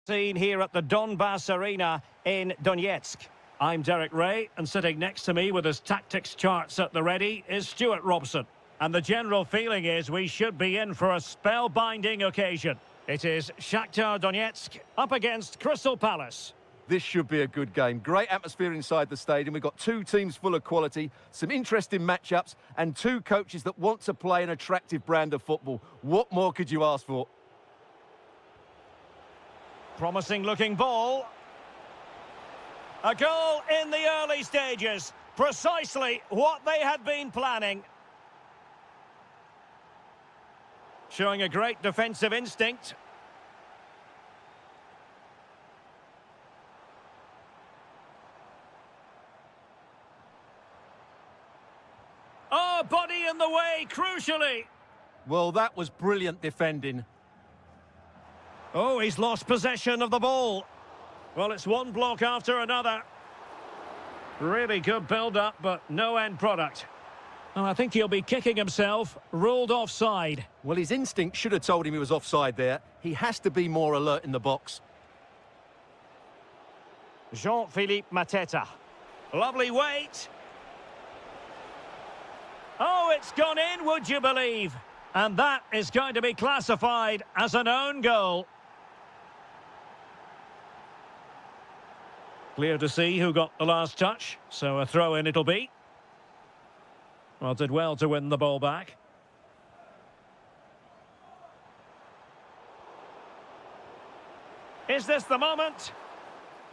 Scene here at the Donbass Arena in Donetsk. I'm Derek Ray, and sitting next to me with his tactics charts at the ready is Stuart Robson. And the general feeling is we should be in for a spellbinding occasion. It is Shakhtar Donetsk up against Crystal Palace. This should be a good game. Great atmosphere inside the stadium. We've got two teams full of quality, some interesting matchups, and two coaches that want to play an attractive brand of football. What more could you ask for? Promising looking ball. A goal in the early stages. Precisely what they had been planning. Showing a great defensive instinct. Oh, body in the way, crucially. Well, that was brilliant defending. Oh, he's lost possession of the ball. Well, it's one block after another. Really good build-up, but no end product. And I think he'll be kicking himself, ruled offside. Well, his instinct should have told him he was offside there. He has to be more alert in the box. Jean-Philippe Mateta. Lovely weight. Oh, it's gone in, would you believe? And that is going to be classified as an own goal. Clear to see who got the last touch, so a throw-in it'll be. Well, did well to win the ball back. Is this the moment?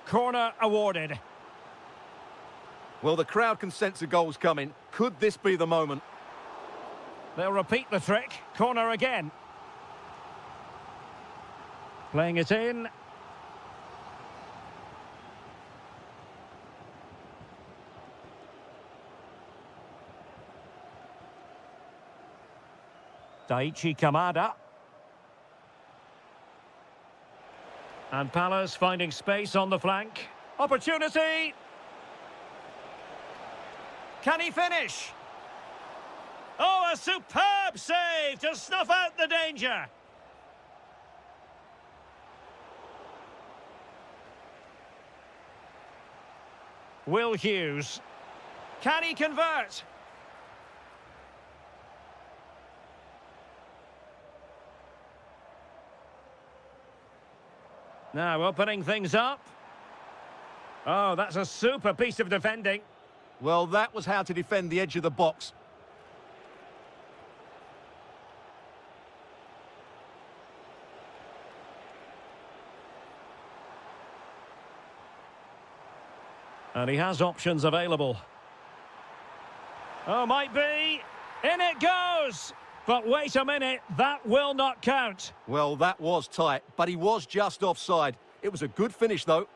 Corner awarded. Well, the crowd can sense a goal's coming. Could this be the moment? They'll repeat the trick. Corner again. Playing it in. Daichi Kamada. And Palace finding space on the flank. Opportunity! Can he finish? Oh, a superb save to snuff out the danger. Will Hughes. Can he convert? Now opening things up. Oh, that's a super piece of defending. Well, that was how to defend the edge of the box. And he has options available. Oh, might be. In it goes. But wait a minute, that will not count. Well, that was tight, but he was just offside. It was a good finish, though.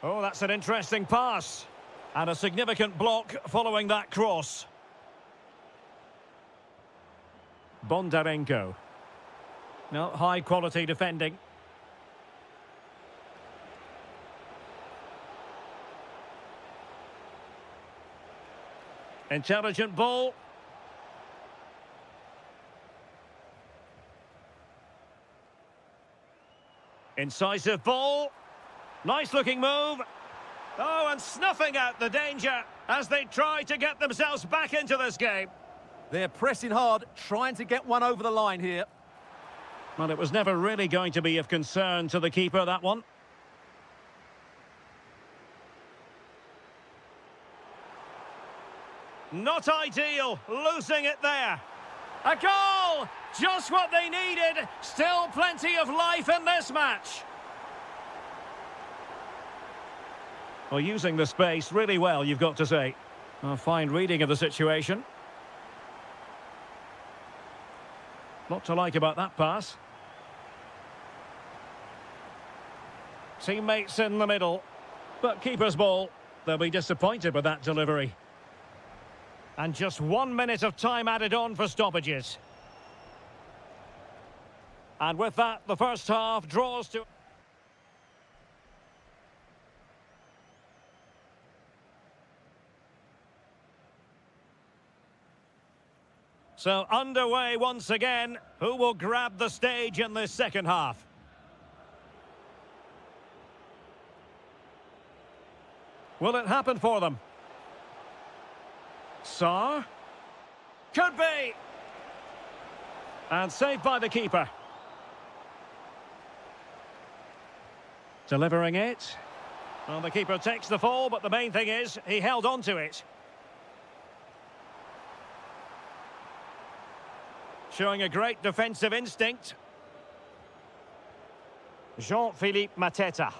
Oh, that's an interesting pass. And a significant block following that cross. Bondarenko. No, high-quality defending. Intelligent ball. Incisive ball. Nice looking move. Oh, and snuffing out the danger as they try to get themselves back into this game. They're pressing hard, trying to get one over the line here. Well, it was never really going to be of concern to the keeper, that one. Not ideal, losing it there. A goal! Just what they needed. Still plenty of life in this match. Well, using the space really well, you've got to say. A fine reading of the situation. Lot to like about that pass. Teammates in the middle. But keeper's ball. They'll be disappointed with that delivery. And just 1 minute of time added on for stoppages. And with that, the first half draws to... So underway once again. Who will grab the stage in this second half? Will it happen for them? Sarr? Could be! And saved by the keeper. Delivering it. Well, the keeper takes the fall, but the main thing is he held on to it. Showing a great defensive instinct. Jean-Philippe Mateta.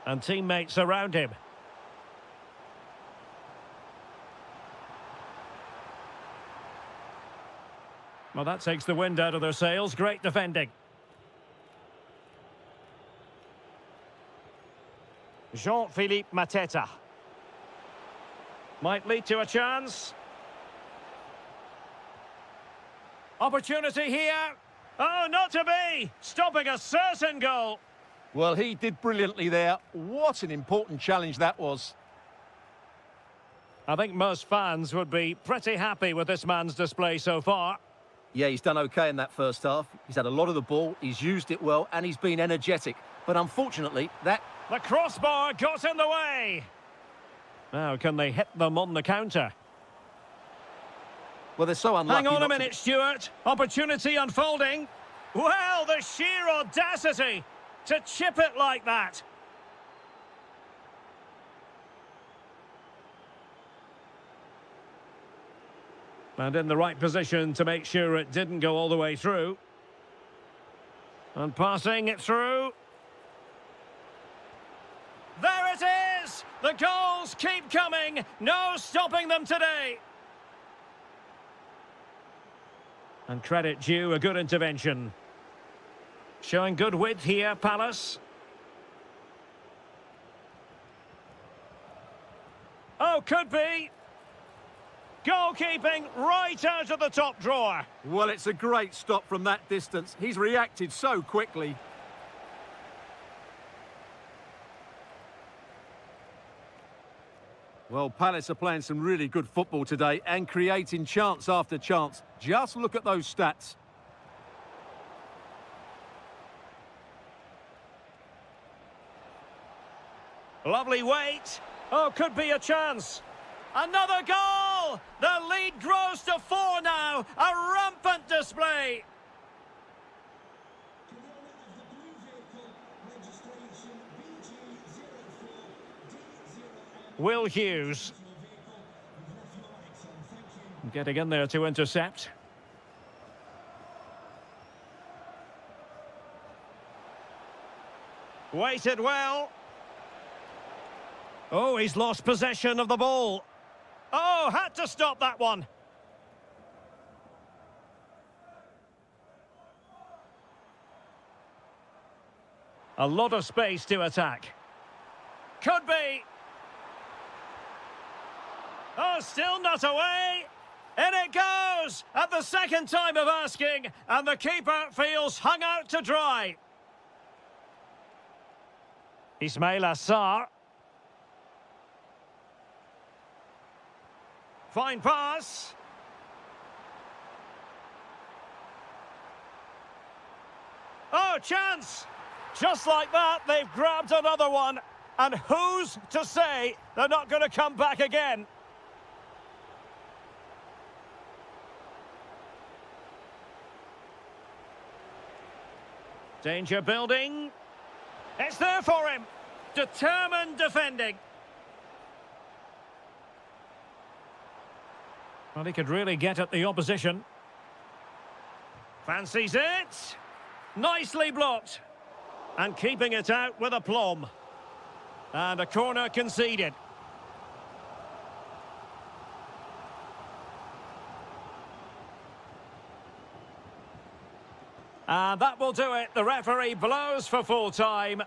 And teammates around him. Well, that takes the wind out of their sails. Great defending. Jean-Philippe Mateta. Might lead to a chance. Opportunity here. Oh, not to be! Stopping a certain goal. Well, he did brilliantly there. What an important challenge that was. I think most fans would be pretty happy with this man's display so far. Yeah, he's done okay in that first half. He's had a lot of the ball, he's used it well, and he's been energetic. But unfortunately, that... The crossbar got in the way. Now, can they hit them on the counter? Well, they're so unlucky. Hang on a minute, Stuart. Opportunity unfolding. Well, the sheer audacity to chip it like that. And in the right position to make sure it didn't go all the way through. And passing it through. There it is! The goals keep coming. No stopping them today. And credit due, a good intervention. Showing good width here, Palace. Oh, could be. Goalkeeping right out of the top drawer. Well, it's a great stop from that distance. He's reacted so quickly. Well, Palace are playing some really good football today and creating chance after chance. Just look at those stats. Lovely weight. Oh, could be a chance. Another goal! The lead grows to 4 now. A rampant display. Will Hughes. Getting in there to intercept. Waited well. Oh, he's lost possession of the ball. Oh, had to stop that one. A lot of space to attack. Could be. Oh, still not away. In it goes at the second time of asking, and the keeper feels hung out to dry. Ismail Assar. Fine pass. Oh, chance! Just like that, they've grabbed another one. And who's to say they're not going to come back again? Danger building. It's there for him. Determined defending. Well, he could really get at the opposition. Fancies it. Nicely blocked. And keeping it out with aplomb. And a corner conceded. And that will do it. The referee blows for full time.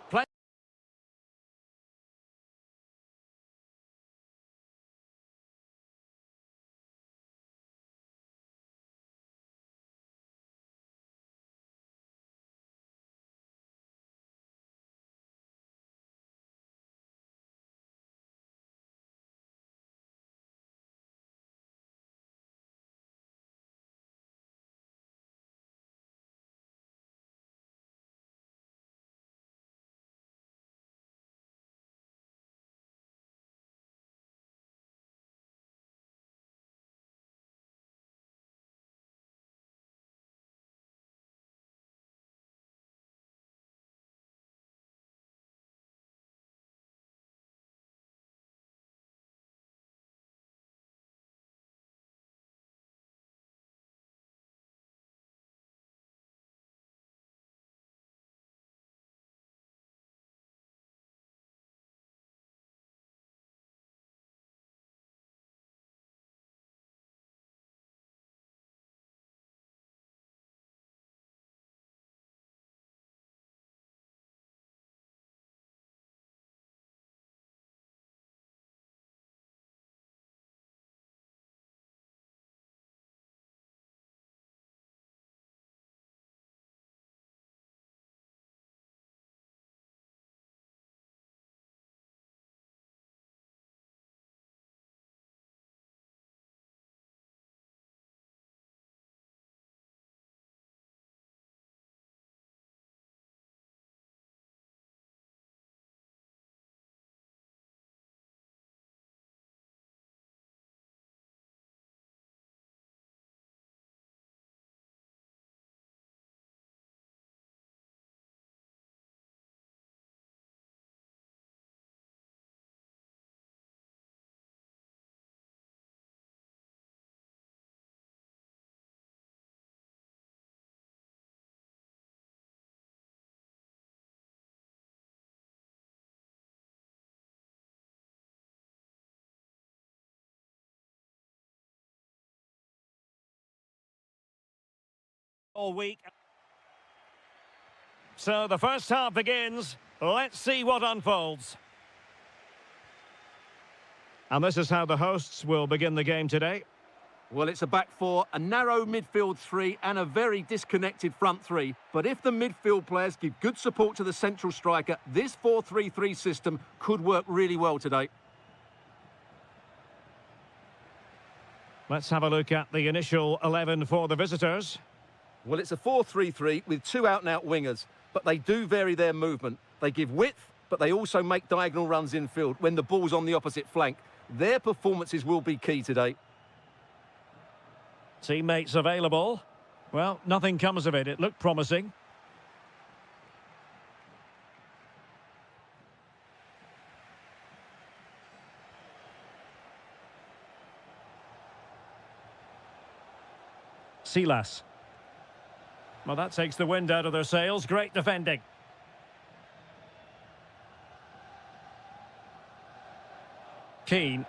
all week. So the first half begins. Let's see what unfolds. And this is how the hosts will begin the game today. Well, it's a back four, a narrow midfield three and a very disconnected front three. But if the midfield players give good support to the central striker, this 4-3-3 system could work really well today. Let's have a look at the initial 11 for the visitors. Well, it's a 4-3-3 with two out-and-out wingers, but they do vary their movement. They give width, but they also make diagonal runs infield when the ball's on the opposite flank. Their performances will be key today. Teammates available. Well, nothing comes of it. It looked promising. Silas. Well, that takes the wind out of their sails. Great defending. Keane.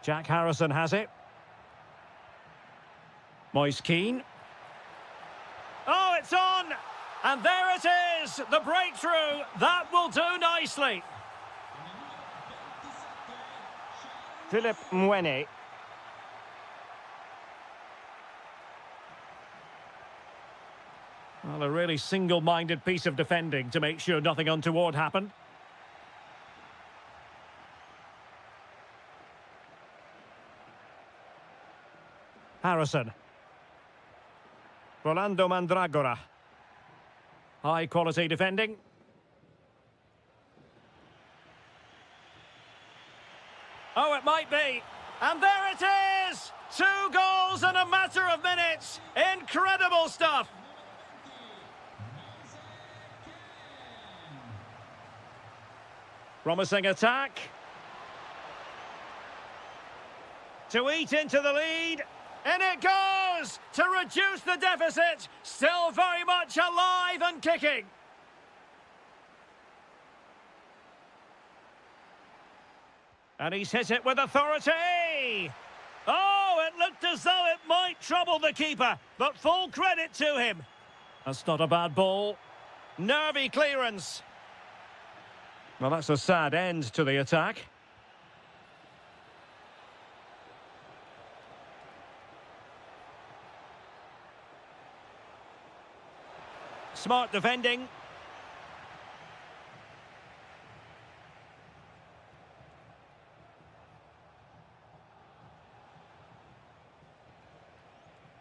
Jack Harrison has it. Moise Keane. Oh, it's on! And there it is! The breakthrough! That will do nicely. Philip Mwene. Well, a really single-minded piece of defending to make sure nothing untoward happened. Harrison. Rolando Mandragora. High-quality defending. Oh, it might be. And there it is! 2 goals in a matter of minutes. Incredible stuff. Promising attack. To eat into the lead. In it goes! To reduce the deficit. Still very much alive and kicking. And he's hit it with authority. Oh, it looked as though it might trouble the keeper, but full credit to him. That's not a bad ball. Nervy clearance. Well, that's a sad end to the attack. Smart defending.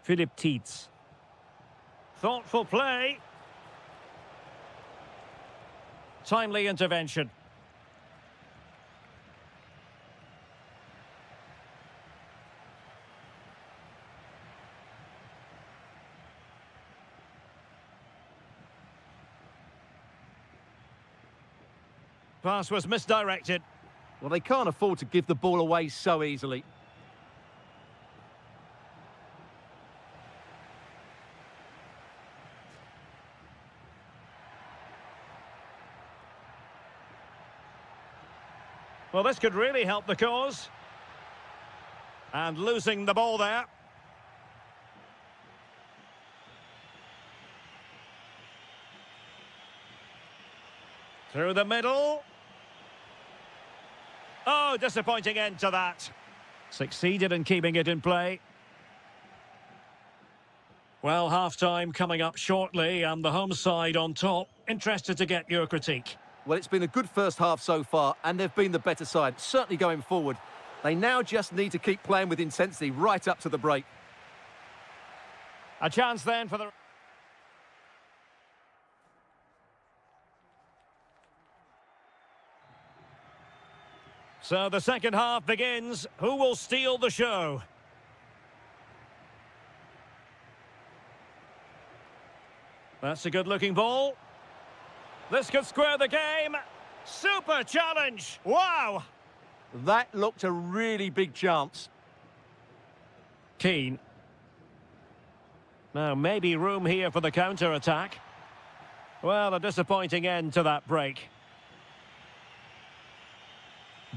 Philip Tietz. Thoughtful play. Timely intervention. Pass was misdirected. Well, they can't afford to give the ball away so easily. Well, this could really help the cause. And losing the ball there. Through the middle. Oh, disappointing end to that. Succeeded in keeping it in play. Well, half-time coming up shortly and the home side on top. Interested to get your critique. Well, it's been a good first half so far, and they've been the better side, certainly going forward. They now just need to keep playing with intensity right up to the break. A chance then for the... So the second half begins. Who will steal the show? That's a good-looking ball. This could square the game. Super challenge. Wow. That looked a really big chance. Keane. Now, maybe room here for the counter-attack. Well, a disappointing end to that break.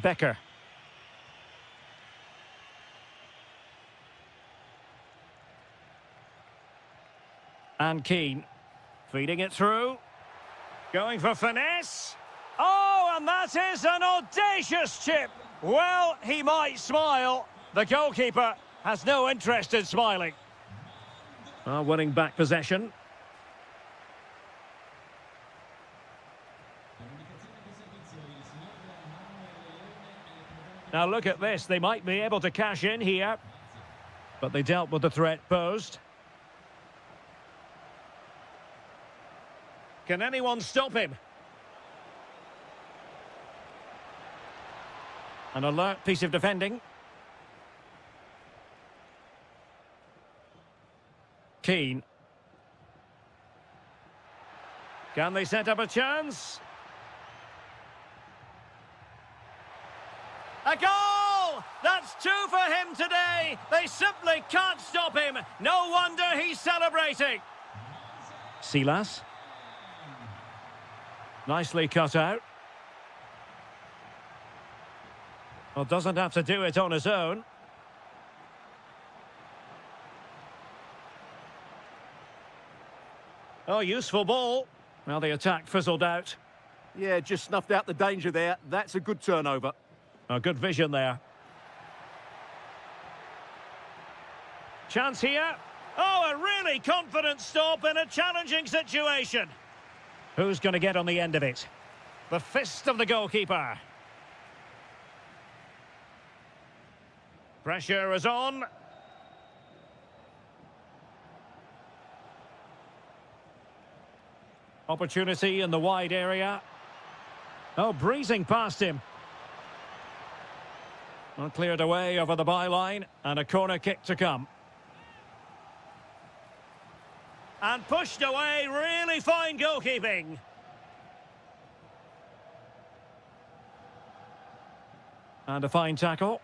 Becker. And Keane. Feeding it through. Going for finesse. Oh, and that is an audacious chip. Well, he might smile. The goalkeeper has no interest in smiling. Winning back possession. Now look at this. They might be able to cash in here. But they dealt with the threat posed. Can anyone stop him? An alert piece of defending. Keane. Can they set up a chance? A goal! That's 2 for him today. They simply can't stop him. No wonder he's celebrating. Silas. Nicely cut out. Well, doesn't have to do it on his own. Oh, useful ball. Well, the attack fizzled out. Yeah, just snuffed out the danger there. That's a good turnover. A good vision there. Chance here. Oh, a really confident stop in a challenging situation. Who's going to get on the end of it? The fist of the goalkeeper. Pressure is on. Opportunity in the wide area. Oh, breezing past him. Well, cleared away over the byline, and a corner kick to come. And pushed away, really fine goalkeeping. And a fine tackle.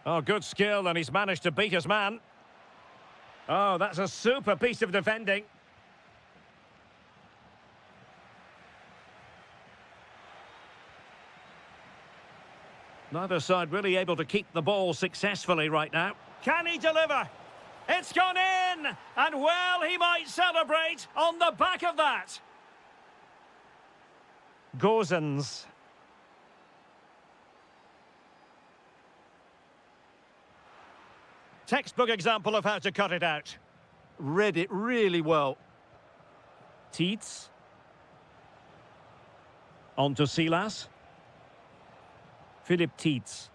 Oh, good skill, and he's managed to beat his man. Oh, that's a super piece of defending. Neither side really able to keep the ball successfully right now. Can he deliver? It's gone in! And well, he might celebrate on the back of that. Gozens. Textbook example of how to cut it out. Read it really well. Tietz. On to Silas. Philip Tietz.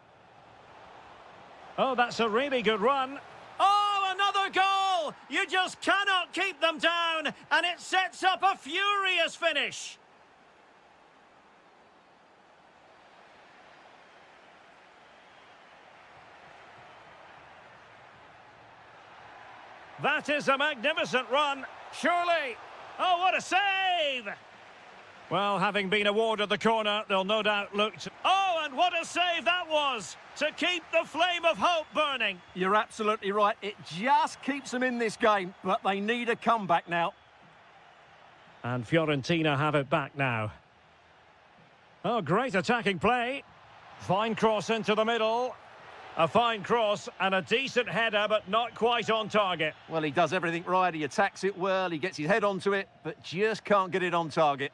Oh, that's a really good run. Oh, another goal! You just cannot keep them down, and it sets up a furious finish. That is a magnificent run, surely. Oh, what a save! Well, having been awarded the corner, they'll no doubt look to... Oh, and what a save that was to keep the flame of hope burning. You're absolutely right. It just keeps them in this game, but they need a comeback now. And Fiorentina have it back now. Oh, great attacking play. Fine cross into the middle. A fine cross and a decent header, but not quite on target. Well, he does everything right. He attacks it well. He gets his head onto it, but just can't get it on target.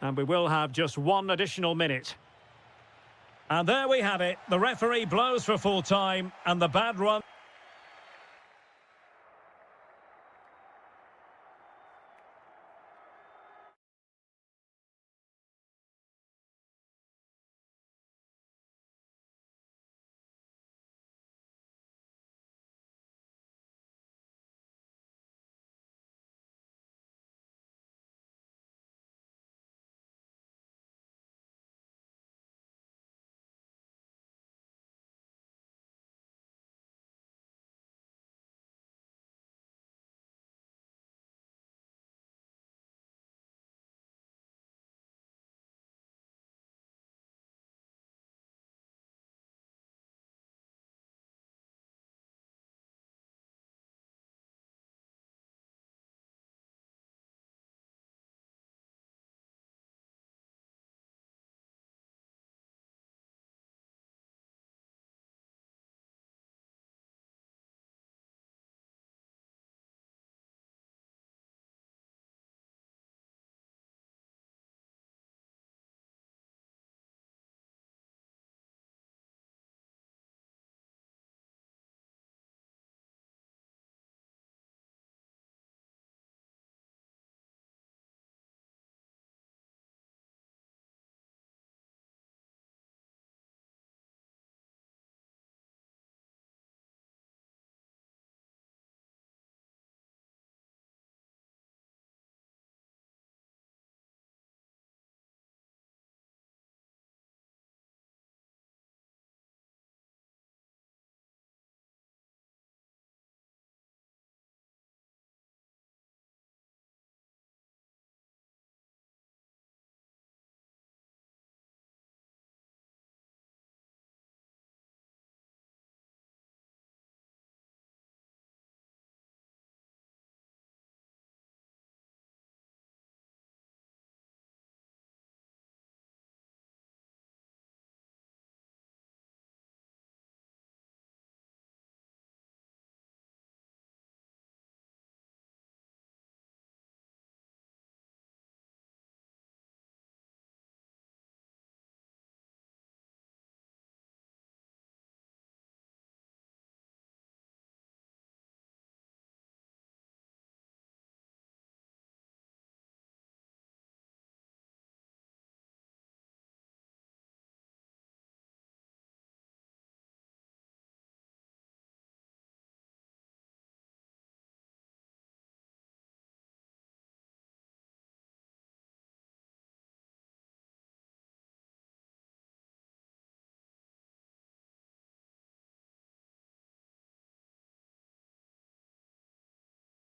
And we will have just one additional minute. And there we have it. The referee blows for full time, and the bad run...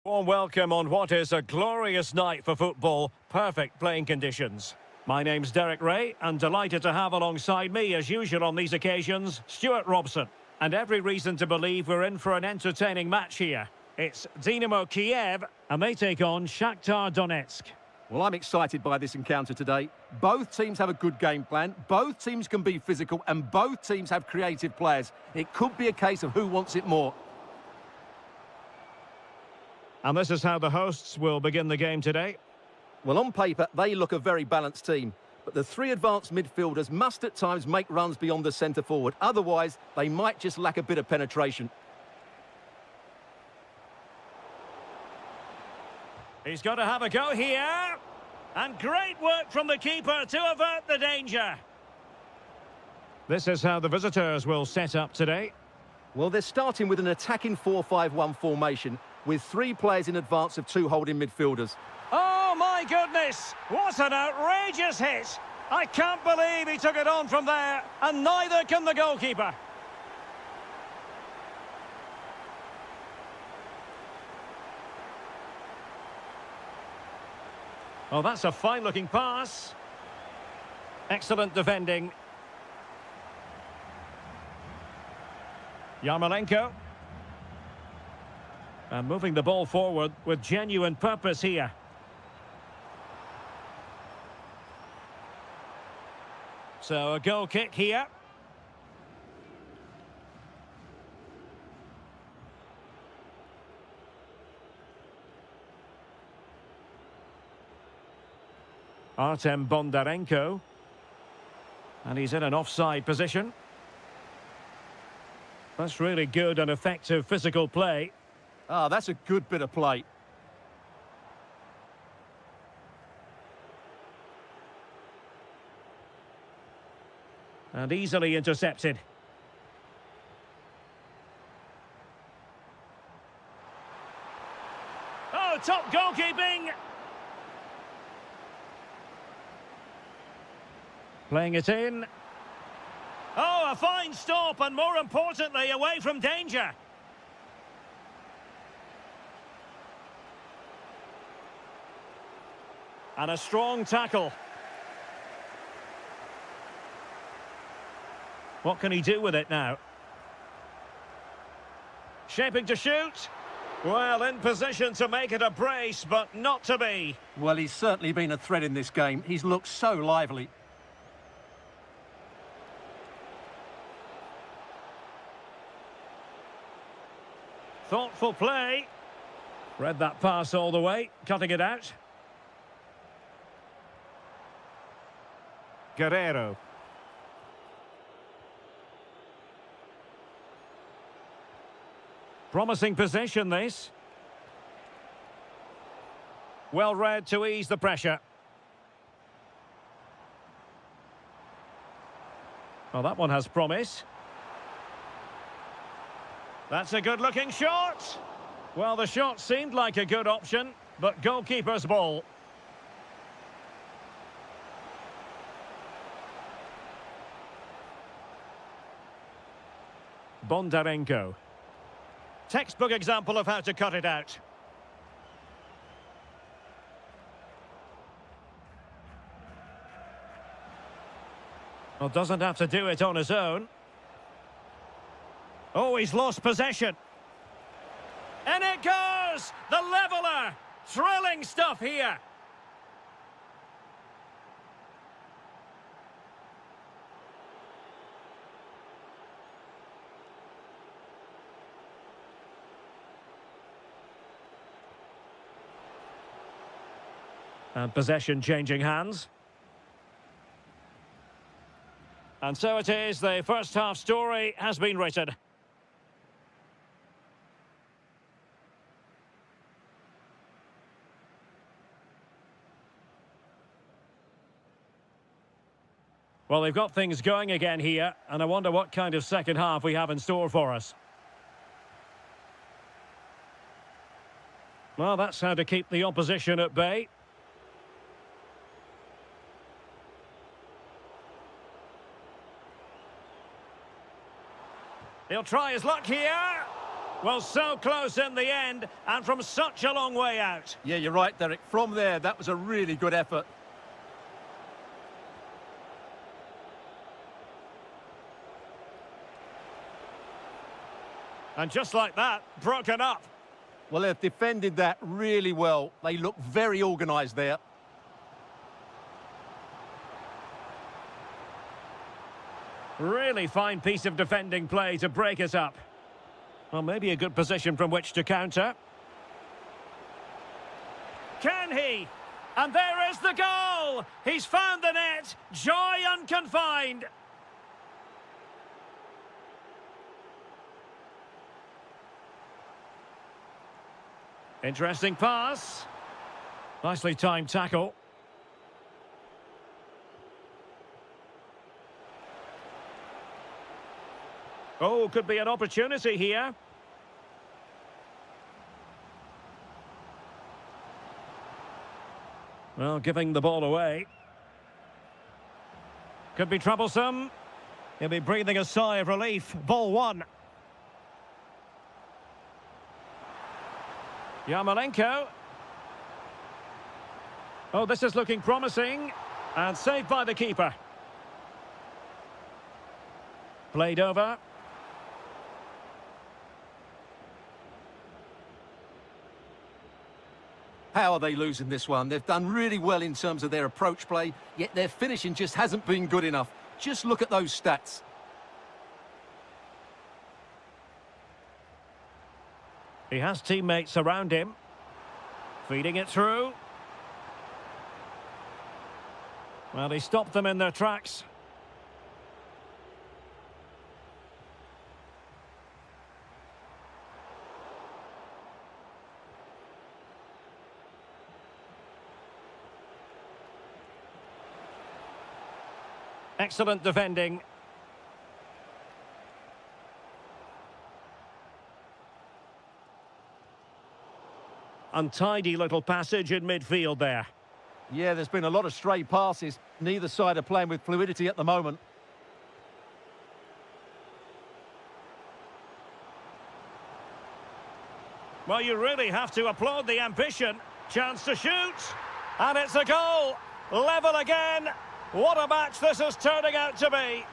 Warm welcome on what is a glorious night for football. Perfect playing conditions. My name's Derek Ray, and delighted to have alongside me, as usual on these occasions, Stuart Robson. And every reason to believe we're in for an entertaining match here. It's Dynamo Kiev, and they take on Shakhtar Donetsk. Well, I'm excited by this encounter today. Both teams have a good game plan, both teams can be physical, and both teams have creative players. It could be a case of who wants it more. And this is how the hosts will begin the game today. Well, on paper, they look a very balanced team. But the three advanced midfielders must at times make runs beyond the centre forward. Otherwise, they might just lack a bit of penetration. He's got to have a go here. And great work from the keeper to avert the danger. This is how the visitors will set up today. Well, they're starting with an attacking 4-5-1 formation with three players in advance of two holding midfielders. Oh, my goodness! What an outrageous hit! I can't believe he took it on from there, and neither can the goalkeeper. Oh, that's a fine-looking pass. Excellent defending. Yarmolenko. And moving the ball forward with genuine purpose here. So a goal kick here. Artem Bondarenko. And he's in an offside position. That's really good and effective physical play. Ah, that's a good bit of play. And easily intercepted. Oh, top goalkeeping! Playing it in. Oh, a fine stop, and more importantly, away from danger. And a strong tackle. What can he do with it now? Shaping to shoot. Well, in position to make it a brace, but not to be. Well, he's certainly been a threat in this game. He's looked so lively. Thoughtful play. Read that pass all the way, cutting it out. Guerrero. Promising possession, this. Well read to ease the pressure. Well, that one has promise. That's a good-looking shot. Well, the shot seemed like a good option, but goalkeeper's ball. Bondarenko. Textbook example of how to cut it out. Well, doesn't have to do it on his own. Oh, he's lost possession. And it goes! The leveller! Thrilling stuff here. And possession changing hands. And so it is, the first half story has been written. Well, they've got things going again here, and I wonder what kind of second half we have in store for us. Well, that's how to keep the opposition at bay. He'll try his luck here. Well, so close in the end, and from such a long way out. Yeah, you're right, Derek. From there, that was a really good effort. And just like that, broken up. Well, they've defended that really well. They look very organised there. Really fine piece of defending play to break us up. Well, maybe a good position from which to counter. Can he? And there is the goal! He's found the net. Joy unconfined. Interesting pass. Nicely timed tackle. Oh, could be an opportunity here. Well, giving the ball away. Could be troublesome. He'll be breathing a sigh of relief. Ball one. Yarmolenko. Oh, this is looking promising. And saved by the keeper. Played over. How are they losing this one? They've done really well in terms of their approach play, yet their finishing just hasn't been good enough. Just look at those stats. He has teammates around him. Feeding it through. Well, he stopped them in their tracks. Excellent defending. Untidy little passage in midfield there. Yeah, there's been a lot of stray passes. Neither side are playing with fluidity at the moment. Well, you really have to applaud the ambition. Chance to shoot. And it's a goal. Level again. What a match this is turning out to be.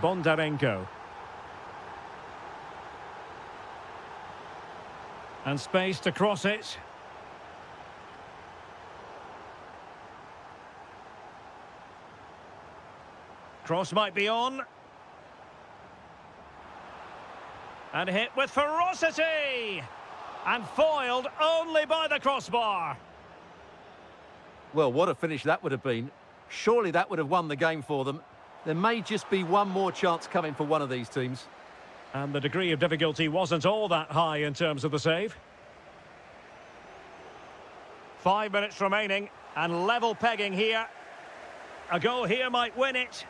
Bondarenko. And space to cross it. Cross might be on. And hit with ferocity. And foiled only by the crossbar. Well, what a finish that would have been. Surely that would have won the game for them. There may just be one more chance coming for one of these teams. And the degree of difficulty wasn't all that high in terms of the save. 5 minutes remaining and level pegging here. A goal here might win it.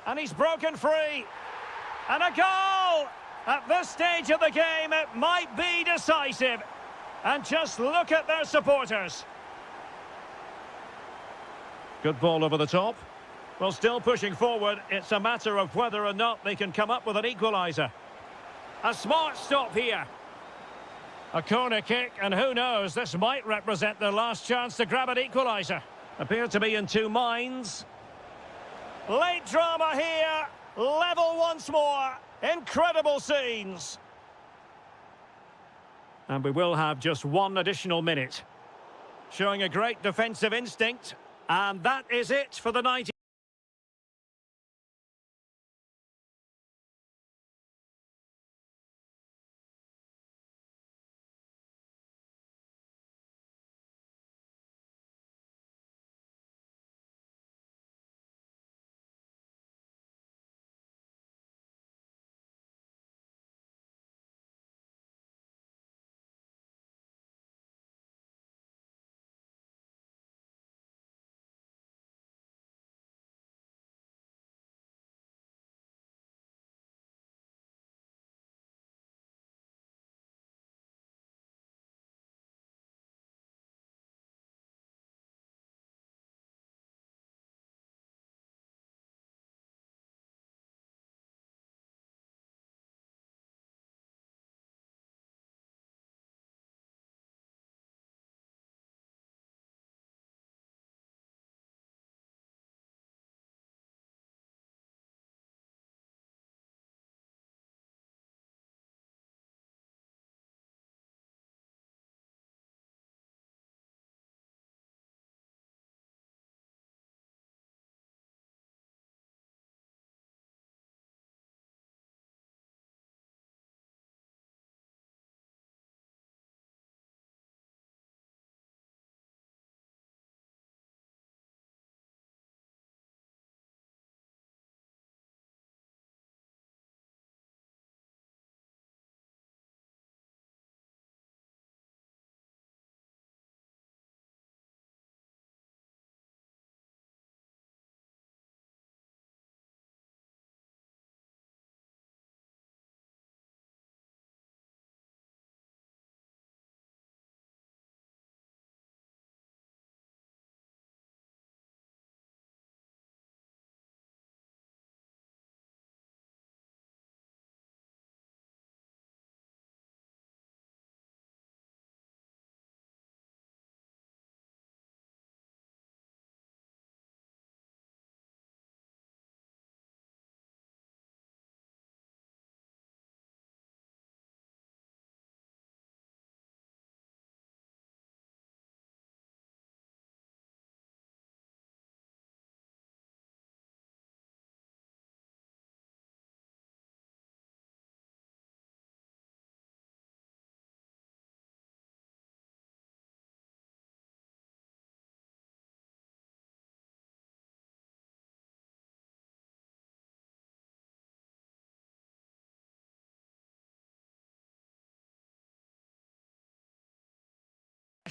And he's broken free. And a goal! At this stage of the game, it might be decisive. And just look at their supporters. Good ball over the top. Well, still pushing forward. It's a matter of whether or not they can come up with an equaliser. A smart stop here. A corner kick, and who knows, this might represent their last chance to grab an equaliser. Appear to be in two minds. Late drama here. Level once more. Incredible scenes. And we will have just one additional minute. Showing a great defensive instinct. And that is it for the 90.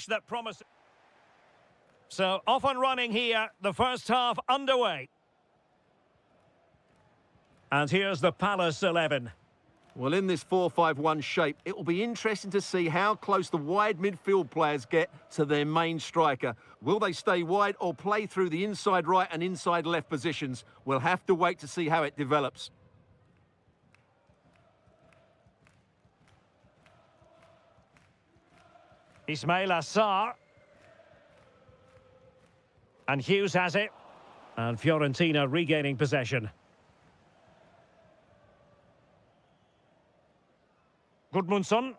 that promise. So off and running here, the first half underway. And here's the Palace 11. Well, in this 4-5-1 shape, it will be interesting to see how close the wide midfield players get to their main striker. Will they stay wide or play through the inside right and inside left positions? We'll have to wait to see how it develops. Ismail Assar. And Hughes has it. And Fiorentina regaining possession. Gudmundsson.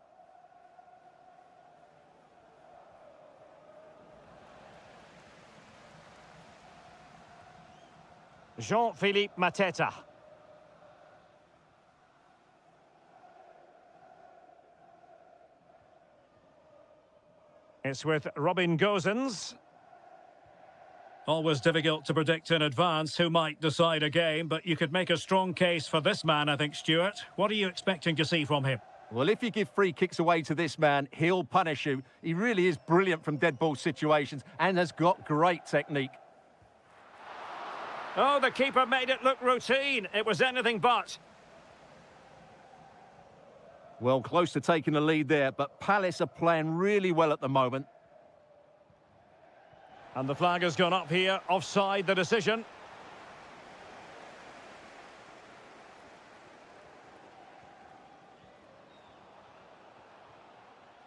Jean-Philippe Mateta. It's with Robin Gosens. Always difficult to predict in advance who might decide a game, but you could make a strong case for this man, I think, Stuart. What are you expecting to see from him? Well, if you give free kicks away to this man, he'll punish you. He really is brilliant from dead ball situations and has got great technique. Oh, the keeper made it look routine. It was anything but. Well, close to taking the lead there, but Palace are playing really well at the moment. And the flag has gone up here. Offside the decision.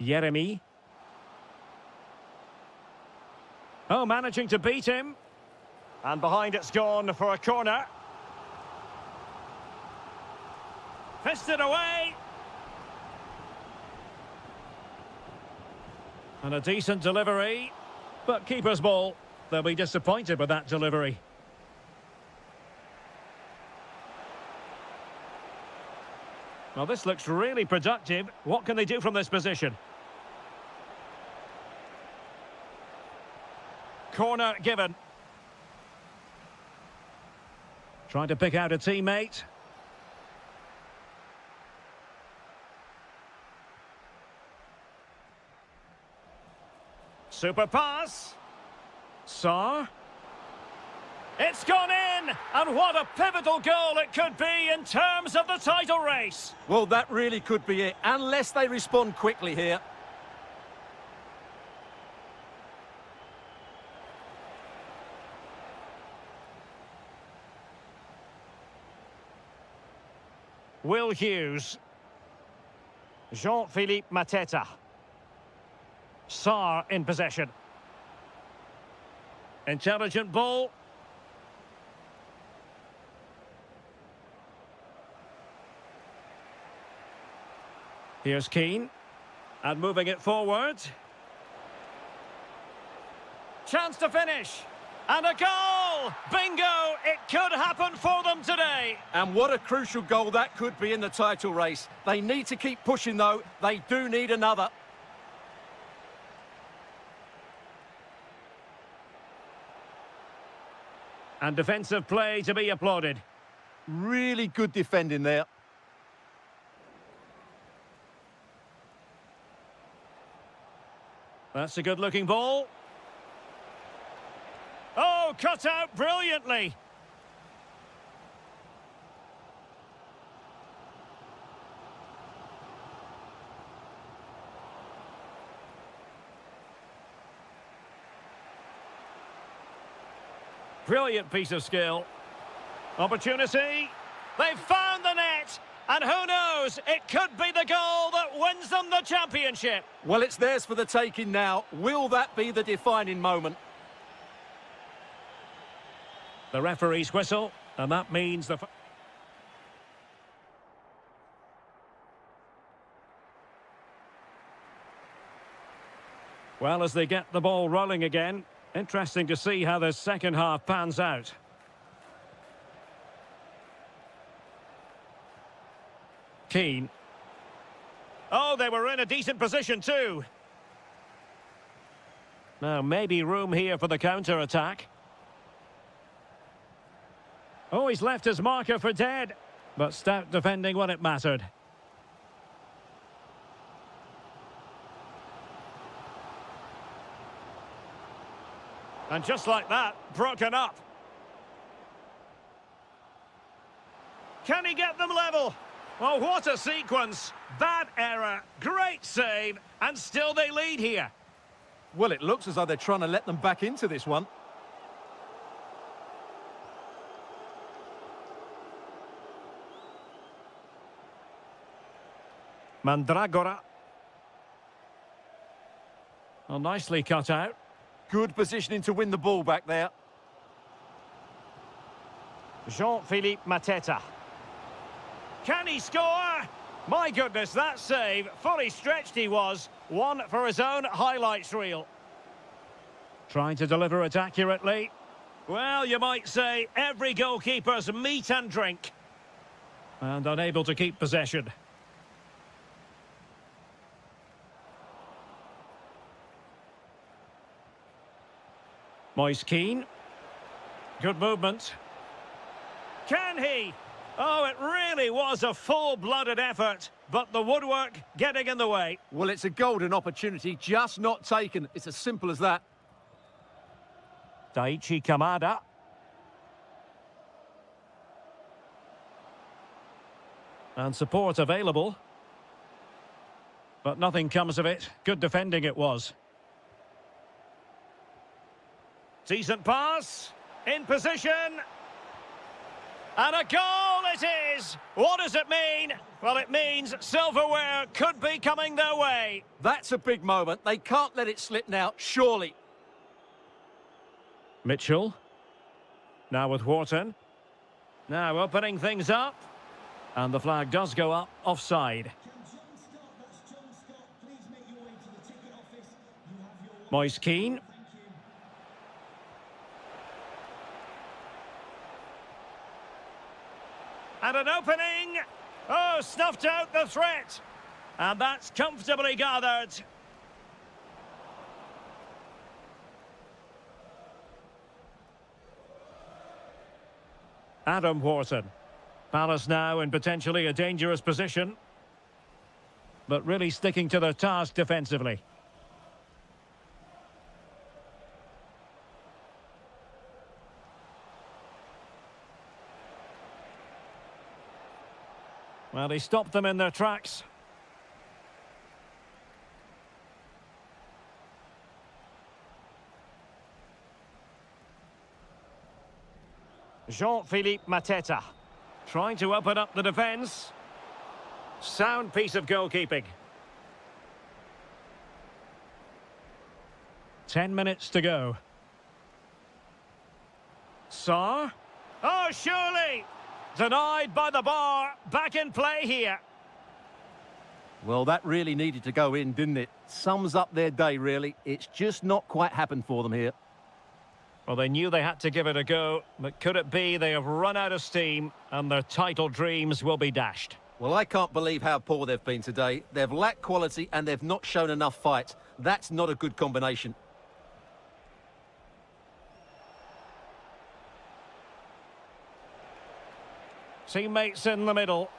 Yeremy. Oh, managing to beat him. And behind it's gone for a corner. Fisted away. And a decent delivery. But keeper's ball. They'll be disappointed with that delivery. Well, this looks really productive. What can they do from this position? Corner given. Trying to pick out a teammate. Super pass. Sarr. It's gone in! And what a pivotal goal it could be in terms of the title race. Well, that really could be it, unless they respond quickly here. Will Hughes. Jean-Philippe Mateta. Sarr in possession. Intelligent ball. Here's Keane. And moving it forward. Chance to finish. And a goal! Bingo! It could happen for them today. And what a crucial goal that could be in the title race. They need to keep pushing, though. They do need another. And defensive play to be applauded. Really good defending there. That's a good-looking ball. Oh, cut out brilliantly. Brilliant piece of skill. Opportunity. They've found the net. And who knows, it could be the goal that wins them the championship. Well, it's theirs for the taking now. Will that be the defining moment? The referee's whistle, and that means the... Well, as they get the ball rolling again, interesting to see how the second half pans out. Keane. Oh, they were in a decent position too. Now, maybe room here for the counter-attack. Oh, he's left his marker for dead. But stout defending when it mattered. And just like that, broken up. Can he get them level? Oh, what a sequence. Bad error, great save, and still they lead here. Well, it looks as though they're trying to let them back into this one. Mandragora. Well, nicely cut out. Good positioning to win the ball back there. Jean-Philippe Mateta. Can he score? My goodness, that save. Fully stretched he was. One for his own highlights reel. Trying to deliver it accurately. Well, you might say every goalkeeper's meat and drink. And unable to keep possession. Moise Keane. Good movement. Can he? Oh, it really was a full-blooded effort, but the woodwork getting in the way. Well, it's a golden opportunity, just not taken. It's as simple as that. Daichi Kamada. And support available. But nothing comes of it. Good defending it was. Decent pass. In position. And a goal it is! What does it mean? Well, it means silverware could be coming their way. That's a big moment. They can't let it slip now, surely. Mitchell. Now with Wharton. Now opening things up. And the flag does go up, offside. Moise Keane. And an opening. Oh, snuffed out the threat. And that's comfortably gathered. Adam Wharton. Palace now in potentially a dangerous position. But really sticking to their task defensively. Well, he stopped them in their tracks. Jean-Philippe Mateta. Trying to open up the defence. Sound piece of goalkeeping. 10 minutes to go. Sarr. Oh, surely! Denied by the bar. Back in play here. Well, that really needed to go in, didn't it? Sums up their day, really. It's just not quite happened for them here. Well, they knew they had to give it a go, but could it be they have run out of steam and their title dreams will be dashed? Well, I can't believe how poor they've been today. They've lacked quality and they've not shown enough fight. That's not a good combination. Teammates in the middle.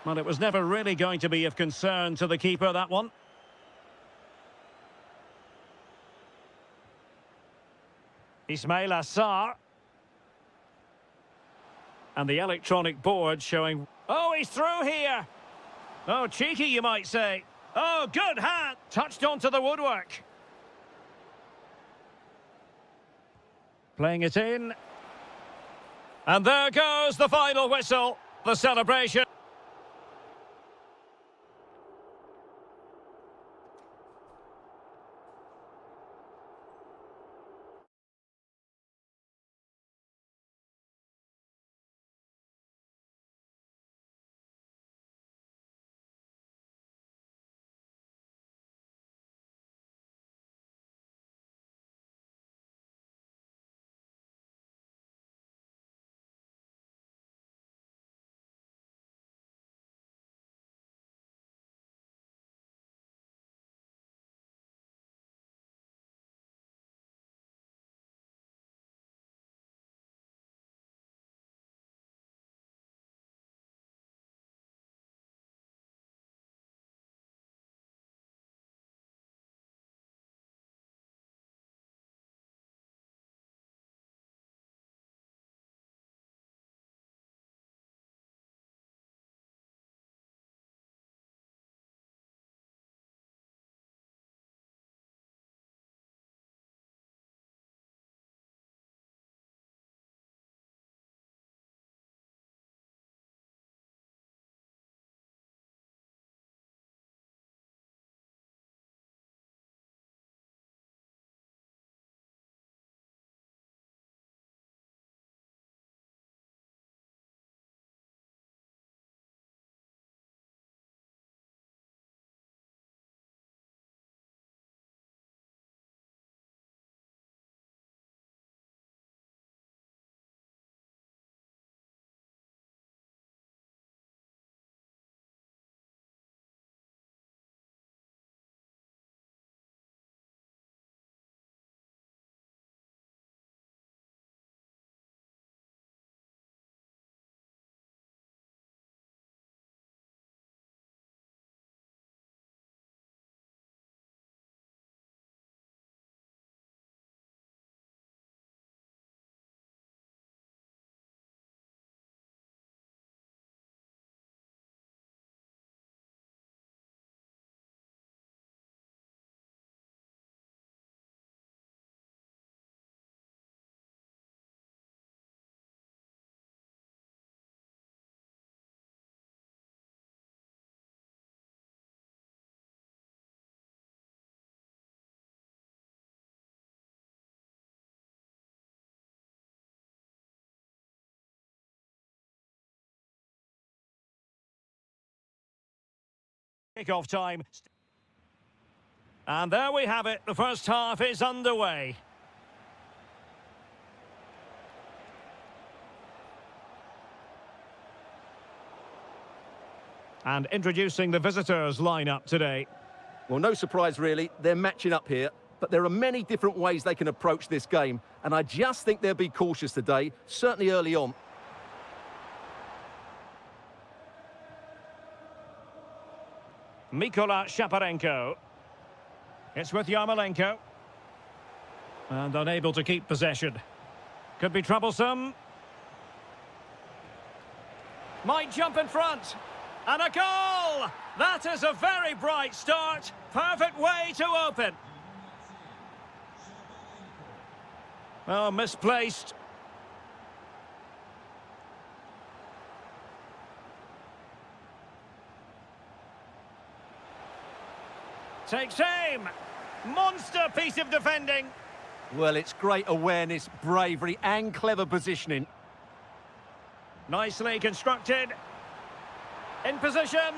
Well, it was never really going to be of concern to the keeper, that one. Ismail Assar. And the electronic board showing... Oh, he's through here! Oh, cheeky, you might say. Oh, good hand! Touched onto the woodwork. Playing it in. And there goes the final whistle. The celebration. Kick-off time. And there we have it. The first half is underway. And introducing the visitors lineup today. Well, no surprise really, they're matching up here, but there are many different ways they can approach this game, and I just think they'll be cautious today, certainly early on. Mikola Shaparenko. It's with Yarmolenko. And unable to keep possession. Could be troublesome. Might jump in front. And a goal! That is a very bright start. Perfect way to open. Oh, misplaced. Takes aim. Monster piece of defending. Well, it's great awareness, bravery and clever positioning. Nicely constructed. In position.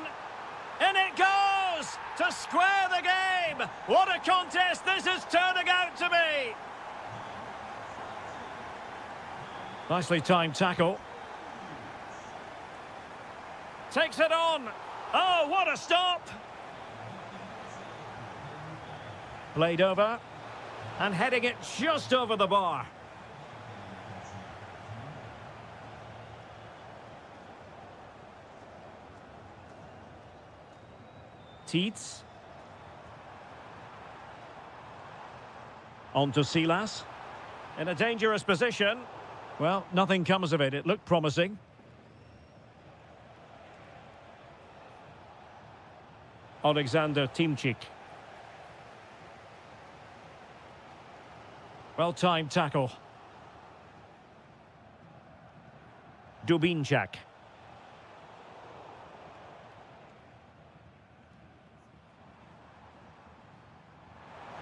In it goes! To square the game! What a contest this is turning out to be! Nicely timed tackle. Takes it on. Oh, what a stop! Played over. And heading it just over the bar. Teets. On to Silas. In a dangerous position. Well, nothing comes of it. It looked promising. Alexander Timchik. Well-timed tackle. Dubinchak.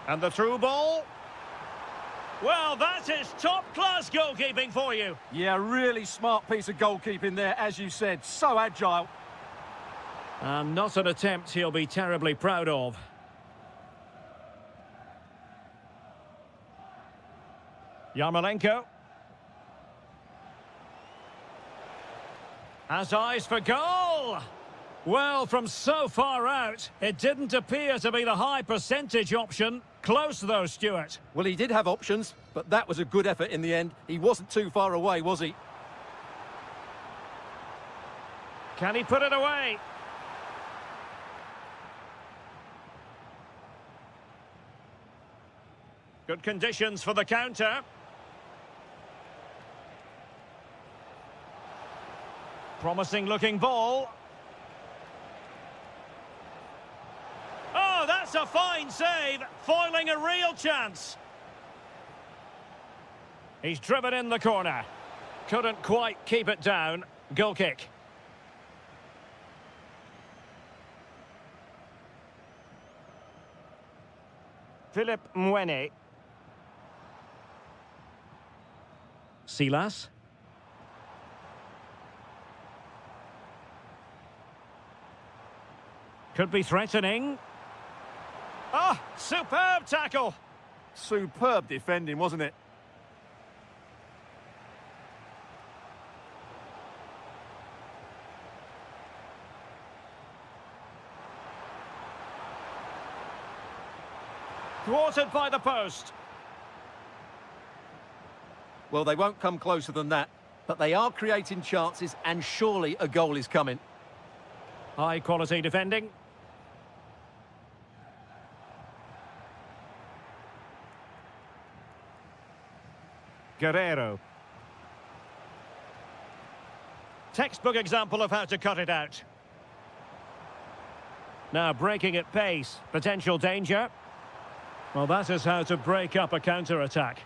And the through ball. Well, that is top-class goalkeeping for you. Yeah, really smart piece of goalkeeping there, as you said. So agile. And not an attempt he'll be terribly proud of. Yarmolenko. Has eyes for goal. Well, from so far out, it didn't appear to be the high percentage option. Close though, Stuart. Well, he did have options, but that was a good effort in the end. He wasn't too far away, was he? Can he put it away? Good conditions for the counter. Promising looking ball. Oh, that's a fine save, foiling a real chance. He's driven in the corner. Couldn't quite keep it down. Goal kick. Philip Mwene. Silas. Could be threatening. Oh, superb tackle. Superb defending, wasn't it? Thwarted by the post. Well, they won't come closer than that, but they are creating chances, and surely a goal is coming. High quality defending. Guerrero. Textbook example of how to cut it out. Now breaking at pace. Potential danger. Well, that is how to break up a counter-attack.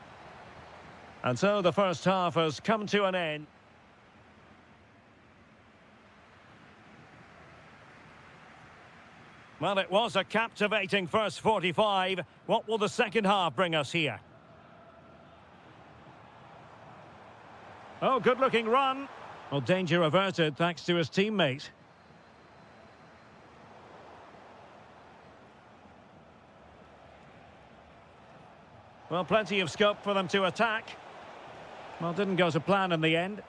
And so the first half has come to an end. Well, it was a captivating first 45. What will the second half bring us here? Oh, good-looking run. Well, danger averted thanks to his teammate. Well, plenty of scope for them to attack. Well, didn't go to plan in the end.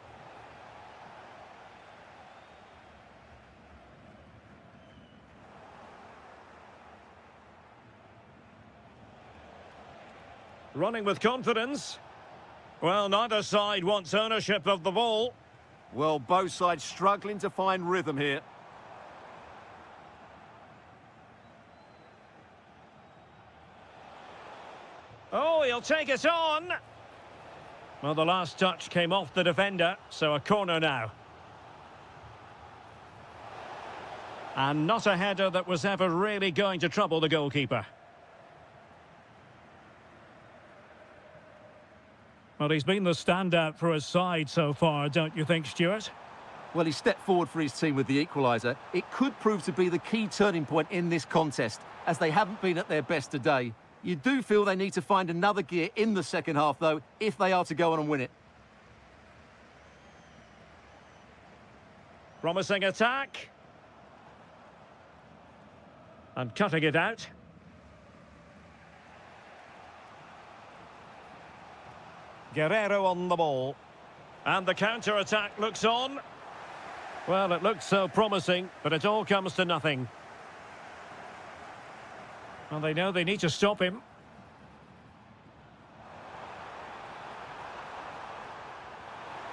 Running with confidence. Well, neither side wants ownership of the ball. Well, both sides struggling to find rhythm here. Oh, he'll take it on. Well, the last touch came off the defender, so a corner now. And not a header that was ever really going to trouble the goalkeeper. Well, he's been the standout for his side so far, don't you think, Stuart? Well, he stepped forward for his team with the equaliser. It could prove to be the key turning point in this contest, as they haven't been at their best today. You do feel they need to find another gear in the second half, though, if they are to go on and win it. Promising attack. And cutting it out. Guerrero on the ball. And the counter-attack looks on. Well, it looks so promising, but it all comes to nothing. Well, they know they need to stop him.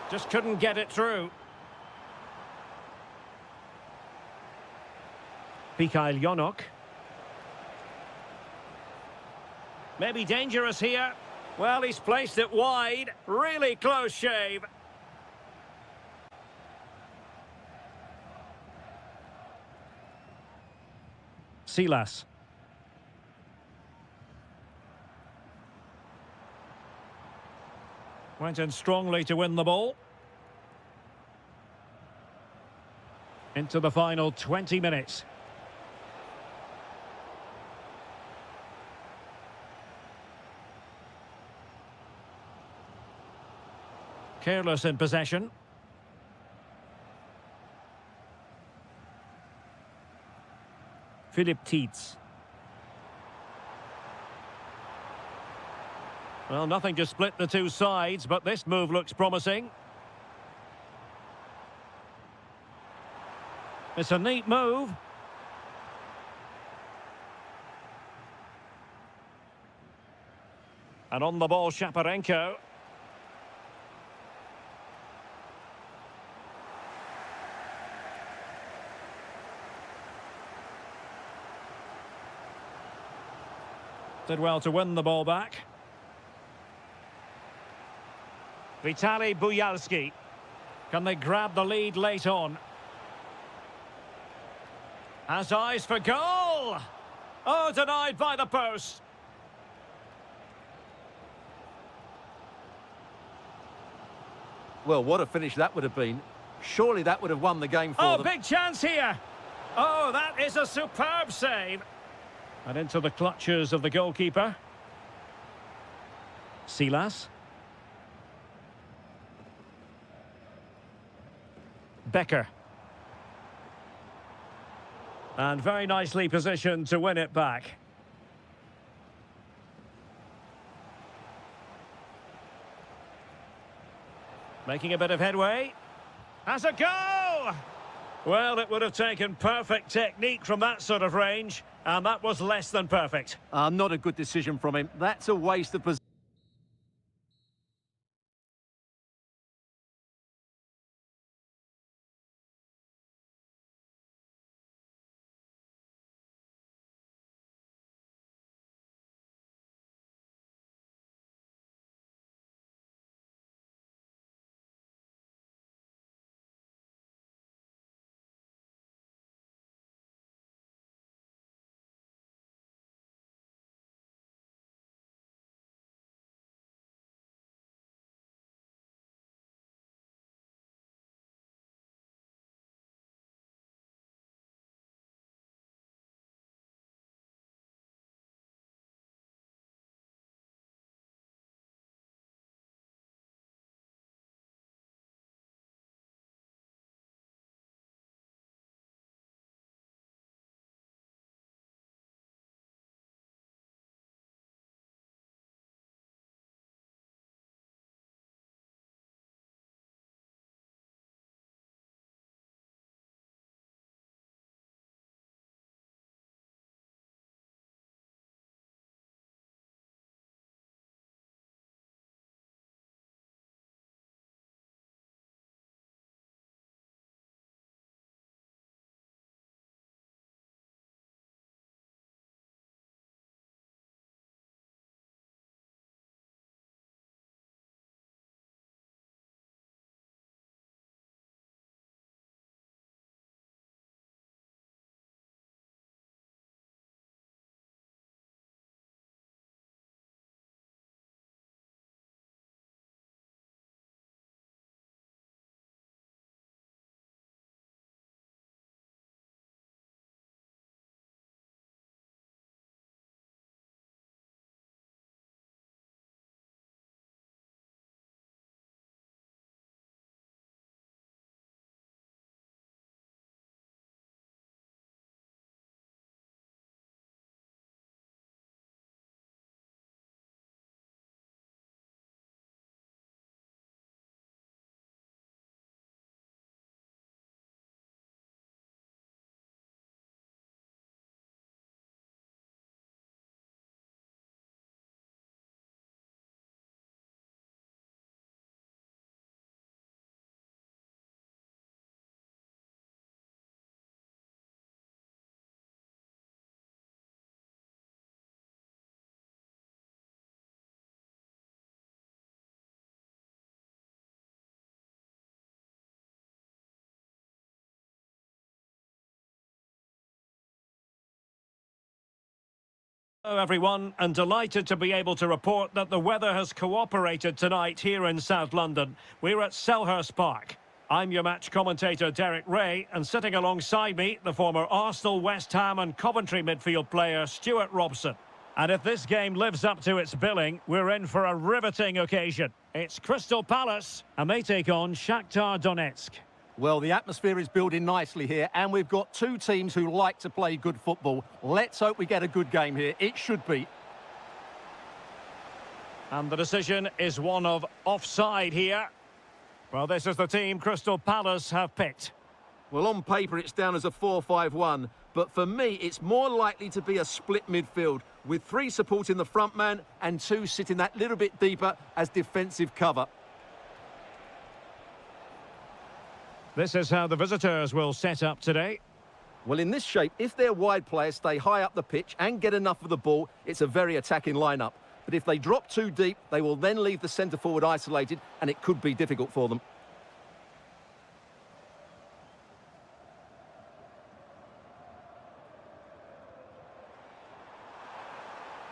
Just couldn't get it through. Mikhail Yonok. Maybe dangerous here. Well, he's placed it wide. Really close shave. Silas. Went in strongly to win the ball. Into the final 20 minutes. Careless in possession. Philip Tietz. Well, nothing to split the two sides, but this move looks promising. It's a neat move. And on the ball, Shaparenko. Did well to win the ball back. Vitaly Buyalski. Can they grab the lead late on? Has eyes for goal! Oh, denied by the post. Well, what a finish that would have been. Surely that would have won the game for them. Oh, big chance here. Oh, that is a superb save. And into the clutches of the goalkeeper. Silas. Becker. And very nicely positioned to win it back. Making a bit of headway. Has a go! Well, it would have taken perfect technique from that sort of range, and that was less than perfect. Not a good decision from him. That's a waste of position. Hello everyone, and delighted to be able to report that the weather has cooperated tonight here in South London. We're at Selhurst Park. I'm your match commentator Derek Ray, and sitting alongside me, the former Arsenal, West Ham and Coventry midfield player Stuart Robson. And if this game lives up to its billing, we're in for a riveting occasion. It's Crystal Palace, and they take on Shakhtar Donetsk. Well, the atmosphere is building nicely here, and we've got two teams who like to play good football. Let's hope we get a good game here. It should be. And the decision is one of offside here. Well, this is the team Crystal Palace have picked. Well, on paper, it's down as a 4-5-1, but for me, it's more likely to be a split midfield, with three supporting the front man and two sitting that little bit deeper as defensive cover. This is how the visitors will set up today. Well, in this shape, if their wide players stay high up the pitch and get enough of the ball, it's a very attacking lineup. But if they drop too deep, they will then leave the centre-forward isolated, and it could be difficult for them.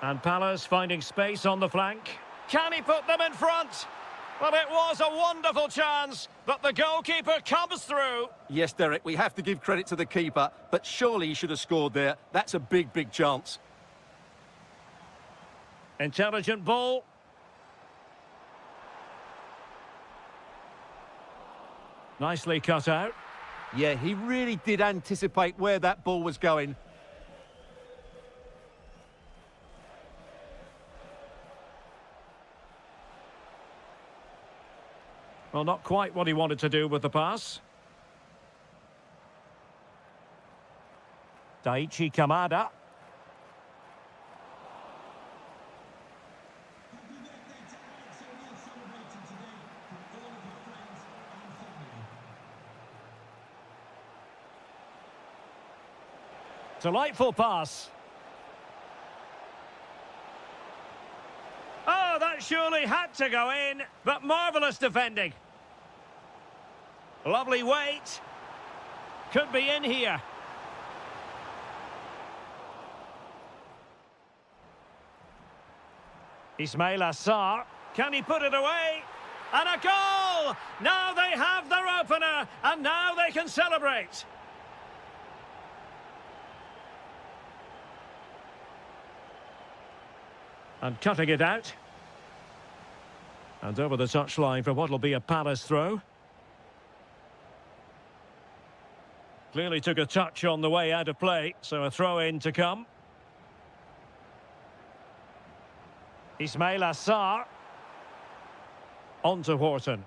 And Palace finding space on the flank. Can he put them in front? Well, it was a wonderful chance, but the goalkeeper comes through. Yes, Derek, we have to give credit to the keeper, but surely he should have scored there. That's a big, big chance. Intelligent ball. Nicely cut out. Yeah, he really did anticipate where that ball was going. Well, not quite what he wanted to do with the pass. Daichi Kamada. Delightful pass. Oh, that surely had to go in, but marvellous defending. Lovely weight. Could be in here. Ismail Assar. Can he put it away? And a goal! Now they have their opener, and now they can celebrate. And cutting it out. And over the touchline for what will be a Palace throw. Clearly took a touch on the way out of play, so a throw-in to come. Ismail Assar. On to Horton.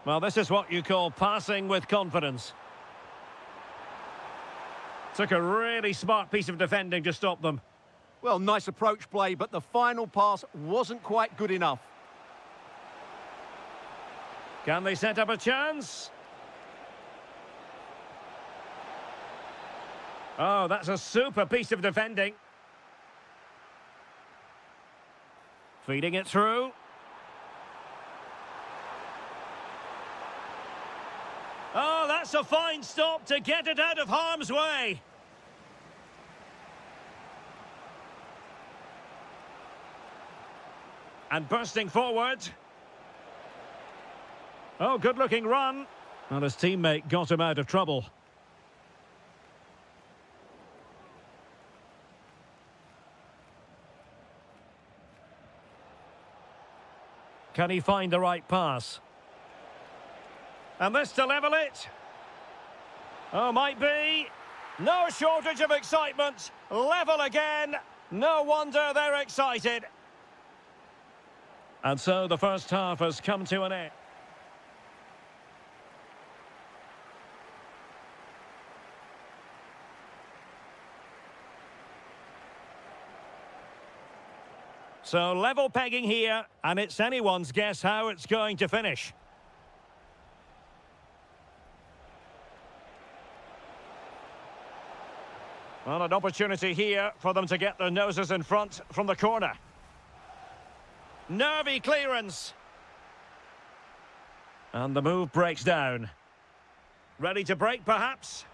Well, this is what you call passing with confidence. Took a really smart piece of defending to stop them. Well, nice approach play, but the final pass wasn't quite good enough. Can they set up a chance? Oh, that's a super piece of defending. Feeding it through. Oh, that's a fine stop to get it out of harm's way. And bursting forward. Oh, good-looking run. Well, his teammate got him out of trouble. Can he find the right pass? And this to level it. Oh, might be. No shortage of excitement. Level again. No wonder they're excited. And so the first half has come to an end. So level pegging here, and it's anyone's guess how it's going to finish. Well, an opportunity here for them to get their noses in front from the corner. Nervy clearance. And the move breaks down. Ready to break, perhaps?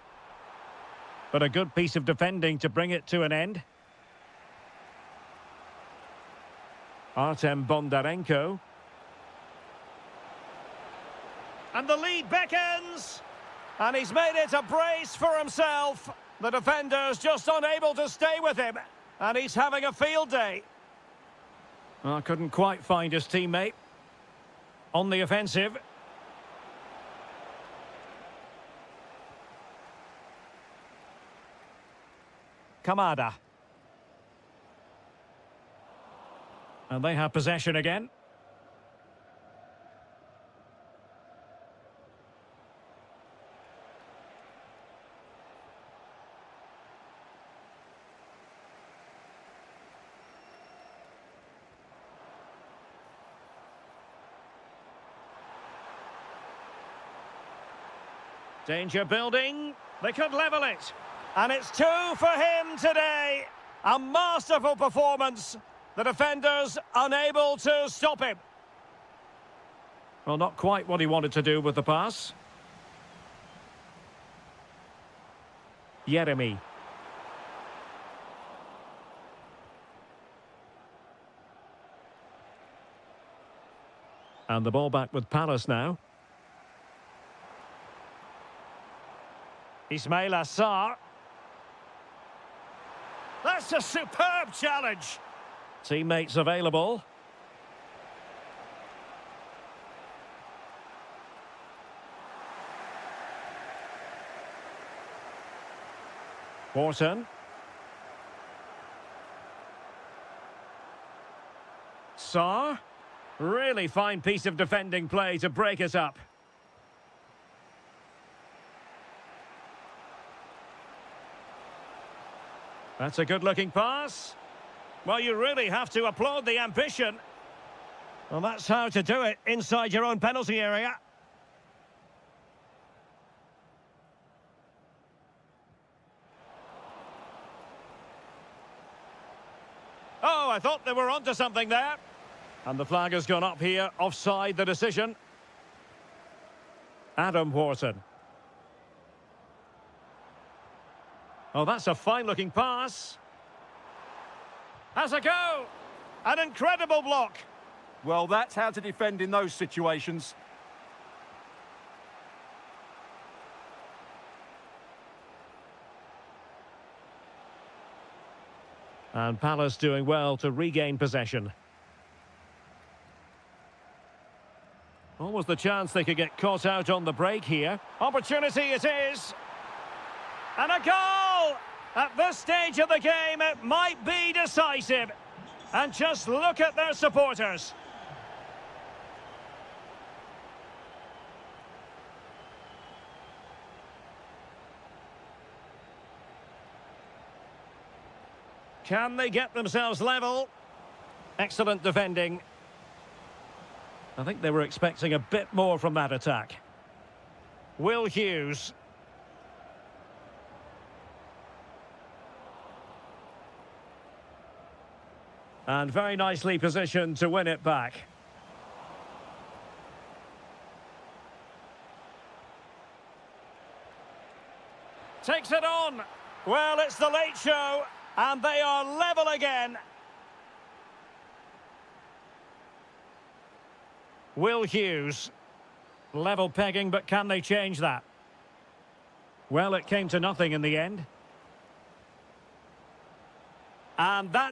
But a good piece of defending to bring it to an end. Artem Bondarenko. And the lead beckons. And he's made it a brace for himself. The defender's just unable to stay with him. And he's having a field day. Oh, couldn't quite find his teammate. On the offensive. Kamada. And they have possession again. Danger building. They could level it. And it's 2 for him today. A masterful performance. The defenders unable to stop him. Well, not quite what he wanted to do with the pass. Jeremy. And the ball back with Palace now. Ismail Assar. That's a superb challenge. Teammates available. Wharton. Sarr. Really fine piece of defending play to break us up. That's a good-looking pass. Well, you really have to applaud the ambition. Well, that's how to do it inside your own penalty area. Oh, I thought they were onto something there. And the flag has gone up here, offside the decision. Adam Wharton. Oh, that's a fine-looking pass. Has a go. An incredible block. Well, that's how to defend in those situations. And Palace doing well to regain possession. Almost the chance they could get caught out on the break here. Opportunity it is. And a goal! At this stage of the game, it might be decisive. And just look at their supporters. Can they get themselves level? Excellent defending. I think they were expecting a bit more from that attack. Will Hughes. And very nicely positioned to win it back. Takes it on. Well, it's the late show, and they are level again. Will Hughes. Level pegging, but can they change that? Well, it came to nothing in the end. And that...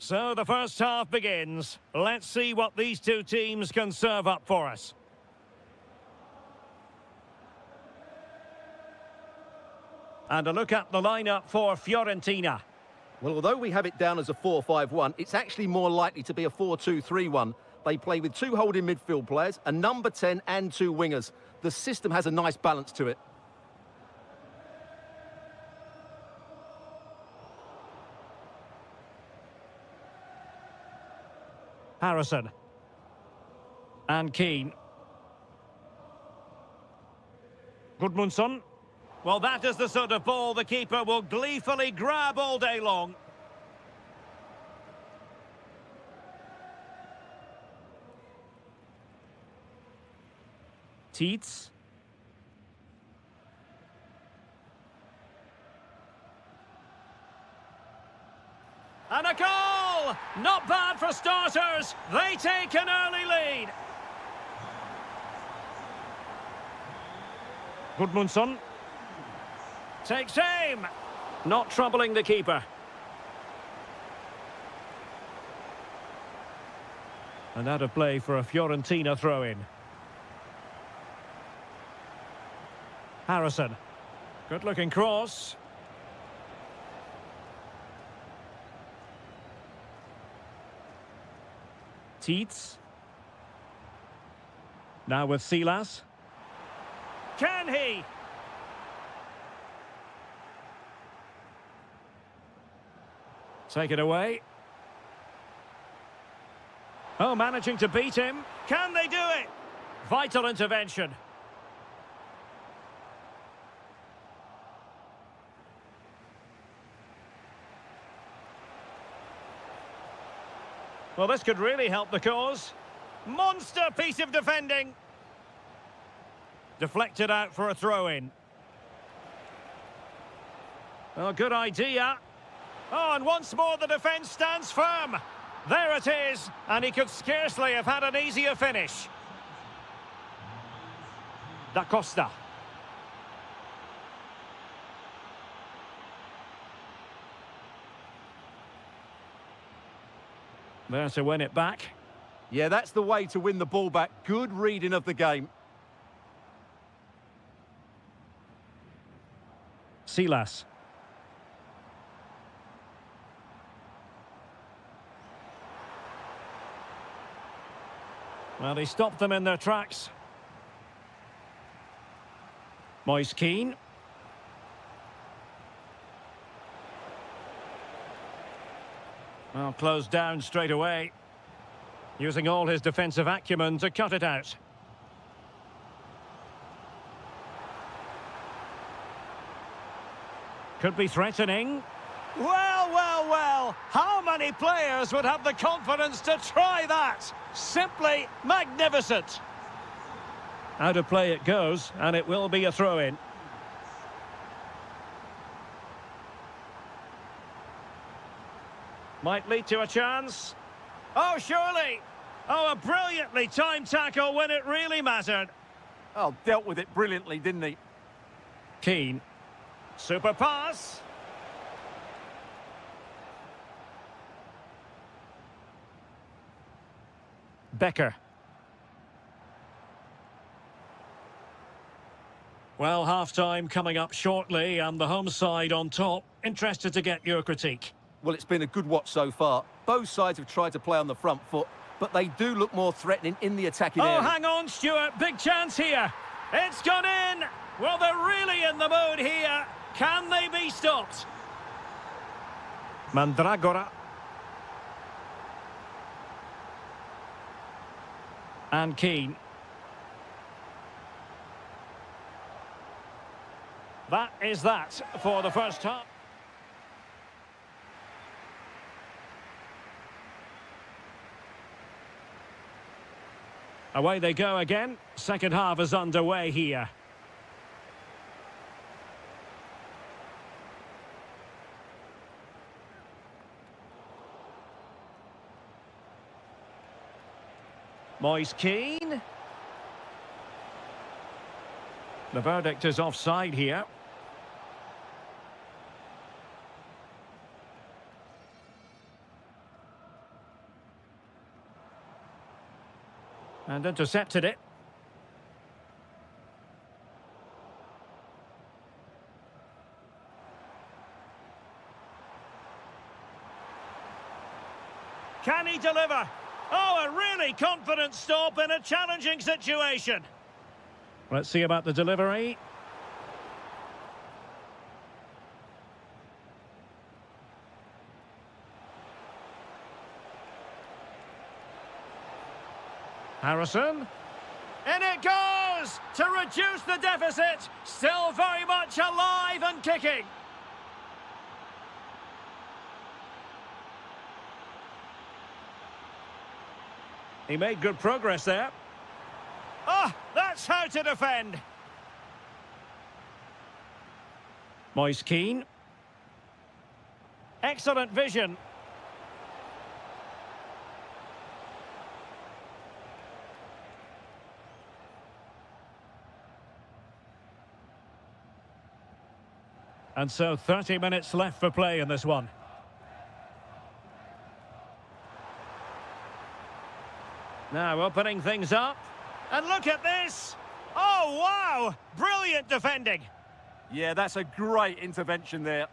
So the first half begins. Let's see what these two teams can serve up for us. And a look at the lineup for Fiorentina. Well, although we have it down as a 4-5-1, it's actually more likely to be a 4-2-3-1. They play with two holding midfield players, a number 10 and two wingers. The system has a nice balance to it. Harrison. And Keane. Gudmundsson. Well, that is the sort of ball the keeper will gleefully grab all day long. Teets. And a goal! Not bad for starters. They take an early lead. Gudmundsson. Takes aim. Not troubling the keeper. And out of play for a Fiorentina throw-in. Harrison. Good-looking cross. Teets. Now with Silas. Can he? Take it away. Oh, managing to beat him. Can they do it? Vital intervention. Well, this could really help the cause. Monster piece of defending. Deflected out for a throw-in. Oh, good idea. Oh, and once more the defence stands firm. There it is, and he could scarcely have had an easier finish. Da Costa. There to win it back. Yeah, that's the way to win the ball back. Good reading of the game. Silas. Well, he stopped them in their tracks. Moise Keane. Well, closed down straight away. Using all his defensive acumen to cut it out. Could be threatening. Well, well, well. How many players would have the confidence to try that? Simply magnificent. Out of play it goes, and it will be a throw-in. Might lead to a chance. Oh, surely. Oh, a brilliantly timed tackle when it really mattered. Oh, dealt with it brilliantly, didn't he? Keane. Super pass. Becker. Well, half-time coming up shortly and the home side on top. Interested to get your critique. Well, it's been a good watch so far. Both sides have tried to play on the front foot, but they do look more threatening in the attacking area. Oh, hang on, Stuart. Big chance here. It's gone in. Well, they're really in the mood here. Can they be stopped? Mandragora. And Keane. That is that for the first half. Away they go again. Second half is underway here. Moise Keane. The verdict is offside here. And intercepted it. Can he deliver? Oh, a really confident stop in a challenging situation. Let's see about the delivery. Harrison. In it goes to reduce the deficit. Still very much alive and kicking. He made good progress there. Ah, that's how to defend. Moise Keane. Excellent vision. And so 30 minutes left for play in this one. Now opening things up. And look at this! Oh, wow! Brilliant defending! Yeah, that's a great intervention there.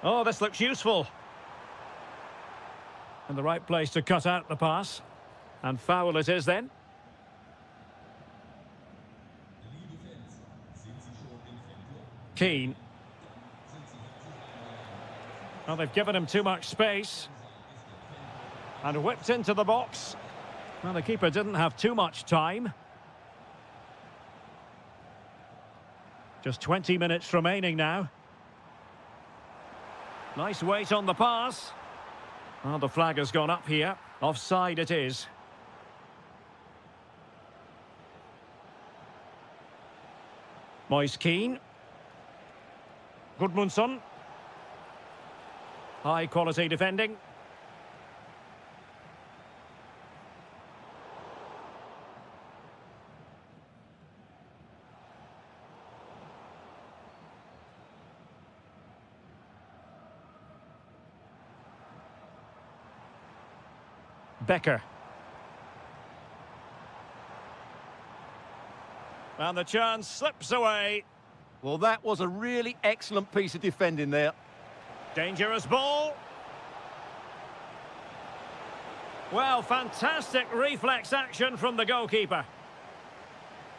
Oh, this looks useful. In the right place to cut out the pass. And foul it is then. Keane. Well, they've given him too much space. And whipped into the box. Well, the keeper didn't have too much time. Just 20 minutes remaining now. Nice weight on the pass. Oh, the flag has gone up here. Offside it is. Moise Keane. Gudmundsson. High quality defending. Becker. And the chance slips away. Well, that was a really excellent piece of defending there. Dangerous ball. Well, fantastic reflex action from the goalkeeper.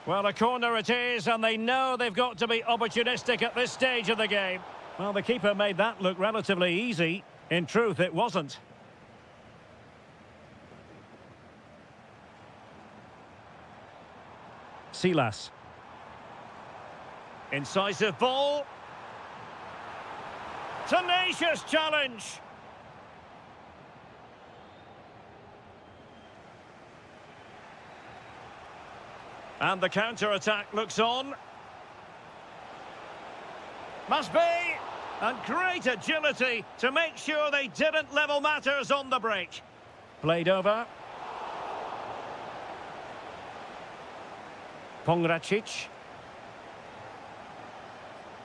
Well, a corner it is, and they know they've got to be opportunistic at this stage of the game. Well, the keeper made that look relatively easy. In truth, it wasn't. Silas. Incisive ball. Tenacious challenge. And the counter-attack looks on. Must be. And great agility to make sure they didn't level matters on the break. Played over. Pongracic.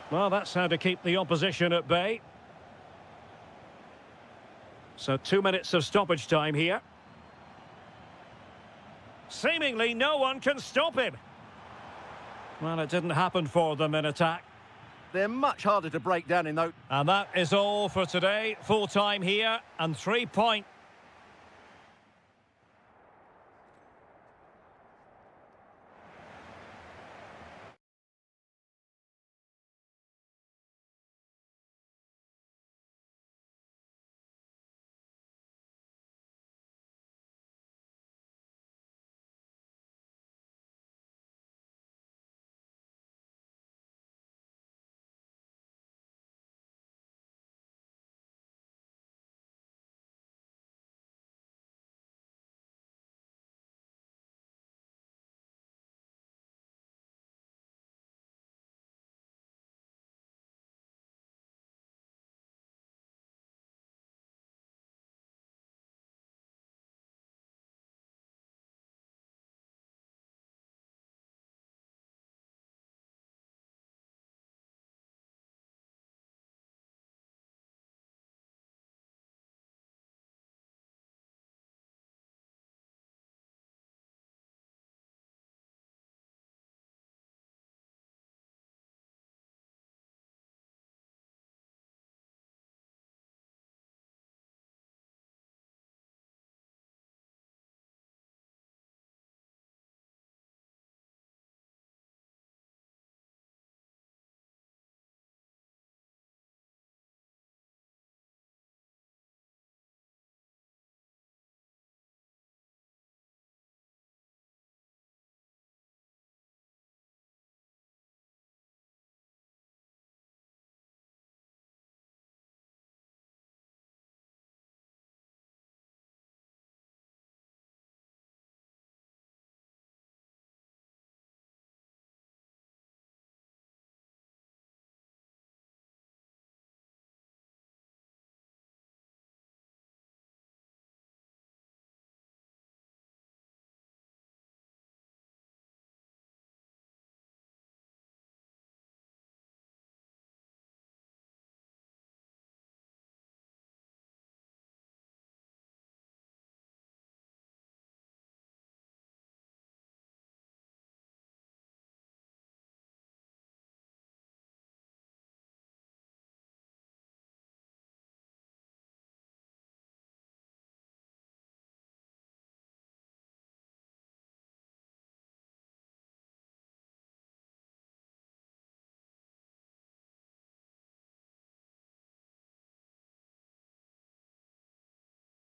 Well, that's how to keep the opposition at bay. So 2 minutes of stoppage time here. Seemingly no one can stop him. Well, it didn't happen for them in attack. They're much harder to break down in those. And that is all for today. Full time here and 3 points.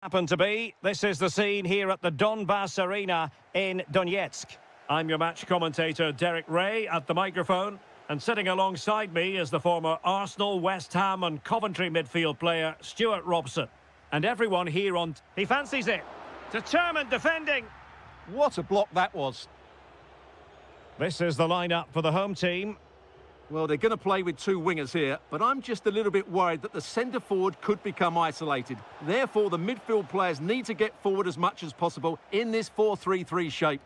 Happen to be. This is the scene here at the Donbass Arena in Donetsk. I'm your match commentator, Derek Ray, at the microphone. And sitting alongside me is the former Arsenal, West Ham and Coventry midfield player, Stuart Robson. And everyone here on... He fancies it. Determined defending. What a block that was. This is the lineup for the home team. Well, they're going to play with two wingers here, but I'm just a little bit worried that the centre forward could become isolated. Therefore, the midfield players need to get forward as much as possible in this 4-3-3 shape.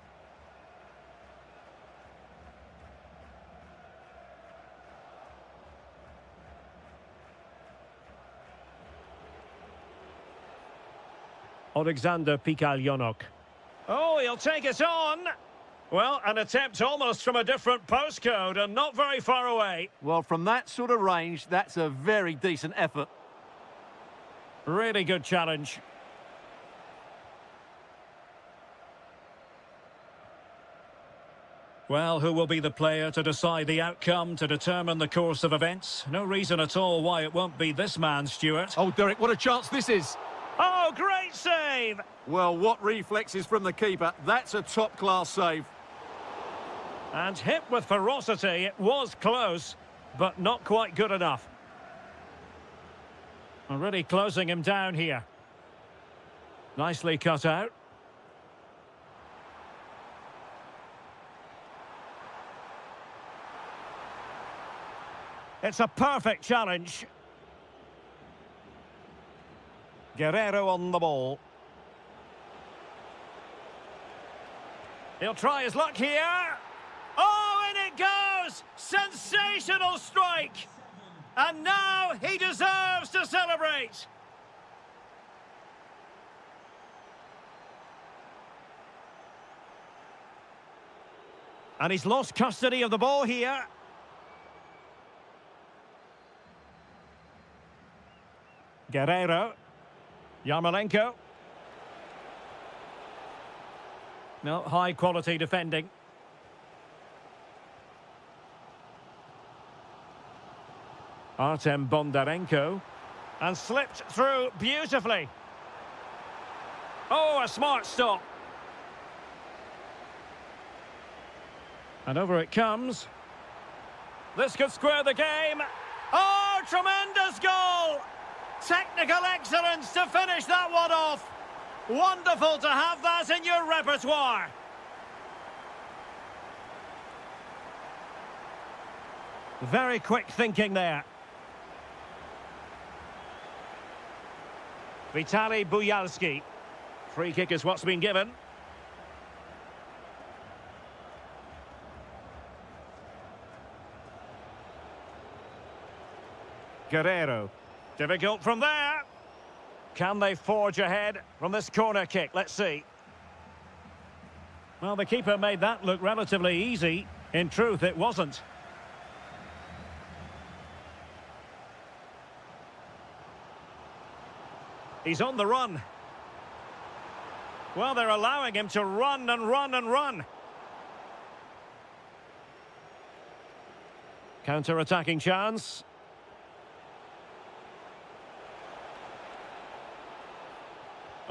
Alexander Pikalyonok. Oh, he'll take it on. Well, an attempt almost from a different postcode and not very far away. Well, from that sort of range, that's a very decent effort. Really good challenge. Well, who will be the player to decide the outcome, to determine the course of events? No reason at all why it won't be this man, Stuart. Oh, Derek, what a chance this is. Oh, great save! Well, what reflexes from the keeper. That's a top-class save. And hit with ferocity. It was close, but not quite good enough. Already closing him down here. Nicely cut out. It's a perfect challenge. Guerrero on the ball. He'll try his luck here. Oh, in it goes! Sensational strike! And now he deserves to celebrate. And he's lost custody of the ball here. Guerrero. Yarmolenko. No, high quality defending. Artem Bondarenko. And slipped through beautifully. Oh, a smart stop. And over it comes. This could square the game. Oh, tremendous goal! Technical excellence to finish that one off. Wonderful to have that in your repertoire. Very quick thinking there. Vitaly Buyalski. Free kick is what's been given. Guerrero. Difficult from there. Can they forge ahead from this corner kick? Let's see. Well, the keeper made that look relatively easy. In truth, it wasn't. He's on the run. Well, they're allowing him to run and run and run. Counter-attacking chance.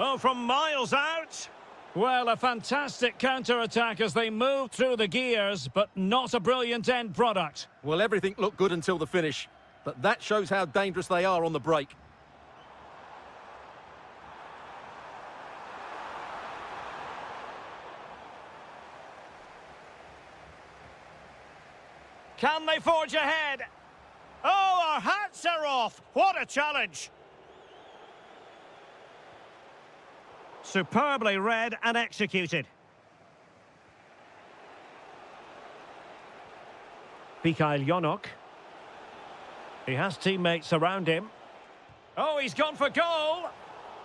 Oh, from miles out. Well, a fantastic counter-attack as they move through the gears, but not a brilliant end product. Well, everything looked good until the finish, but that shows how dangerous they are on the break. Can they forge ahead? Oh, our hats are off. What a challenge. Superbly read and executed. Pikalyonok. He has teammates around him. Oh, he's gone for goal.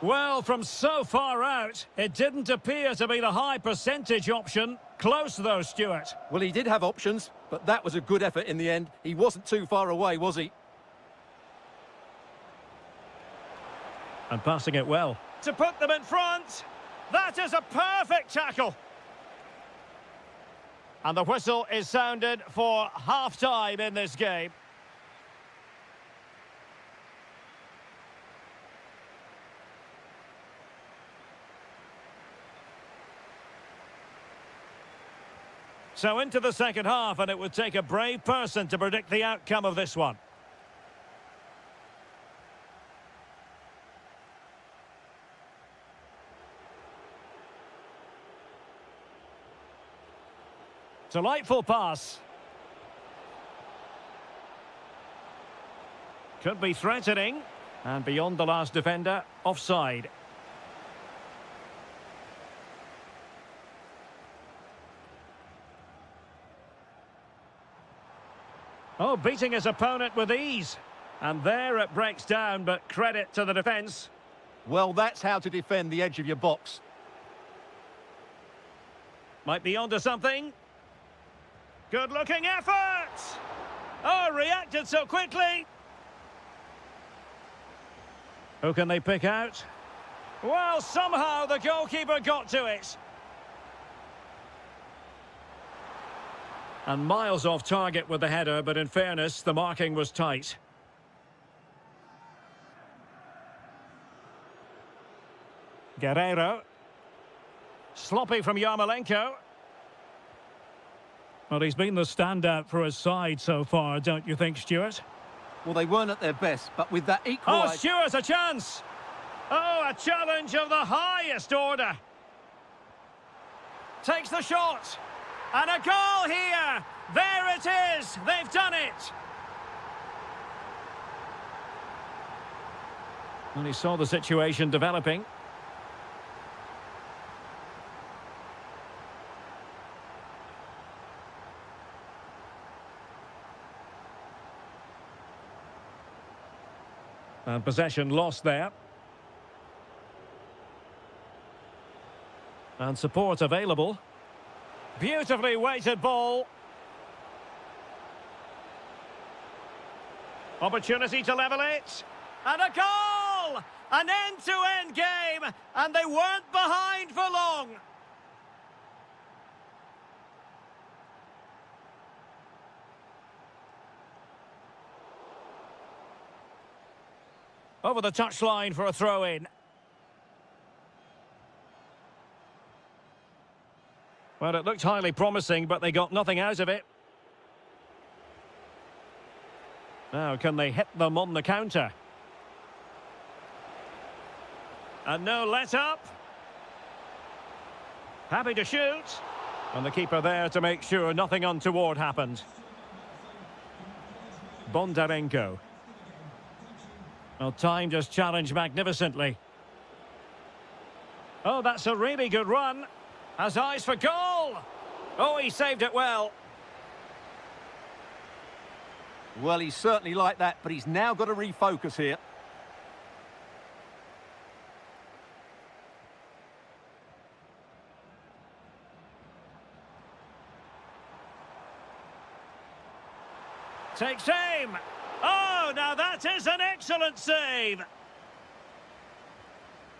Well, from so far out, it didn't appear to be the high percentage option. Close though, Stuart. Well, he did have options, but that was a good effort in the end. He wasn't too far away, was he? And passing it well. To put them in front. That is a perfect tackle. And the whistle is sounded for half-time in this game. So into the second half, and it would take a brave person to predict the outcome of this one. Delightful pass. Could be threatening. And beyond the last defender, offside. Oh, beating his opponent with ease. And there it breaks down, but credit to the defence. Well, that's how to defend the edge of your box. Might be onto something. Good-looking effort! Oh, reacted so quickly. Who can they pick out? Well, somehow the goalkeeper got to it. And miles off target with the header, but in fairness, the marking was tight. Guerrero. Sloppy from Yarmolenko. Well, he's been the standout for his side so far, don't you think, Stuart? Well, they weren't at their best, but with that Oh, equaliser... Stuart, a chance! Oh, a challenge of the highest order. Takes the shot. And a goal here! There it is! They've done it! And he saw the situation developing. And possession lost there. And support available. Beautifully weighted ball. Opportunity to level it. And a goal! An end-to-end game. And they weren't behind for long. Over the touchline for a throw-in. Well, it looked highly promising, but they got nothing out of it. Now, can they hit them on the counter? And no let-up. Happy to shoot. And the keeper there to make sure nothing untoward happened. Bondarenko. Well, time just challenged magnificently. Oh, that's a really good run. Has eyes for goal. Oh, he saved it well. Well, he's certainly like that, but he's now got to refocus here. Takes aim. Oh, now that is an excellent save.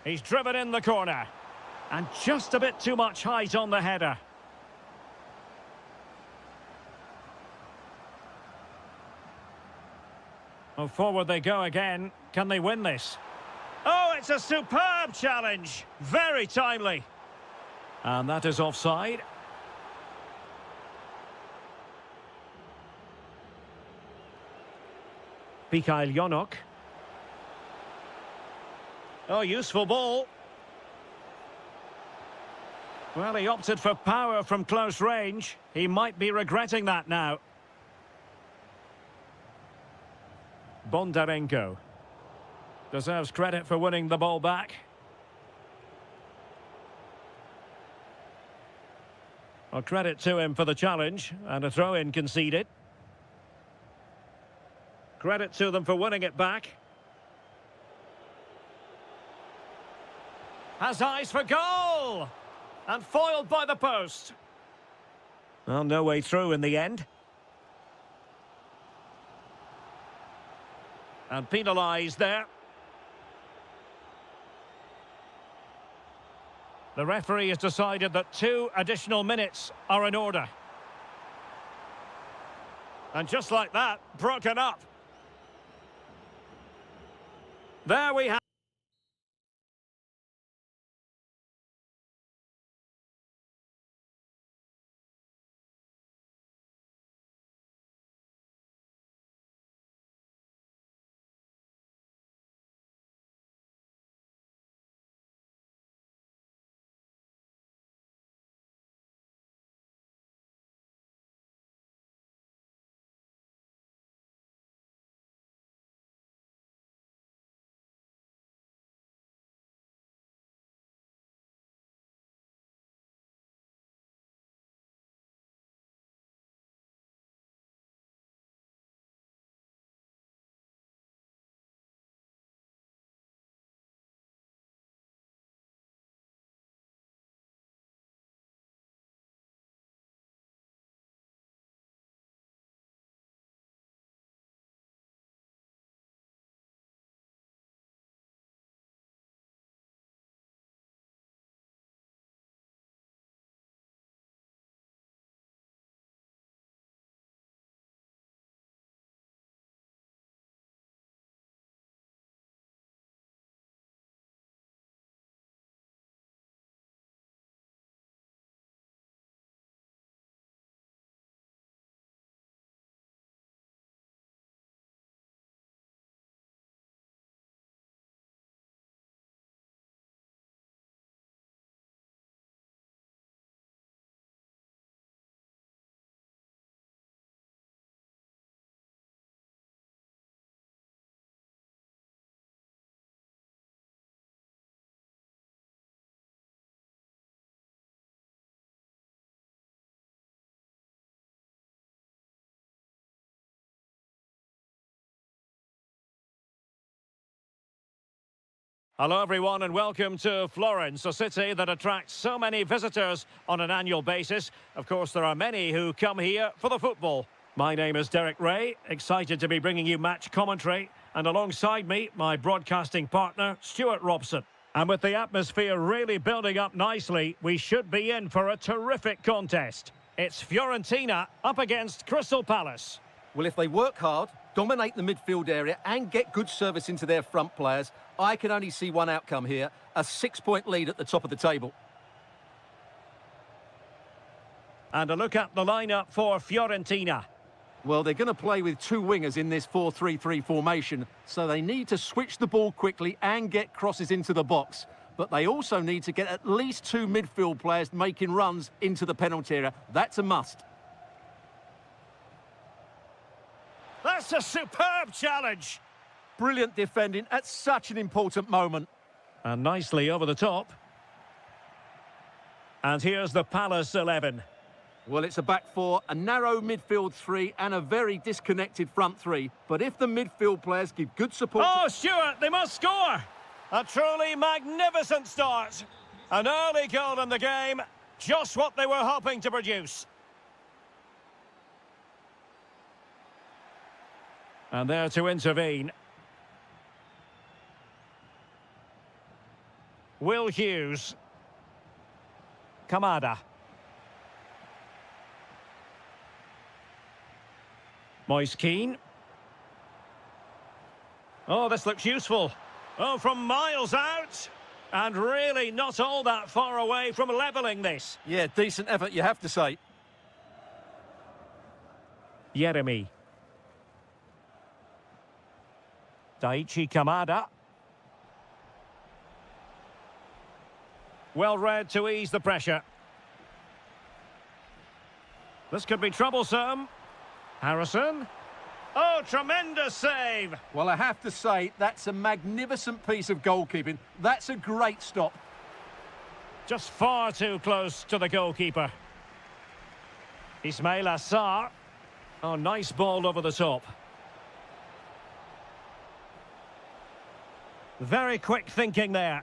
He's driven in the corner. And just a bit too much height on the header. Well, forward they go again. Can they win this? Oh, it's a superb challenge. Very timely. And that is offside. Mikhail Yonok. Oh, useful ball. Well, he opted for power from close range. He might be regretting that now. Bondarenko. Deserves credit for winning the ball back. Well, credit to him for the challenge, and a throw-in conceded. Credit to them for winning it back. Has eyes for goal! And foiled by the post. Well, no way through in the end. And penalised there. The referee has decided that 2 additional minutes are in order. And just like that, broken up. There we have Hello everyone and welcome to Florence, a city that attracts so many visitors on an annual basis. Of course, there are many who come here for the football. My name is Derek Ray, excited to be bringing you match commentary, and alongside me, my broadcasting partner, Stuart Robson. And with the atmosphere really building up nicely, we should be in for a terrific contest. It's Fiorentina up against Crystal Palace. Well, if they work hard, dominate the midfield area and get good service into their front players, I can only see one outcome here, a 6-point lead at the top of the table. And a look at the lineup for Fiorentina. Well, they're going to play with two wingers in this 4-3-3 formation, so they need to switch the ball quickly and get crosses into the box. But they also need to get at least two midfield players making runs into the penalty area. That's a must. That's a superb challenge. Brilliant defending at such an important moment. And nicely over the top. And here's the Palace 11. Well, it's a back four, a narrow midfield three and a very disconnected front three. But if the midfield players give good support... Oh, Stuart, they must score! A truly magnificent start. An early goal in the game, just what they were hoping to produce. And there to intervene. Will Hughes. Kamada. Moise Keane. Oh, this looks useful. Oh, from miles out. And really not all that far away from levelling this. Yeah, decent effort, you have to say. Yeremy. Daichi Kamada. Well read to ease the pressure. This could be troublesome. Harrison. Oh, tremendous save. Well, I have to say, that's a magnificent piece of goalkeeping. That's a great stop. Just far too close to the goalkeeper. Ismail Assar. Oh, nice ball over the top. Very quick thinking there.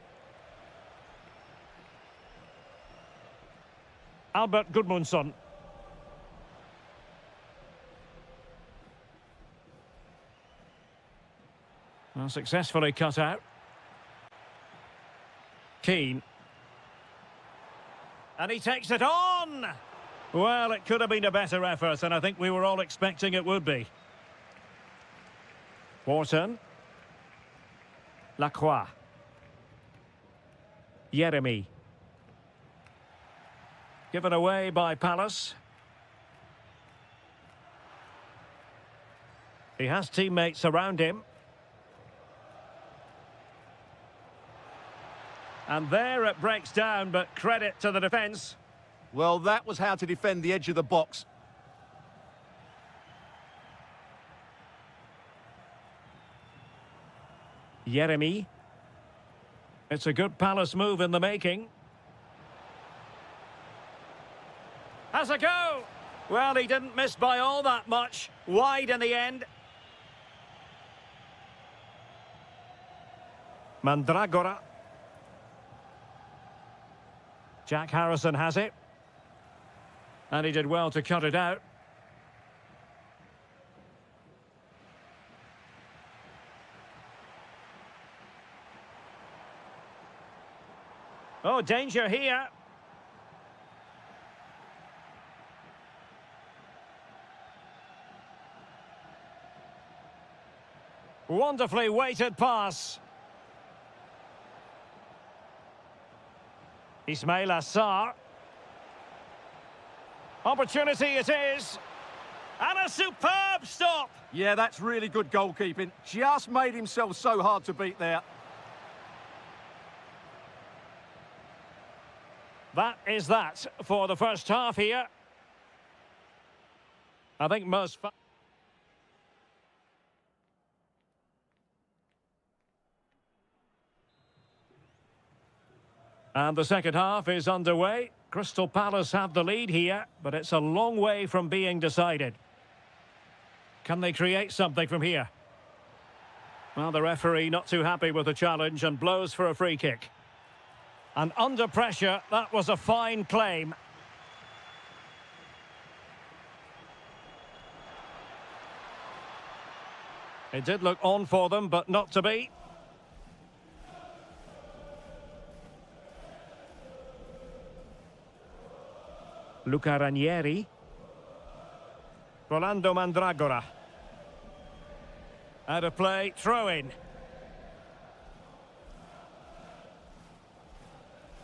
Albert Gudmundsson. Well, successfully cut out. Keane. And he takes it on! Well, it could have been a better effort, and I think we were all expecting it would be. Wharton. Lacroix. Yeremy. Given away by Palace. He has teammates around him. And there it breaks down, but credit to the defence. Well, that was how to defend the edge of the box. Yeremy. It's a good Palace move in the making. Has a go! Well, he didn't miss by all that much. Wide in the end. Mandragora. Jack Harrison has it. And he did well to cut it out. Oh, danger here. Wonderfully weighted pass. Ismail Assar. Opportunity it is. And a superb stop. Yeah, that's really good goalkeeping. Just made himself so hard to beat there. That is that for the first half here. I think most... And the second half is underway. Crystal Palace have the lead here, but it's a long way from being decided. Can they create something from here? Well, the referee not too happy with the challenge and blows for a free kick. And under pressure, that was a fine claim. It did look on for them, but not to be. Luca Ranieri. Rolando Mandragora. Out of play, throw in.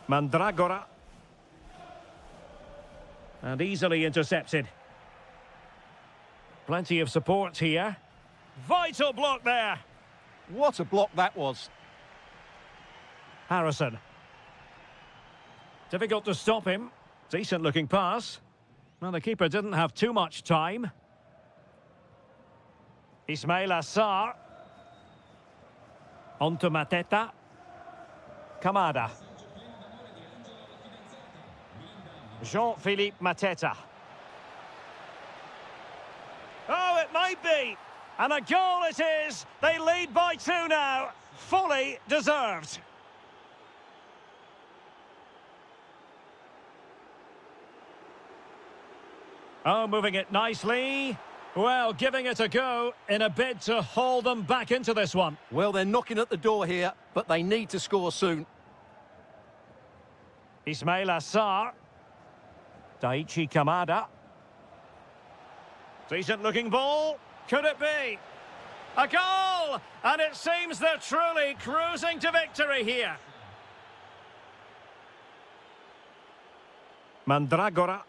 Mandragora. And easily intercepted. Plenty of support here. Vital block there. What a block that was. Harrison. Difficult to stop him. Decent looking pass. Well, the keeper didn't have too much time. Ismail Assar. On to Mateta. Kamada. Jean-Philippe Mateta. Oh, it might be. And a goal it is. They lead by 2 now. Fully deserved. Oh, moving it nicely. Well, giving it a go in a bid to haul them back into this one. Well, they're knocking at the door here, but they need to score soon. Ismail Assar. Daichi Kamada. Decent looking ball. Could it be? A goal! And it seems they're truly cruising to victory here. Mandragora.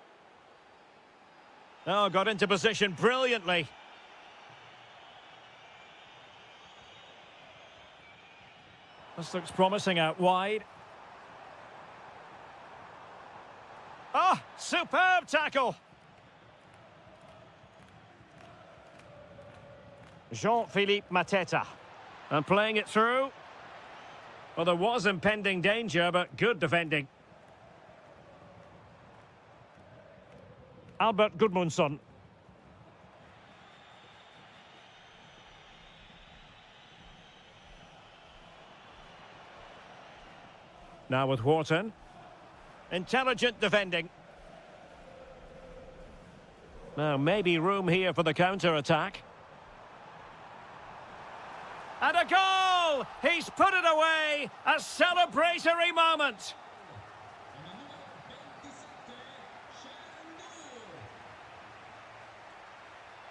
Oh, got into position brilliantly. This looks promising out wide. Ah, superb tackle. Jean-Philippe Mateta. And playing it through. Well, there was impending danger, but good defending. Albert Gudmundsson. Now with Wharton. Intelligent defending. Now maybe room here for the counter-attack. And a goal! He's put it away! A celebratory moment!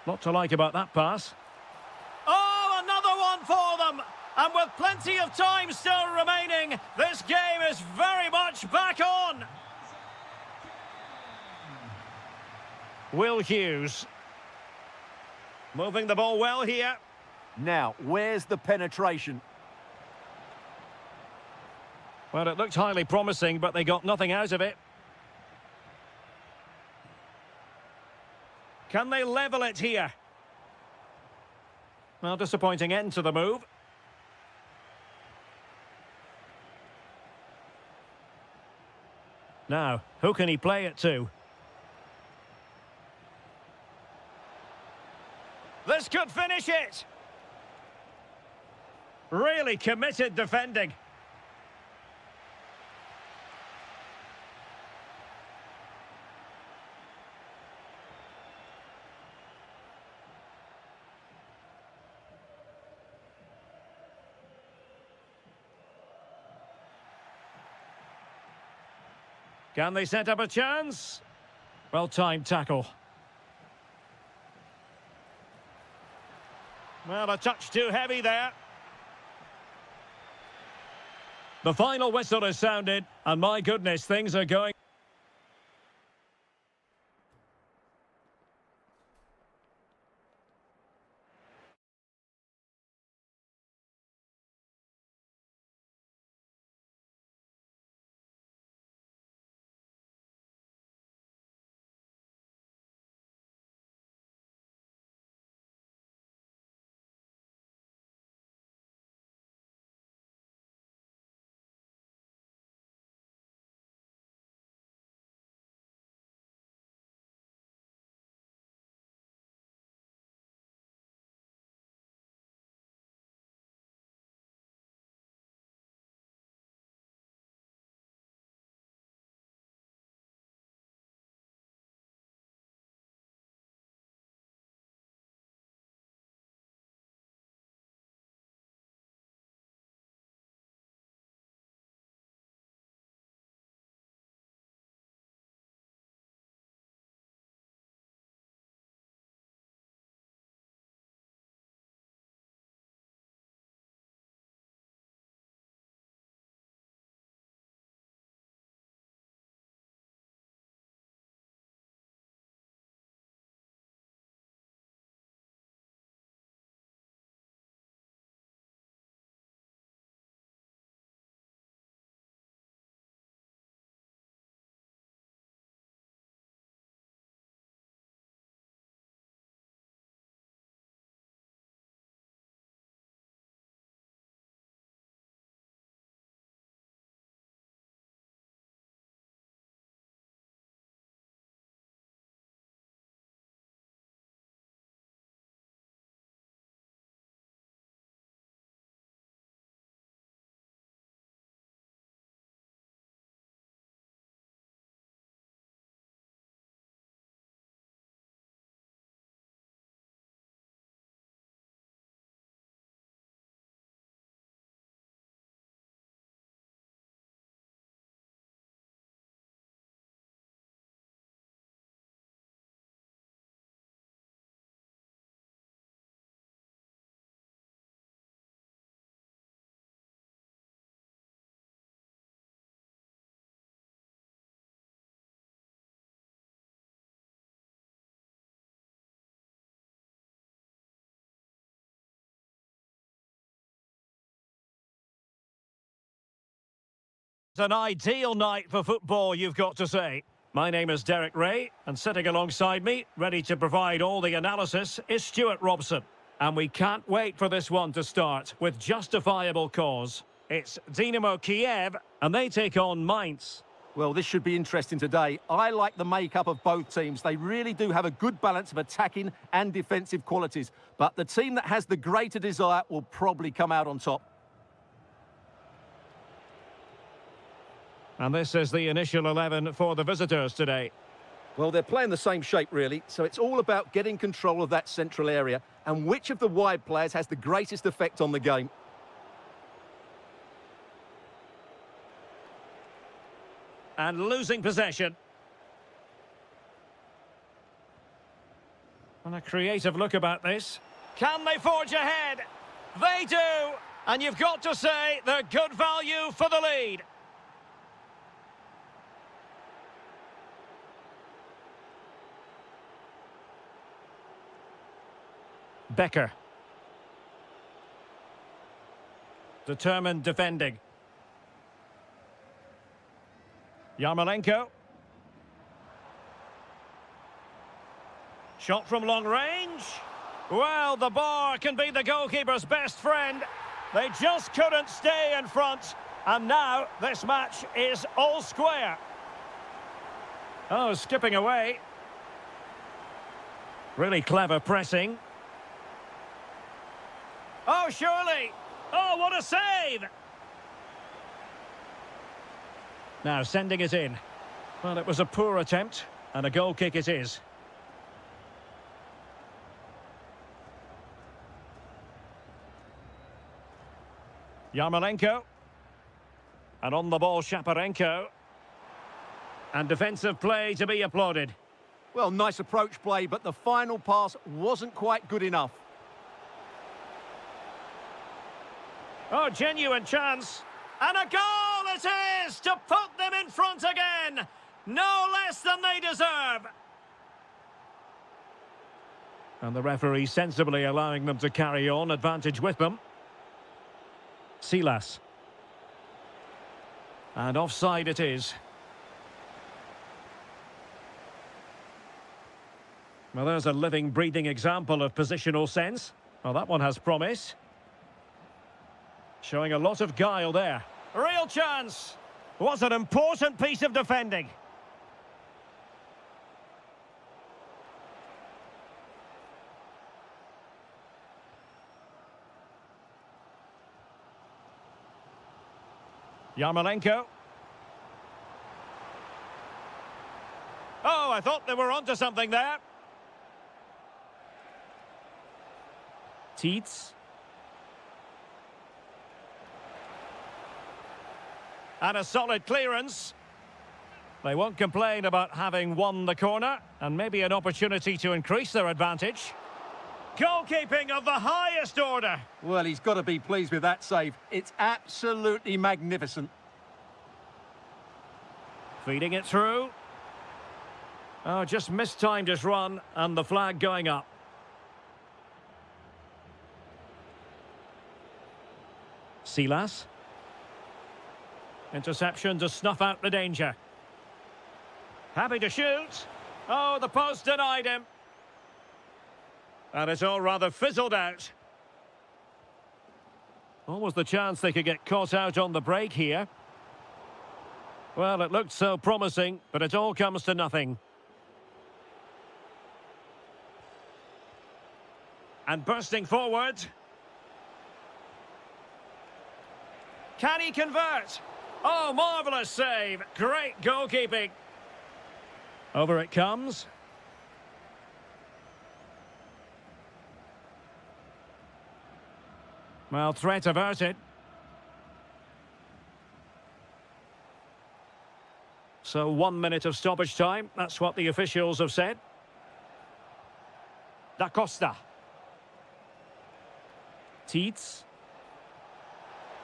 Lot to like about that pass. Oh, another one for them! And with plenty of time still remaining, this game is very much back on! Will Hughes. Moving the ball well here. Now, where's the penetration? Well, it looked highly promising, but they got nothing out of it. Can they level it here? Well, disappointing end to the move. Now, who can he play it to? This could finish it! Really committed defending. Can they set up a chance? Well-timed tackle. Well, a touch too heavy there. The final whistle is sounded, and my goodness, things are going... An ideal night for football, you've got to say. My name is Derek Ray, and sitting alongside me, ready to provide all the analysis, is Stuart Robson. And we can't wait for this one to start, with justifiable cause. It's Dynamo Kiev, and they take on Mainz. Well, this should be interesting today. I like the makeup of both teams. They really do have a good balance of attacking and defensive qualities. But the team that has the greater desire will probably come out on top. And this is the initial 11 for the visitors today. Well, they're playing the same shape, really, so it's all about getting control of that central area and which of the wide players has the greatest effect on the game. And losing possession. And a creative look about this. Can they forge ahead? They do! And you've got to say they're good value for the lead. Becker. Determined defending. Yarmolenko. Shot from long range. Well, the bar can be the goalkeeper's best friend. They just couldn't stay in front. And now this match is all square. Oh, skipping away. Really clever pressing. Oh, surely. Oh, what a save. Now sending it in. Well, it was a poor attempt, and a goal kick it is. Yarmolenko. And on the ball, Shaparenko. And defensive play to be applauded. Well, nice approach play, but the final pass wasn't quite good enough. Oh, genuine chance. And a goal it is to put them in front again. No less than they deserve. And the referee sensibly allowing them to carry on, advantage with them. Silas. And offside it is. Well, there's a living, breathing example of positional sense. Well, that one has promise. Showing a lot of guile there. Real chance. What an important piece of defending. Yarmolenko. Oh, I thought they were onto something there. Tietz. And a solid clearance. They won't complain about having won the corner, and maybe an opportunity to increase their advantage. Goalkeeping of the highest order. Well, he's got to be pleased with that save. It's absolutely magnificent. Feeding it through. Oh, just mistimed his run, and the flag going up. Silas. Interception to snuff out the danger. Happy to shoot. Oh, the post denied him. And it's all rather fizzled out. Almost the chance they could get caught out on the break here. Well, it looked so promising, but it all comes to nothing. And bursting forward. Can he convert? Oh, marvellous save. Great goalkeeping. Over it comes. Well, threat averted. So 1 minute of stoppage time. That's what the officials have said. Da Costa. Tietz.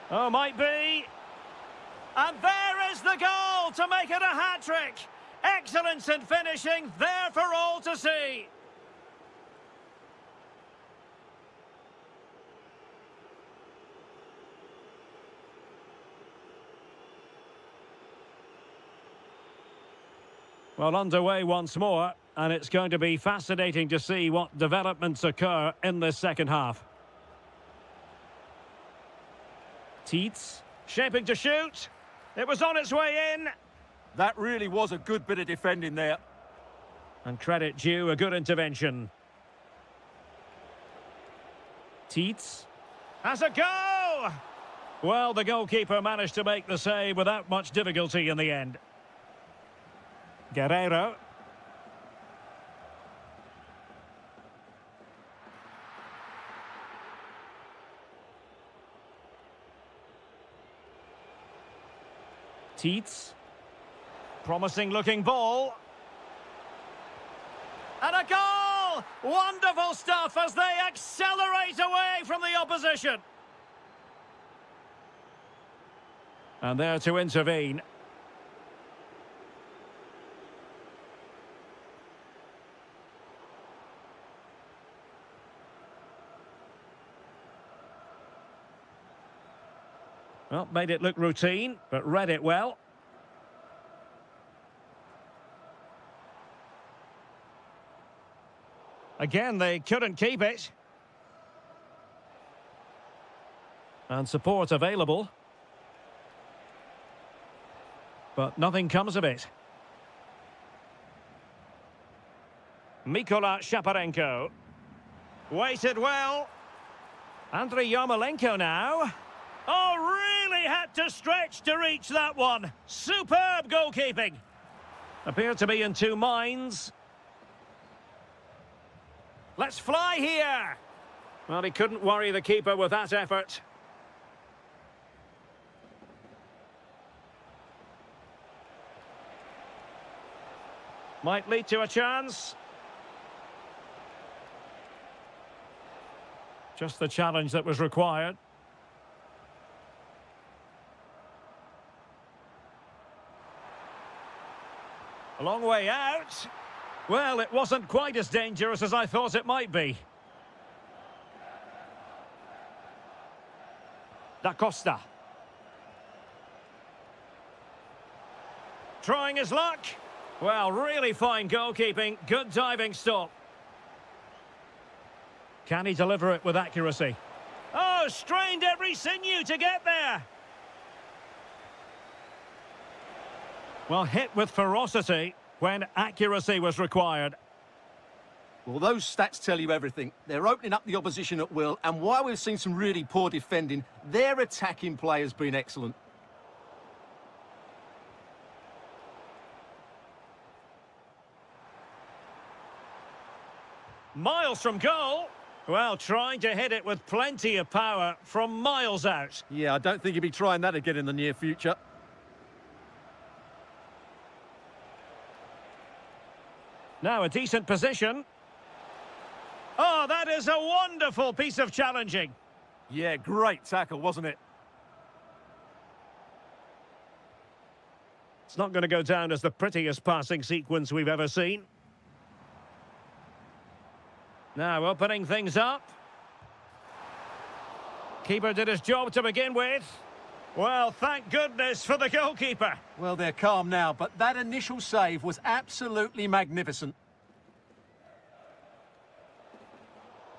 Oh, might be. And there is the goal to make it a hat-trick. Excellence in finishing, there for all to see. Well, underway once more, and it's going to be fascinating to see what developments occur in this second half. Teets, shaping to shoot. It was on its way in. That really was a good bit of defending there. And credit due, a good intervention. Teets has a go! Well, the goalkeeper managed to make the save without much difficulty in the end. Guerrero. Teets. Promising looking ball. And a goal! Wonderful stuff as they accelerate away from the opposition. And there to intervene. Well, made it look routine, but read it well. Again, they couldn't keep it. And support available. But nothing comes of it. Mykola Shaparenko. Waited well. Andriy Yarmolenko now. Oh, really had to stretch to reach that one. Superb goalkeeping. Appeared to be in two minds. Let's fly here. Well, he couldn't worry the keeper with that effort. Might lead to a chance. Just the challenge that was required. A long way out. Well, it wasn't quite as dangerous as I thought it might be. Da Costa. Trying his luck. Well, really fine goalkeeping. Good diving stop. Can he deliver it with accuracy? Oh, strained every sinew to get there. Well, hit with ferocity when accuracy was required. Well, those stats tell you everything. They're opening up the opposition at will, and while we've seen some really poor defending, their attacking play has been excellent. Miles from goal. Well, trying to hit it with plenty of power from miles out. Yeah, I don't think he'll be trying that again in the near future. Now a decent position. Oh, that is a wonderful piece of challenging. Yeah, great tackle, wasn't it? It's not going to go down as the prettiest passing sequence we've ever seen. Now opening things up. Keeper did his job to begin with. Well, thank goodness for the goalkeeper. Well, they're calm now, but that initial save was absolutely magnificent.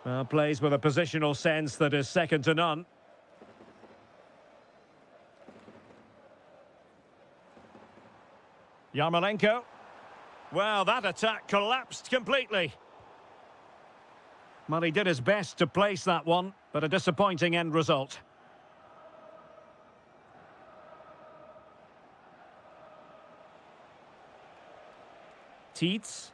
Well, plays with a positional sense that is second to none. Yarmolenko. Well, that attack collapsed completely. Well, he did his best to place that one, but a disappointing end result. Teets.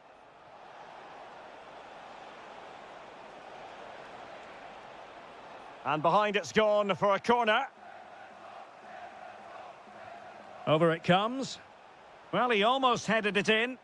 And behind it's gone for a corner. Over it comes. Well, he almost headed it in.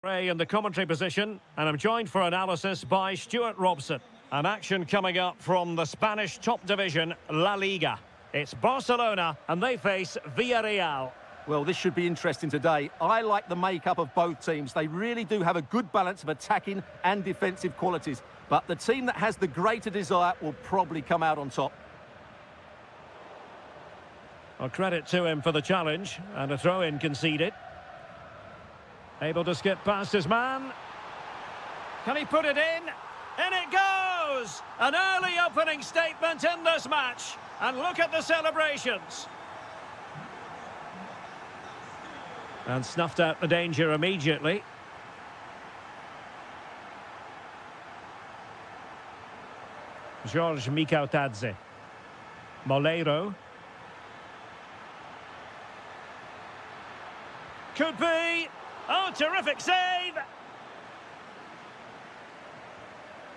Ray in the commentary position, and I'm joined for analysis by Stuart Robson. An action coming up from the Spanish top division, La Liga. It's Barcelona, and they face Villarreal. Well, this should be interesting today. I like the makeup of both teams. They really do have a good balance of attacking and defensive qualities. But the team that has the greater desire will probably come out on top. Well, credit to him for the challenge, and a throw-in conceded. Able to skip past his man. Can he put it in? In it goes! An early opening statement in this match. And look at the celebrations. And snuffed out the danger immediately. George Mikautadze. Moleiro. Could be. Oh, terrific save!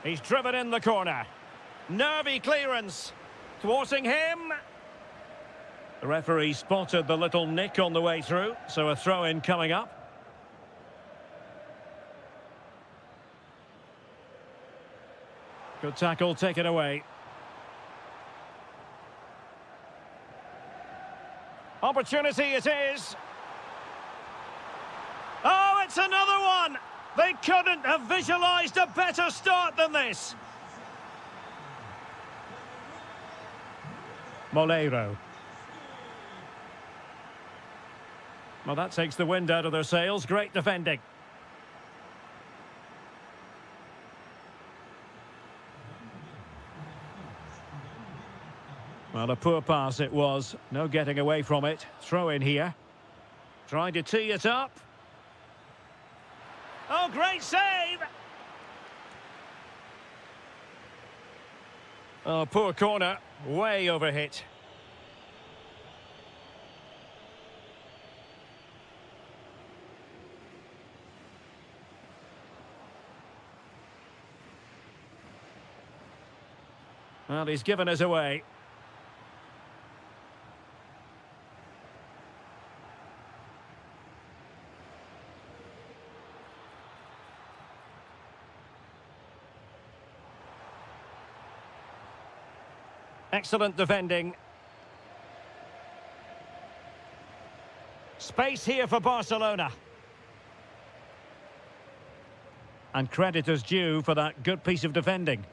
He's driven in the corner. Nervy clearance. Thwarting him. The referee spotted the little nick on the way through, so a throw-in coming up. Good tackle taken away. Opportunity it is. Oh, it's another one! They couldn't have visualised a better start than this. Moleiro. Well, that takes the wind out of their sails. Great defending. Well, a poor pass it was. No getting away from it. Throw in here. Trying to tee it up. Oh, great save! Oh, poor corner. Way overhit. Well, he's given us away. Excellent defending. Space here for Barcelona. And credit is due for that good piece of defending.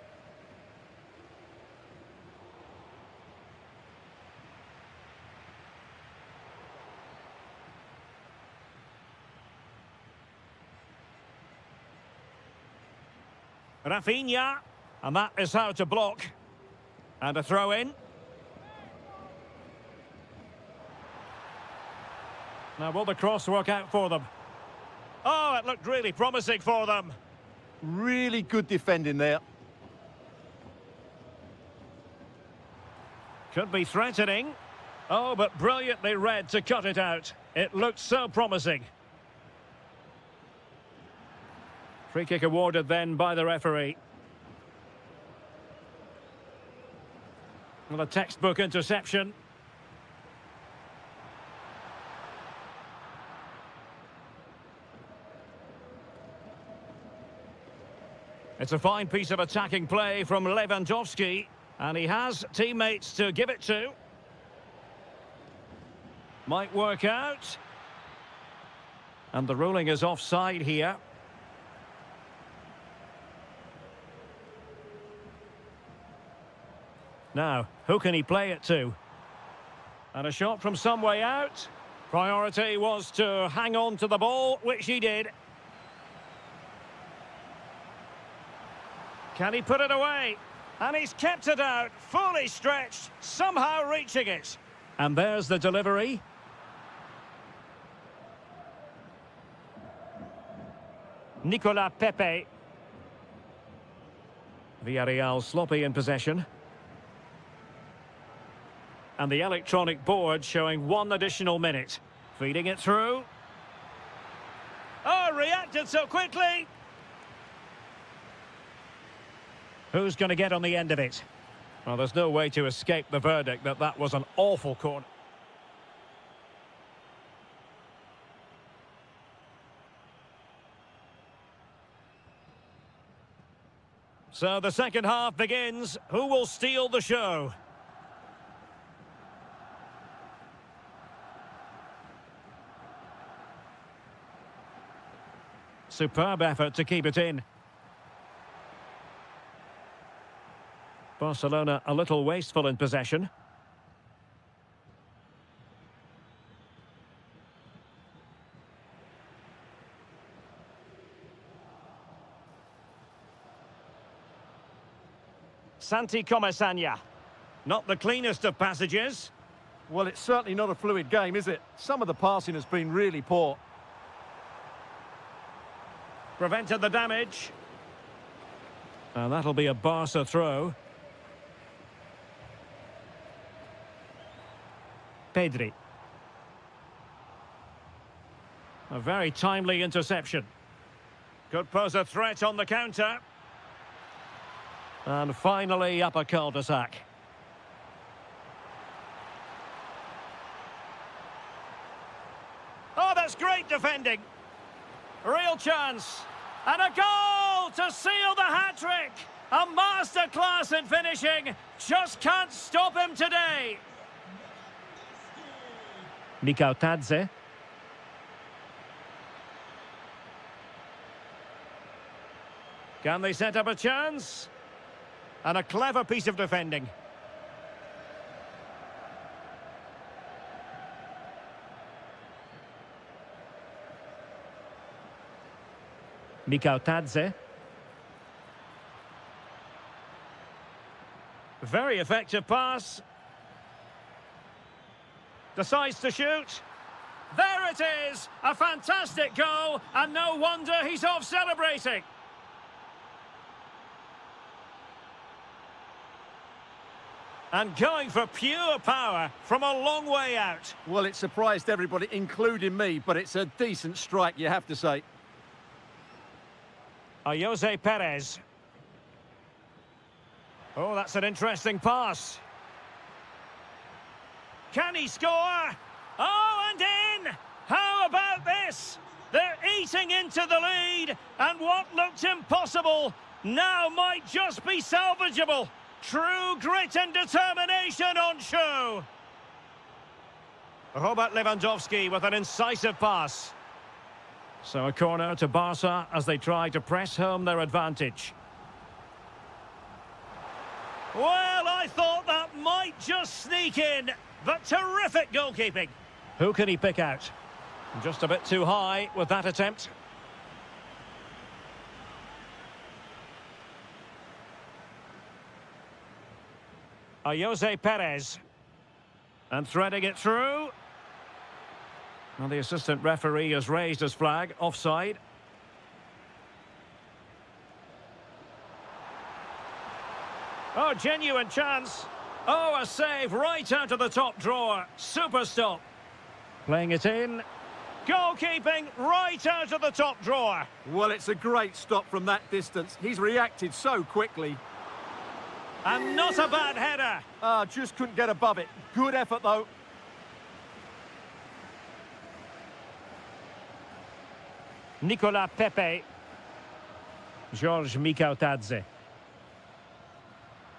Rafinha, and that is how to block. And a throw in. Now will the cross work out for them? Oh, it looked really promising for them. Really good defending there. Could be threatening. Oh, but brilliantly read to cut it out. It looked so promising. Free kick awarded then by the referee. Well, a textbook interception. It's a fine piece of attacking play from Lewandowski, and he has teammates to give it to. Might work out. And the ruling is offside here. Now, who can he play it to? And a shot from some way out. Priority was to hang on to the ball, which he did. Can he put it away? And he's kept it out, fully stretched, somehow reaching it. And there's the delivery. Nicolas Pepe. Villarreal sloppy in possession. And the electronic board showing 1 additional minute. Feeding it through. Oh, reacted so quickly. Who's going to get on the end of it? Well, there's no way to escape the verdict that that was an awful corner. So the second half begins. Who will steal the show? Superb effort to keep it in. Barcelona a little wasteful in possession. Santi Comesaña. Not the cleanest of passages. Well, it's certainly not a fluid game, is it? Some of the passing has been really poor. Prevented the damage. And that'll be a Barca throw. Pedri. A very timely interception. Could pose a threat on the counter. And finally up a cul-de-sac. Oh, that's great defending. Real chance. And a goal to seal the hat-trick. A masterclass in finishing. Just can't stop him today. Tadze. Can they set up a chance? And a clever piece of defending. Tadze. Very effective pass. Decides to shoot. There it is! A fantastic goal, and no wonder he's off celebrating. And going for pure power from a long way out. Well, it surprised everybody, including me, but it's a decent strike, you have to say. Jose Perez. Oh, that's an interesting pass. Can he score? Oh, and in! How about this? They're eating into the lead, and what looked impossible now might just be salvageable. True grit and determination on show. Robert Lewandowski with an incisive pass. So a corner to Barca as they try to press home their advantage. Well, I thought that might just sneak in, but terrific goalkeeping. Who can he pick out? Just a bit too high with that attempt. Jose Perez. And threading it through. Well, the assistant referee has raised his flag, offside. Oh, genuine chance. Oh, a save right out of the top drawer. Super stop. Playing it in. Goalkeeping right out of the top drawer. Well, it's a great stop from that distance. He's reacted so quickly. And not a bad header. Just couldn't get above it. Good effort, though. Nicolas Pepe. George Tadze.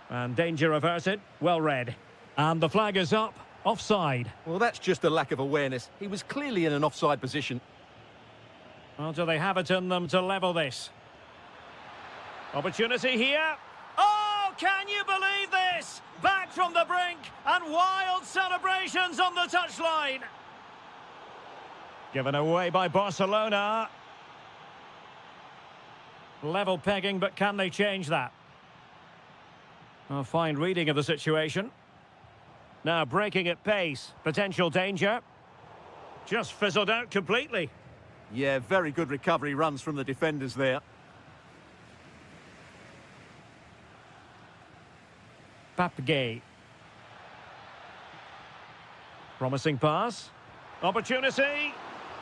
And danger averted. Well read. And the flag is up. Offside. Well, that's just a lack of awareness. He was clearly in an offside position. Well, do they have it in them to level this? Opportunity here. Oh, can you believe this? Back from the brink and wild celebrations on the touchline. Given away by Barcelona. Level pegging, but can they change that? A fine reading of the situation. Now breaking at pace. Potential danger. Just fizzled out completely. Yeah, very good recovery runs from the defenders there. Papgay. Promising pass. Opportunity.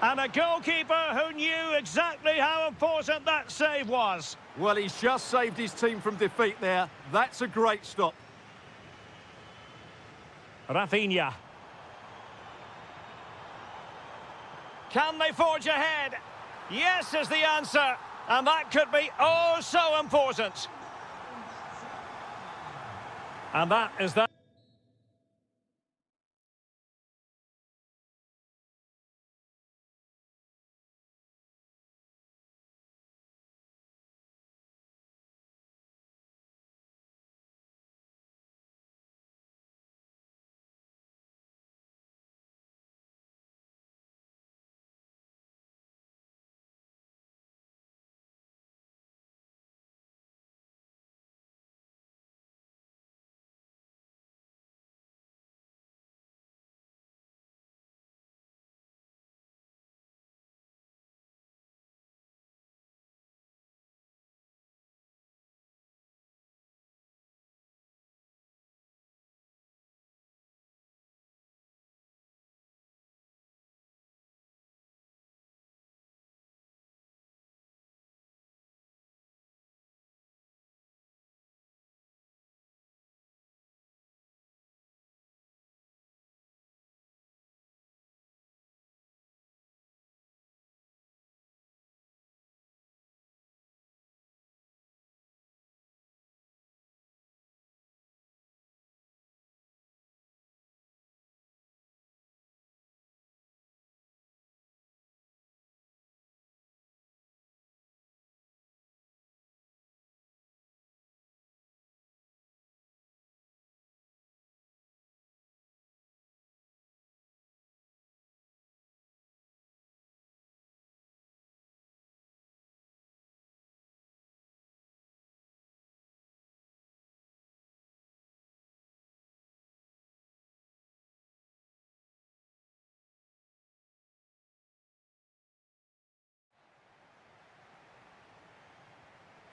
And a goalkeeper who knew exactly how important that save was. Well, he's just saved his team from defeat there. That's a great stop. Rafinha. Can they forge ahead? Yes is the answer. And that could be oh so important. And that is that.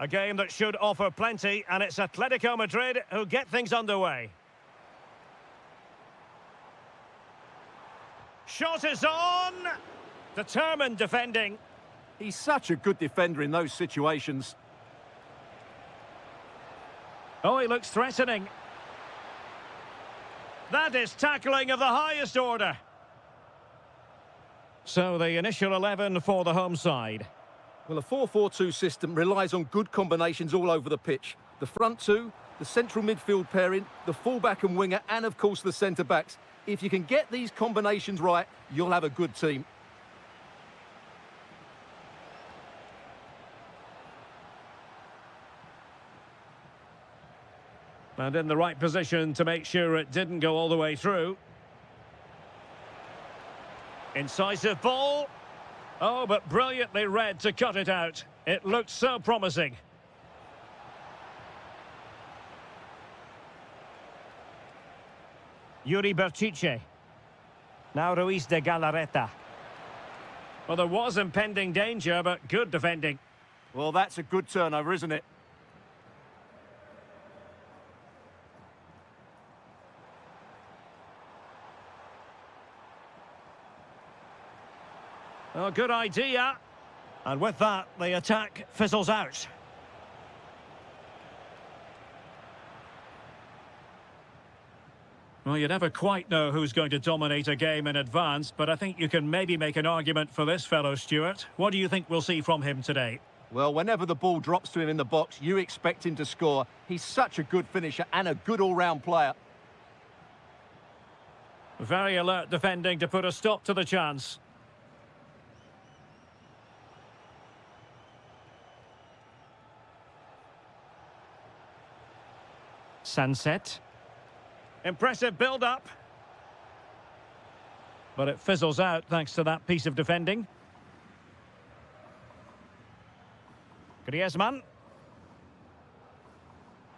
A game that should offer plenty, and it's Atletico Madrid who get things underway. Shot is on! Determined defending. He's such a good defender in those situations. Oh, he looks threatening. That is tackling of the highest order. So the initial 11 for the home side. Well, a 4-4-2 system relies on good combinations all over the pitch. The front two, the central midfield pairing, the fullback and winger, and of course the centre-backs. If you can get these combinations right, you'll have a good team. And in the right position to make sure it didn't go all the way through. Incisive ball. Oh, but brilliantly read to cut it out. It looked so promising. Yuri Berchiche. Now Ruiz de Galarreta. Well, there was impending danger, but good defending. Well, that's a good turnover, isn't it? Oh, good idea. And with that, the attack fizzles out. Well, you never quite know who's going to dominate a game in advance, but I think you can maybe make an argument for this fellow, Stuart. What do you think we'll see from him today? Well, whenever the ball drops to him in the box, you expect him to score. He's such a good finisher and a good all-round player. Very alert defending to put a stop to the chance. Sunset. Impressive build-up. But it fizzles out thanks to that piece of defending. Griezmann.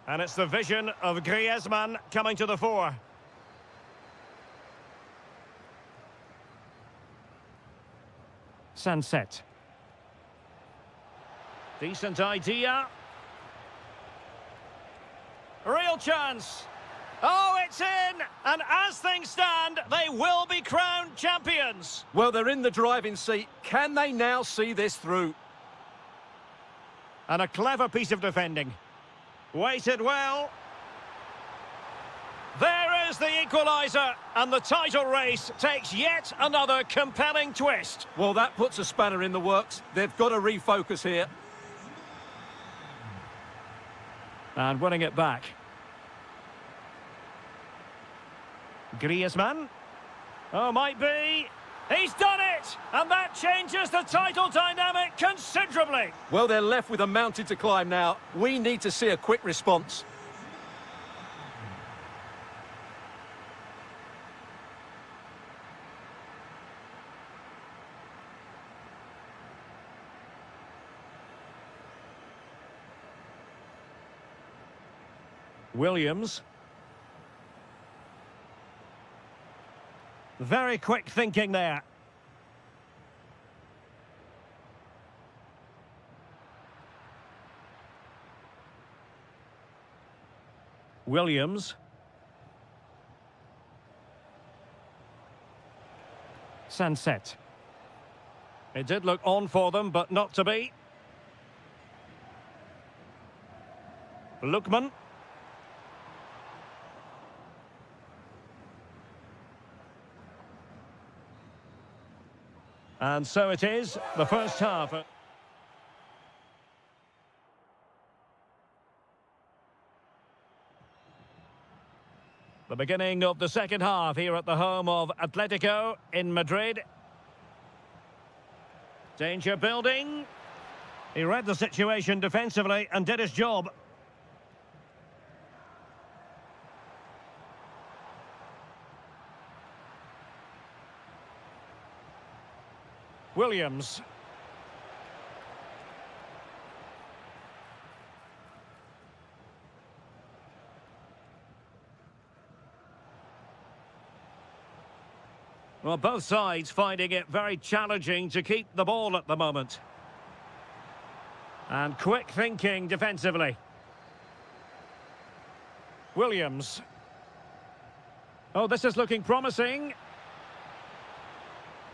And it's the vision of Griezmann coming to the fore. Sunset. Decent idea. Real chance. Oh, it's in! And as things stand, they will be crowned champions. Well, they're in the driving seat. Can they now see this through? And a clever piece of defending. Weighted well. There is the equaliser, and the title race takes yet another compelling twist. Well, that puts a spanner in the works. They've got to refocus here. And winning it back. Griezmann. Oh, might be. He's done it! And that changes the title dynamic considerably. Well, they're left with a mountain to climb now. We need to see a quick response. Williams. Very quick thinking there. Williams. Sunset. It did look on for them, but not to be. Lookman. And so it is, the first half. The beginning of the second half here at the home of Atletico in Madrid. Danger building. He read the situation defensively and did his job. Williams. Well, both sides finding it very challenging to keep the ball at the moment. And quick thinking defensively. Williams. Oh, this is looking promising.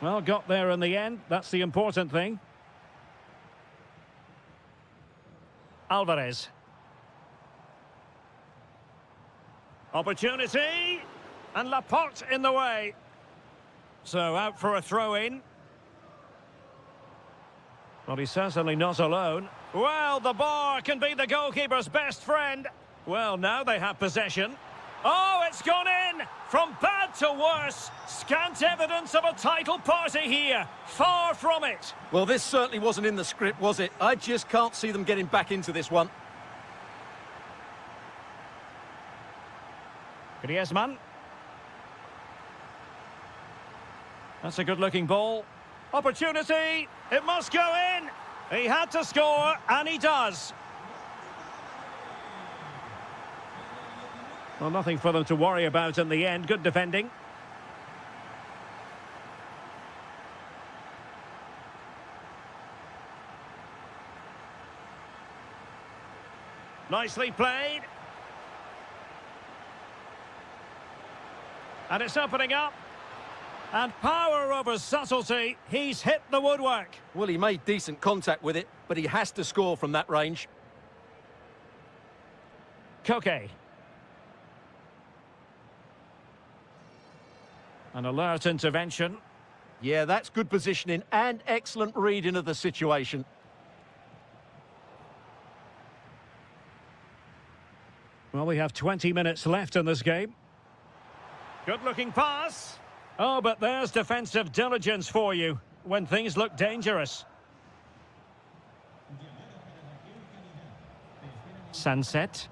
Well, got there in the end. That's the important thing. Alvarez. Opportunity. And Laporte in the way. So out for a throw-in. Well, he's certainly not alone. Well, the bar can be the goalkeeper's best friend. Well, now they have possession. Oh, it's gone in! From bad to worse. Scant evidence of a title party here. Far from it. Well, this certainly wasn't in the script, was it? I just can't see them getting back into this one. Griezmann. That's a good-looking ball. Opportunity. It must go in. He had to score, and he does. Well, nothing for them to worry about in the end. Good defending. Nicely played. And it's opening up. And power over subtlety. He's hit the woodwork. Well, he made decent contact with it, but he has to score from that range. Koke. An alert intervention. Yeah, that's good positioning and excellent reading of the situation. Well, we have 20 minutes left in this game. Good-looking pass. Oh, but there's defensive diligence for you when things look dangerous. Sunset.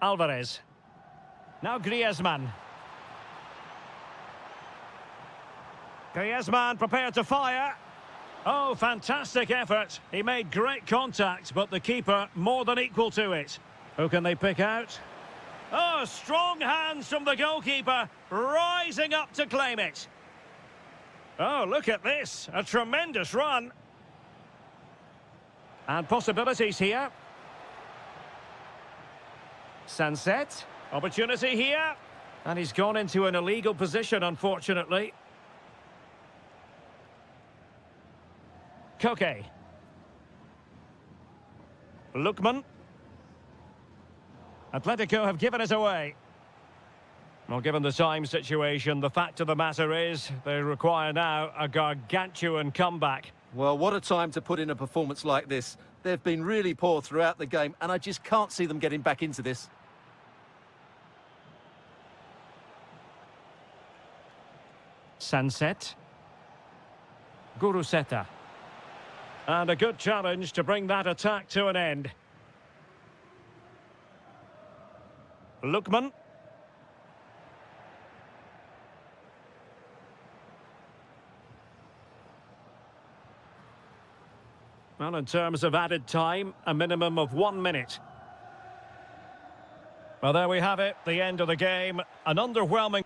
Alvarez. Now Griezmann. Griezmann prepared to fire. Oh, fantastic effort. He made great contact, but the keeper more than equal to it. Who can they pick out? Oh, strong hands from the goalkeeper, rising up to claim it. Oh, look at this. A tremendous run. And possibilities here. Sunset. Opportunity here. And he's gone into an illegal position, unfortunately. Koke. Lookman. Atletico have given it away. Well, given the time situation, the fact of the matter is they require now a gargantuan comeback. Well, what a time to put in a performance like this. They've been really poor throughout the game, and I just can't see them getting back into this. Sunset. Guruseta. And a good challenge to bring that attack to an end. Lukman. Well, in terms of added time, a minimum of 1 minute. Well, there we have it, the end of the game. An underwhelming...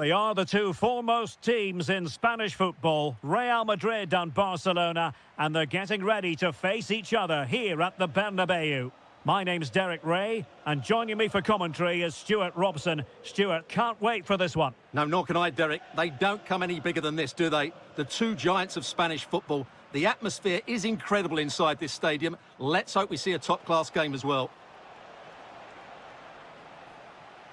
They are the two foremost teams in Spanish football, Real Madrid and Barcelona, and they're getting ready to face each other here at the Bernabeu. My name's Derek Ray, and joining me for commentary is Stuart Robson. Stuart, can't wait for this one. No, nor can I, Derek. They don't come any bigger than this, do they? The two giants of Spanish football. The atmosphere is incredible inside this stadium. Let's hope we see a top-class game as well.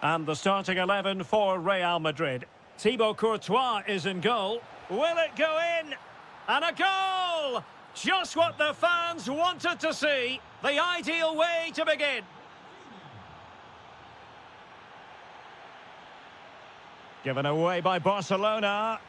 And the starting 11 for Real Madrid. Thibaut Courtois is in goal. Will it go in? And a goal! Just what the fans wanted to see. The ideal way to begin. Given away by Barcelona.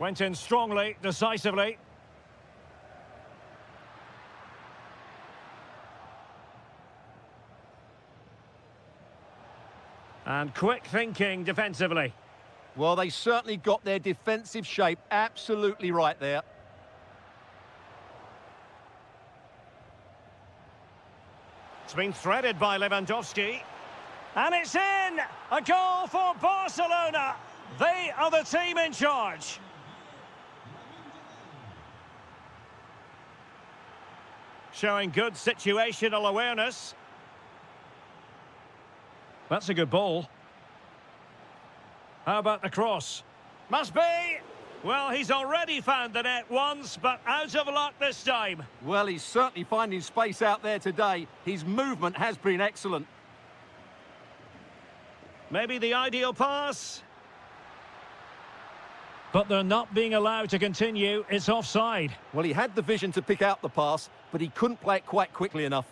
Went in strongly, decisively. And quick thinking defensively. Well, they certainly got their defensive shape absolutely right there. It's been threaded by Lewandowski. And it's in! A goal for Barcelona! They are the team in charge. Showing good situational awareness. That's a good ball. How about the cross? Must be! Well, he's already found the net once, but out of luck this time. Well, he's certainly finding space out there today. His movement has been excellent. Maybe the ideal pass. But they're not being allowed to continue. It's offside. Well, he had the vision to pick out the pass, but he couldn't play it quite quickly enough.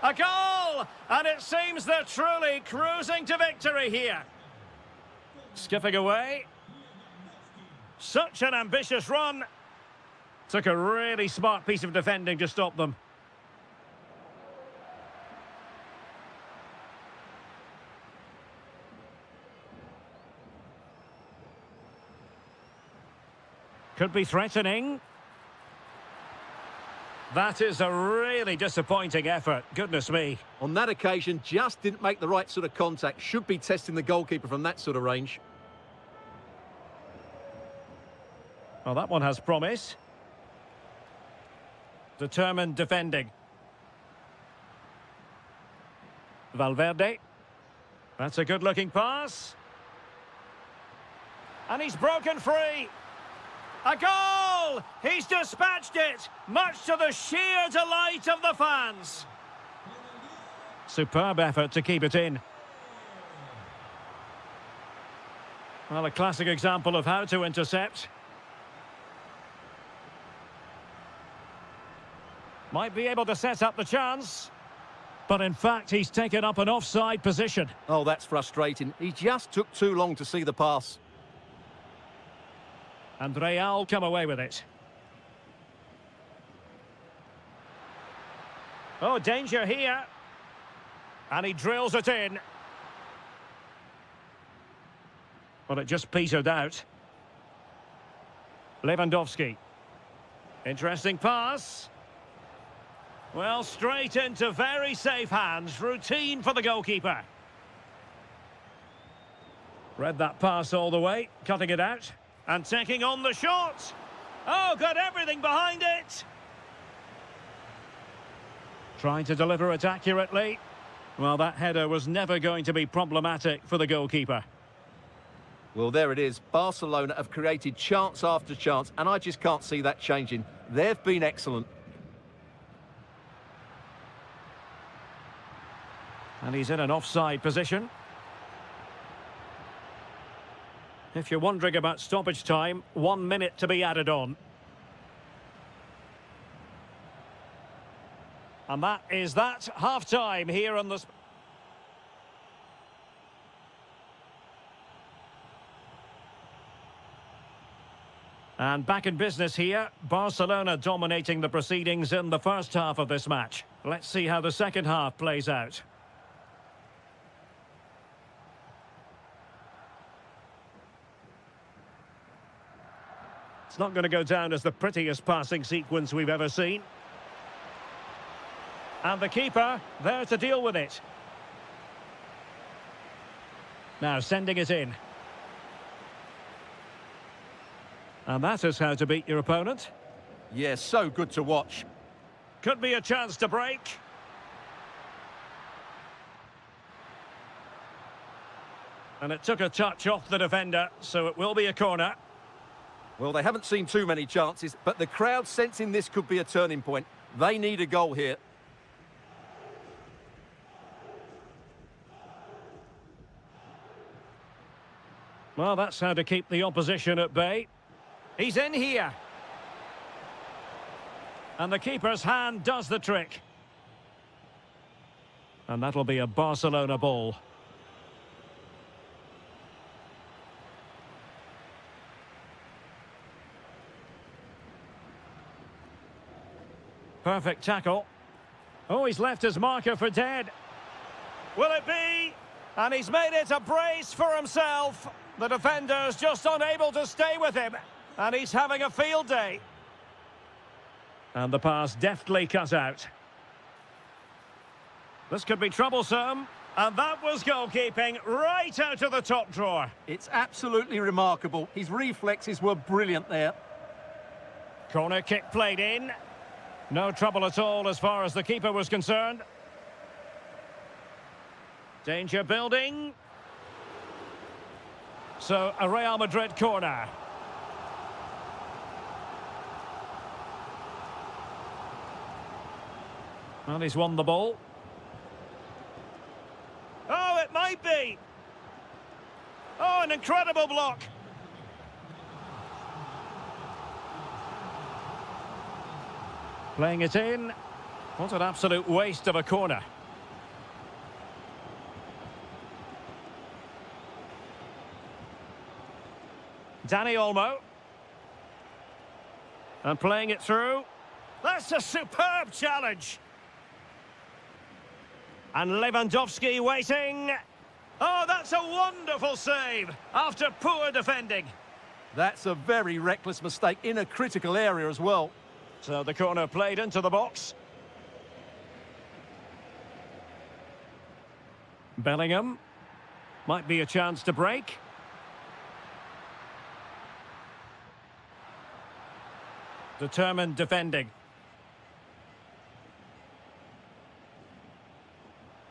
A goal! And it seems they're truly cruising to victory here. Skipping away. Such an ambitious run. Took a really smart piece of defending to stop them. Could be threatening. That is a really disappointing effort. Goodness me. On that occasion, just didn't make the right sort of contact. Should be testing the goalkeeper from that sort of range. Well, that one has promise. Determined defending. Valverde. That's a good-looking pass. And he's broken free. A goal! He's dispatched it, much to the sheer delight of the fans. Superb effort to keep it in. Well, a classic example of how to intercept. Might be able to set up the chance. But in fact, he's taken up an offside position. Oh, that's frustrating. He just took too long to see the pass. And Real come away with it. Oh, danger here. And he drills it in. Well, it just petered out. Lewandowski. Interesting pass. Well, straight into very safe hands. Routine for the goalkeeper. Read that pass all the way. Cutting it out. And taking on the shot. Oh, got everything behind it. Trying to deliver it accurately. Well, that header was never going to be problematic for the goalkeeper. Well, there it is. Barcelona have created chance after chance, and I just can't see that changing. They've been excellent. And he's in an offside position. If you're wondering about stoppage time, 1 minute to be added on. And that is that. Half-time here on the... And back in business here. Barcelona dominating the proceedings in the first half of this match. Let's see how the second half plays out. It's not going to go down as the prettiest passing sequence we've ever seen. And the keeper there to deal with it. Now sending it in. And that is how to beat your opponent. Yeah, so good to watch. Could be a chance to break. And it took a touch off the defender, so it will be a corner. Well, they haven't seen too many chances, but the crowd sensing this could be a turning point. They need a goal here. Well, that's how to keep the opposition at bay. He's in here. And the keeper's hand does the trick. And that'll be a Barcelona ball. Perfect tackle. Oh, he's left his marker for dead. Will it be? And he's made it a brace for himself. The defender's just unable to stay with him. And he's having a field day. And the pass deftly cut out. This could be troublesome. And that was goalkeeping right out of the top drawer. It's absolutely remarkable. His reflexes were brilliant there. Corner kick played in. No trouble at all as far as the keeper was concerned. Danger building. So, a Real Madrid corner. Well, he's won the ball. Oh, it might be. Oh, an incredible block. Playing it in. What an absolute waste of a corner. Danny Olmo. And playing it through. That's a superb challenge. And Lewandowski waiting. Oh, that's a wonderful save after poor defending. That's a very reckless mistake in a critical area as well. So the corner played into the box. Bellingham. Might be a chance to break. Determined defending.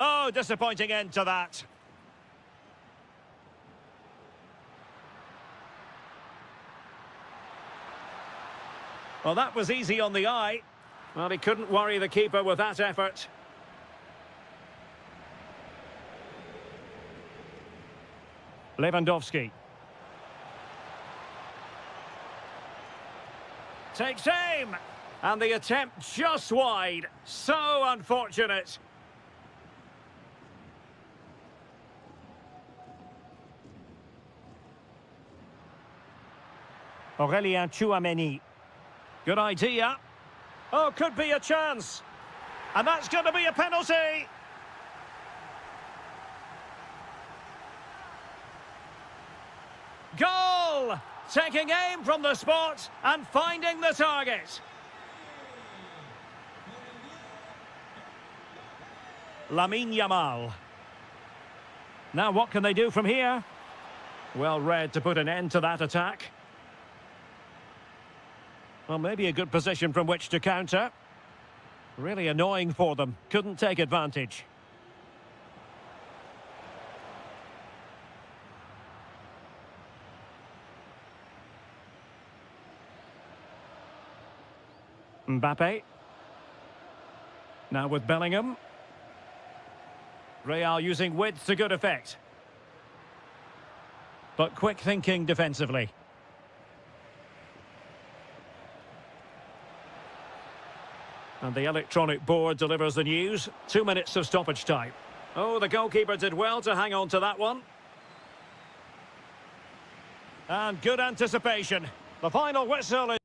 Oh, disappointing end to that. Well, that was easy on the eye. Well, he couldn't worry the keeper with that effort. Lewandowski. Takes aim. And the attempt just wide. So unfortunate. Aurélien Tchouameni. Good idea. Oh, could be a chance. And that's going to be a penalty. Goal! Taking aim from the spot and finding the target. Lamine Yamal. Now what can they do from here? Well read to put an end to that attack. Well, maybe a good position from which to counter. Really annoying for them. Couldn't take advantage. Mbappe. Now with Bellingham. Real using width to good effect. But quick thinking defensively. And the electronic board delivers the news. 2 minutes of stoppage time. Oh, the goalkeeper did well to hang on to that one. And good anticipation. The final whistle is...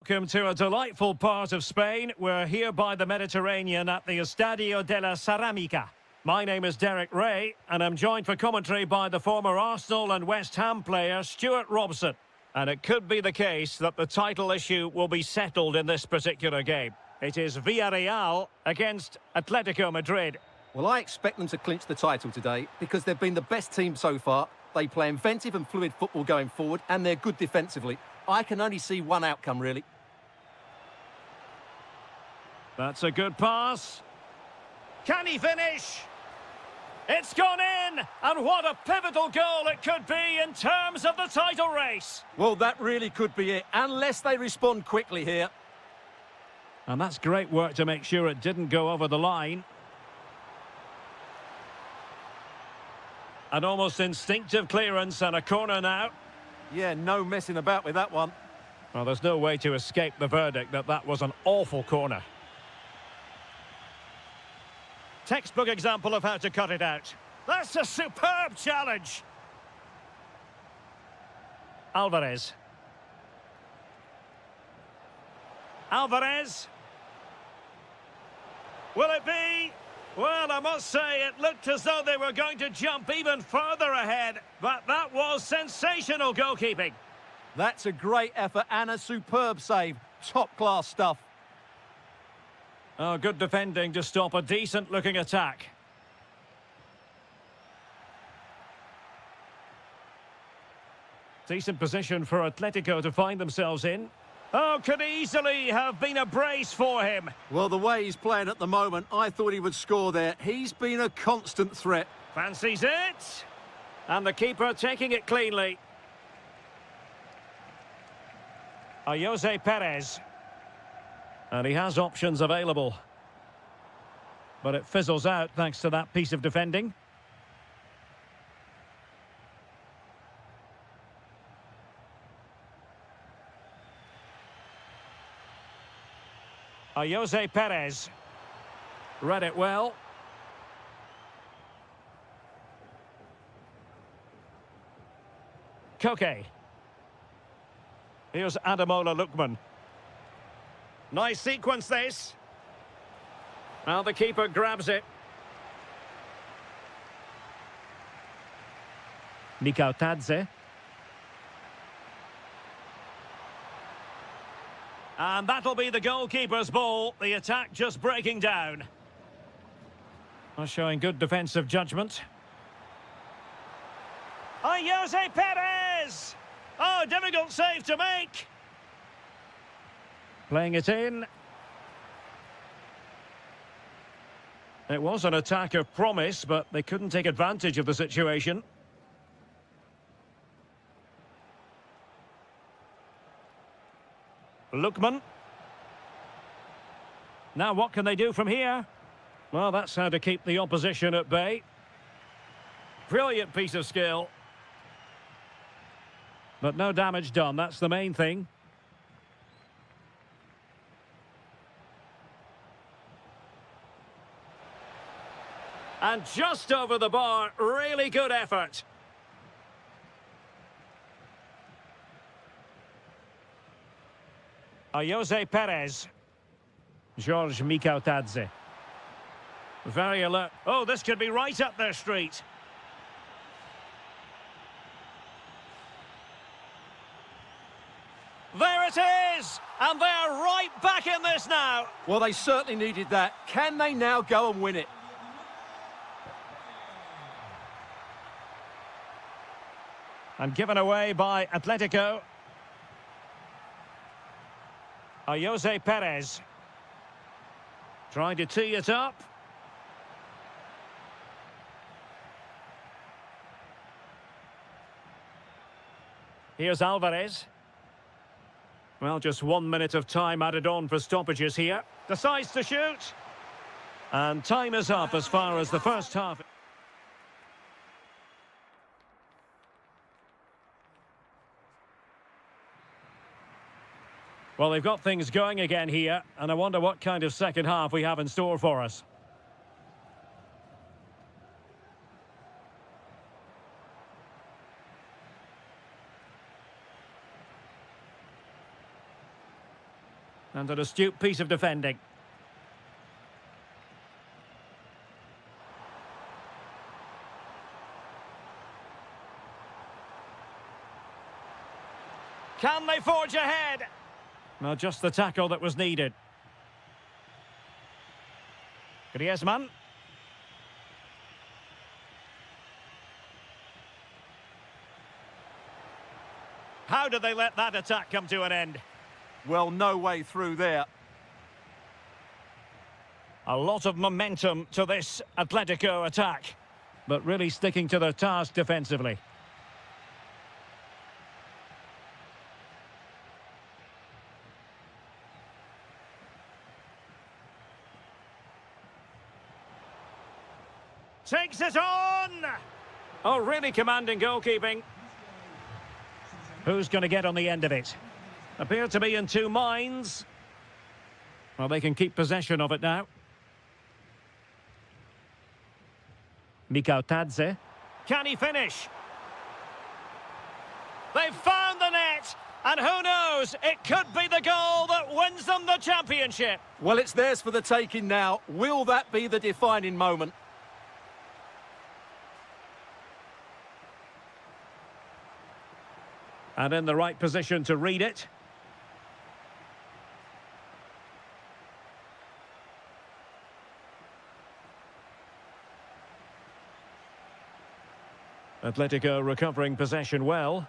Welcome to a delightful part of Spain. We're here by the Mediterranean at the Estadio de la Ceramica. My name is Derek Ray, and I'm joined for commentary by the former Arsenal and West Ham player Stuart Robson. And it could be the case that the title issue will be settled in this particular game. It is Villarreal against Atletico Madrid. Well, I expect them to clinch the title today because they've been the best team so far. They play inventive and fluid football going forward, and they're good defensively. I can only see one outcome, really. That's a good pass. Can he finish? It's gone in, and what a pivotal goal it could be in terms of the title race. Well, that really could be it, unless they respond quickly here. And that's great work to make sure it didn't go over the line. An almost instinctive clearance and a corner now. Yeah, no messing about with that one. Well, there's no way to escape the verdict that that was an awful corner. Textbook example of how to cut it out. That's a superb challenge. Alvarez. Alvarez. Will it be? Well, I must say, it looked as though they were going to jump even further ahead, but that was sensational goalkeeping. That's a great effort and a superb save. Top-class stuff. Oh, good defending to stop a decent-looking attack. Decent position for Atletico to find themselves in. Oh, could easily have been a brace for him. Well, the way he's playing at the moment, I thought he would score there. He's been a constant threat. Fancies it. And the keeper taking it cleanly. Jose Perez. And he has options available. But it fizzles out thanks to that piece of defending. Jose Perez. Read it well. Koke. Here's Ademola Lookman. Nice sequence, this. Well, the keeper grabs it. Mikautadze. And that'll be the goalkeeper's ball. The attack just breaking down. Showing good defensive judgment. Jose Perez! Oh, difficult save to make. Playing it in. It was an attack of promise, but they couldn't take advantage of the situation. Lookman. Now what can they do from here? Well, that's how to keep the opposition at bay. Brilliant piece of skill. But no damage done, that's the main thing. And just over the bar, really good effort. Jose Perez. George Mikautadze. Very alert. Oh, this could be right up their street. There it is! And they're right back in this now. Well, they certainly needed that. Can they now go and win it? And given away by Atletico. Jose Perez. Trying to tee it up. Here's Alvarez. Well, just 1 minute of time added on for stoppages here. Decides to shoot. And time is up as far as the first half. Well, they've got things going again here, and I wonder what kind of second half we have in store for us. And an astute piece of defending. Can they forge ahead? No, just the tackle that was needed. Griezmann. How did they let that attack come to an end? Well, no way through there. A lot of momentum to this Atletico attack, but really sticking to their task defensively. Takes it on! Oh, really commanding goalkeeping. Who's going to get on the end of it? Appear to be in two minds. Well, they can keep possession of it now. Tadze. Can he finish? They've found the net! And who knows, it could be the goal that wins them the championship. Well, it's theirs for the taking now. Will that be the defining moment? And in the right position to read it. Atletico recovering possession well.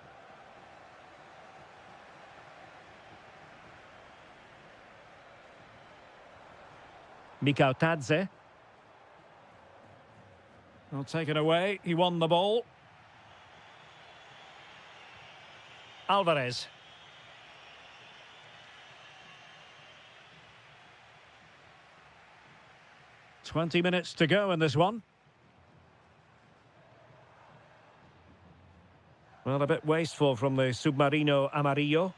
Tadze. Well, taken away. He won the ball. Alvarez. "20 minutes to go in this one. Well, a bit wasteful from the Submarino Amarillo.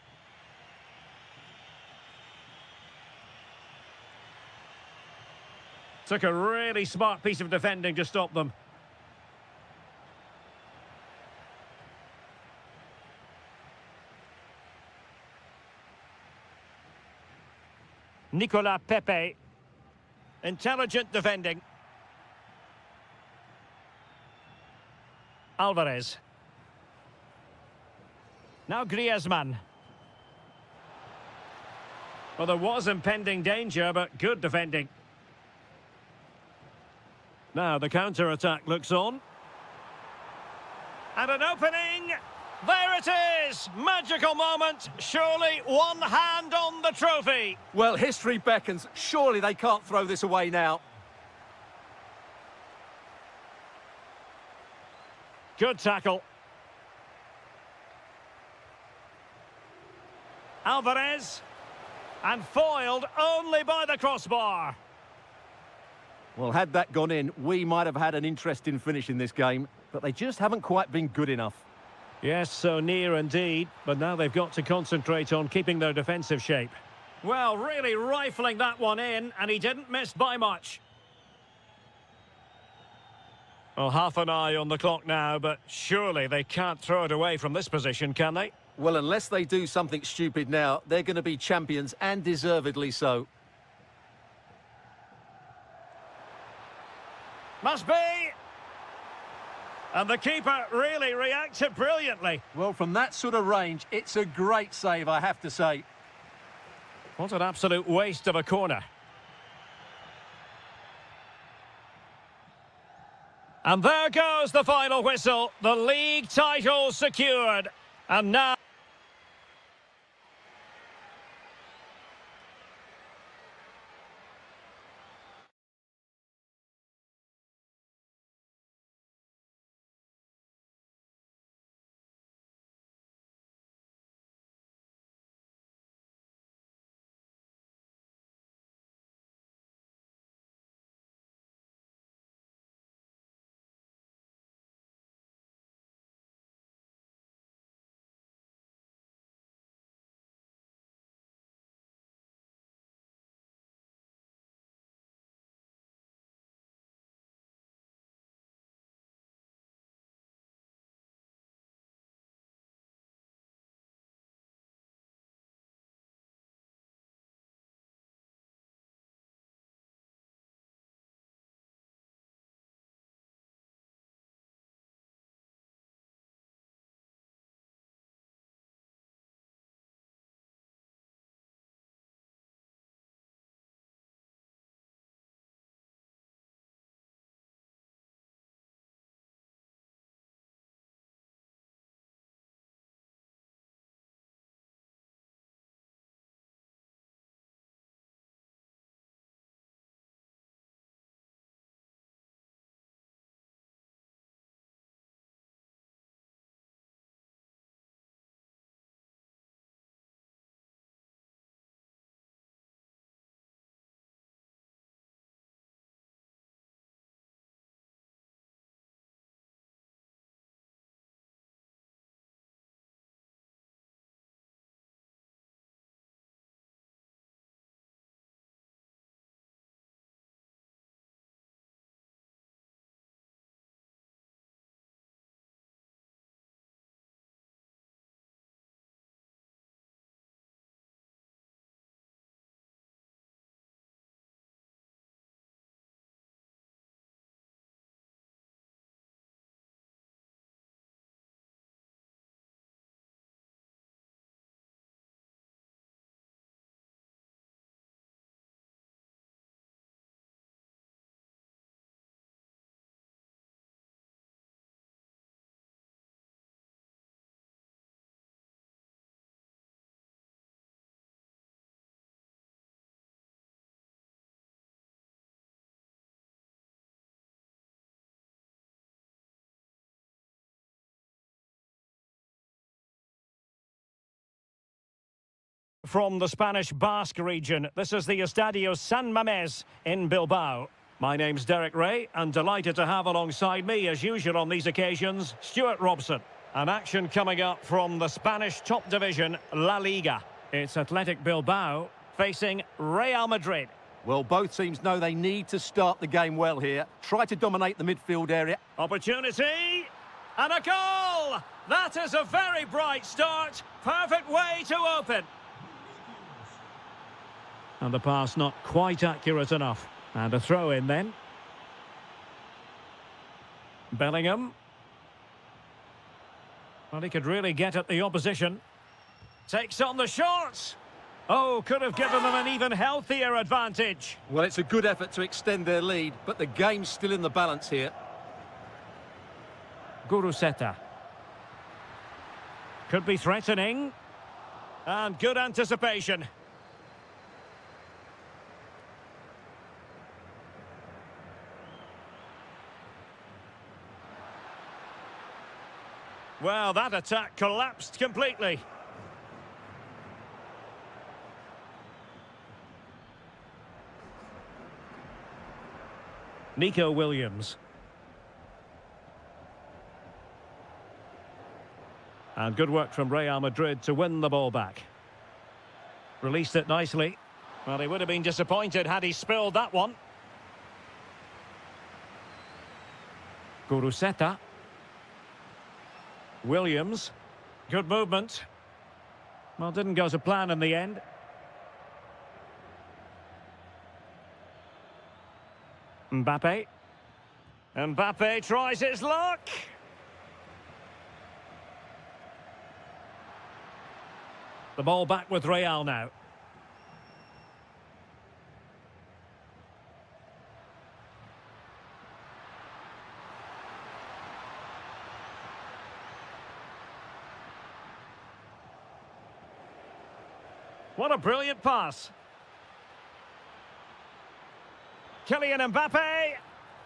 Took a really smart piece of defending to stop them. Nicolas Pepe. Intelligent defending. Alvarez. Now Griezmann. Well, there was impending danger, but good defending. Now the counter-attack looks on. And an opening! There it is! Magical moment. Surely one hand on the trophy. Well, history beckons. Surely they can't throw this away now. Good tackle. Alvarez. And foiled only by the crossbar. Well, had that gone in, we might have had an interesting finish in this game, but they just haven't quite been good enough. Yes, so near indeed, but now they've got to concentrate on keeping their defensive shape. Well, really rifling that one in, and he didn't miss by much. Well, half an eye on the clock now, but surely they can't throw it away from this position, can they? Well, unless they do something stupid now, they're going to be champions, and deservedly so. Must be! And the keeper really reacted brilliantly. Well, from that sort of range, it's a great save, I have to say. What an absolute waste of a corner. And there goes the final whistle. The league title secured. And now... from the Spanish Basque region. This is the Estadio San Mamés in Bilbao. My name's Derek Ray, and delighted to have alongside me, as usual on these occasions, Stuart Robson. An action coming up from the Spanish top division, La Liga. It's Athletic Bilbao facing Real Madrid. Well, both teams know they need to start the game well here. Try to dominate the midfield area. Opportunity, and a goal! That is a very bright start. Perfect way to open. And the pass not quite accurate enough. And a throw in then. Bellingham. Well, he could really get at the opposition. Takes on the shot. Oh, could have given them an even healthier advantage. Well, it's a good effort to extend their lead, but the game's still in the balance here. Guruseta. Could be threatening. And good anticipation. Well, that attack collapsed completely. Nico Williams. And good work from Real Madrid to win the ball back. Released it nicely. Well, he would have been disappointed had he spilled that one. Guruseta. Williams. Good movement. Well, didn't go to plan in the end. Mbappe. Mbappe tries his luck. The ball back with Real now. What a brilliant pass. Kylian Mbappe,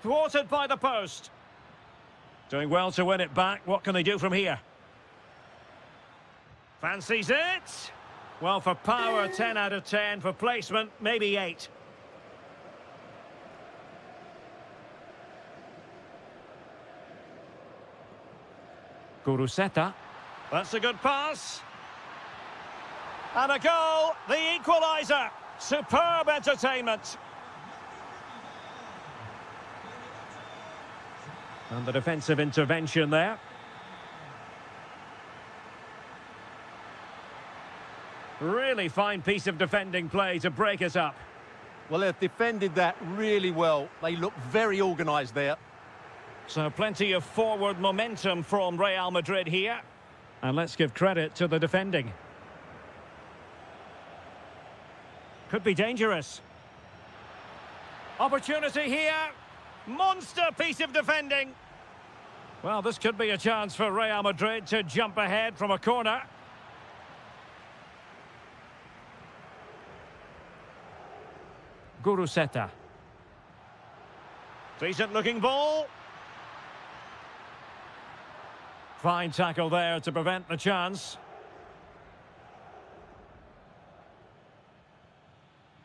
thwarted by the post. Doing well to win it back. What can they do from here? Fancies it. Well, for power, 10 out of 10. For placement, maybe 8. Guruseta. That's a good pass. And a goal, the equaliser. Superb entertainment. And the defensive intervention there. Really fine piece of defending play to break us up. Well, they've defended that really well. They look very organised there. So plenty of forward momentum from Real Madrid here. And let's give credit to the defending. Could be dangerous. Opportunity here. Monster piece of defending. Well, this could be a chance for Real Madrid to jump ahead from a corner. Guruseta. Decent looking ball. Fine tackle there to prevent the chance.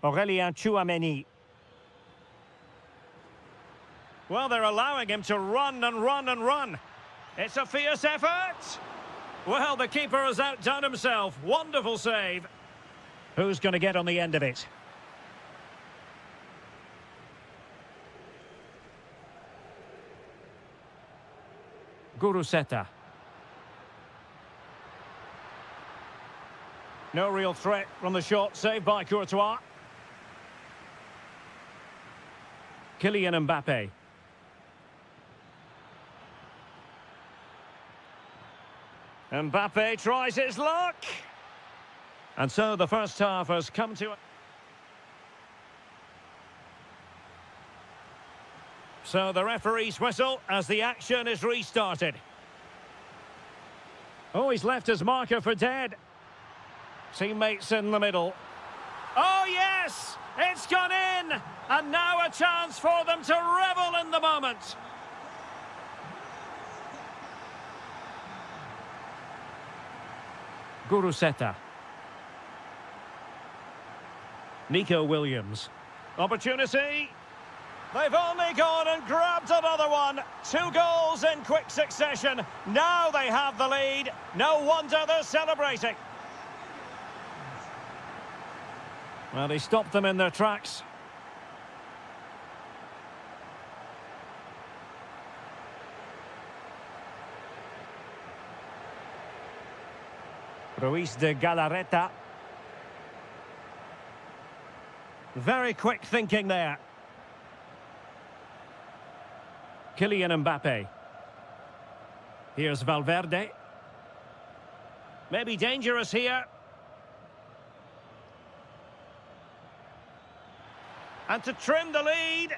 Aurélien Tchouameni. Well, they're allowing him to run and run and run. It's a fierce effort. Well, the keeper has outdone himself. Wonderful save. Who's going to get on the end of it? Guruseta. No real threat from the shot, saved by Courtois. Kylian Mbappe. Mbappe tries his luck. And so the first half has come to... So the referee's whistle as the action is restarted. Oh, he's left his marker for dead. Teammates in the middle. Oh, yes! It's gone in! And now a chance for them to revel in the moment. Guruseta. Nico Williams. Opportunity. They've only gone and grabbed another one. 2 goals in quick succession. Now they have the lead. No wonder they're celebrating. Well, he stopped them in their tracks. Ruiz de Galarreta. Very quick thinking there. Kylian Mbappe. Here's Valverde. Maybe dangerous here. And to trim the lead.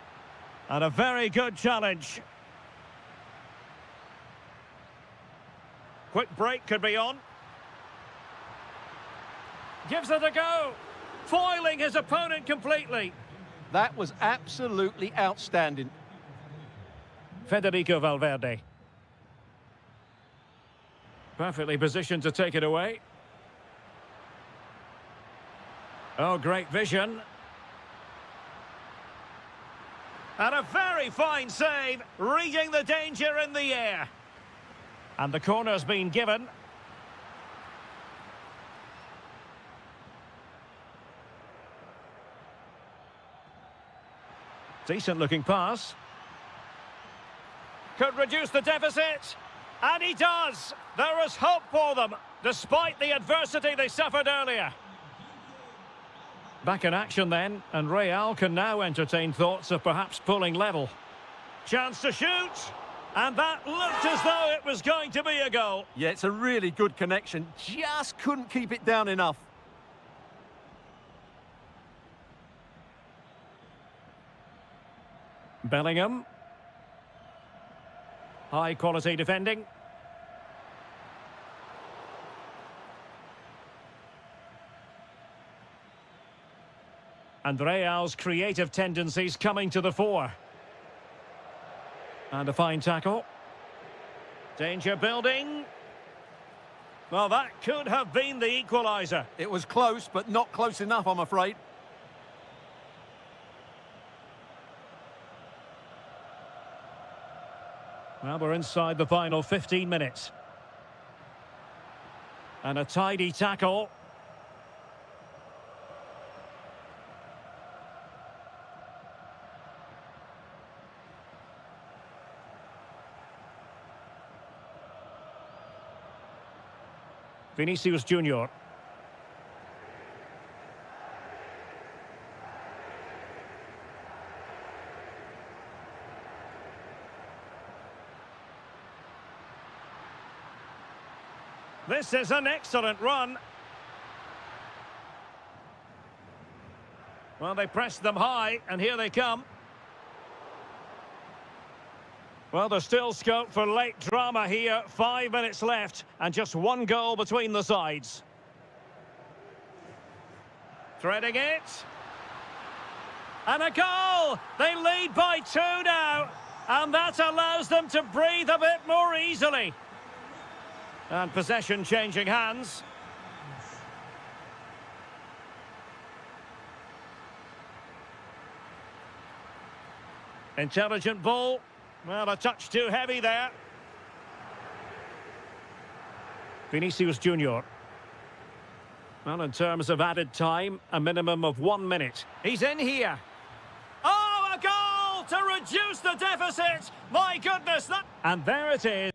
And a very good challenge. Quick break could be on. Gives it a go. Foiling his opponent completely. That was absolutely outstanding. Federico Valverde. Perfectly positioned to take it away. Oh, great vision. And a very fine save, reading the danger in the air. And the corner's been given. Decent looking pass. Could reduce the deficit. And he does. There is hope for them, despite the adversity they suffered earlier. Back in action then, and Real can now entertain thoughts of perhaps pulling level. Chance to shoot. And that looked as though it was going to be a goal. Yeah, it's a really good connection. Just couldn't keep it down enough. Bellingham. High quality defending. And Real's creative tendencies coming to the fore. And a fine tackle. Danger building. Well, that could have been the equaliser. It was close, but not close enough, I'm afraid. Well, we're inside the final 15 minutes. And a tidy tackle. Vinicius Junior. This is an excellent run. Well, they pressed them high, and here they come. Well, there's still scope for late drama here. 5 minutes left, and just 1 goal between the sides. Threading it. And a goal! They lead by 2 now, and that allows them to breathe a bit more easily. And possession changing hands. Intelligent ball. Well, a touch too heavy there. Vinicius Junior. Well, in terms of added time, a minimum of 1 minute. He's in here. Oh, a goal to reduce the deficit. My goodness. And there it is.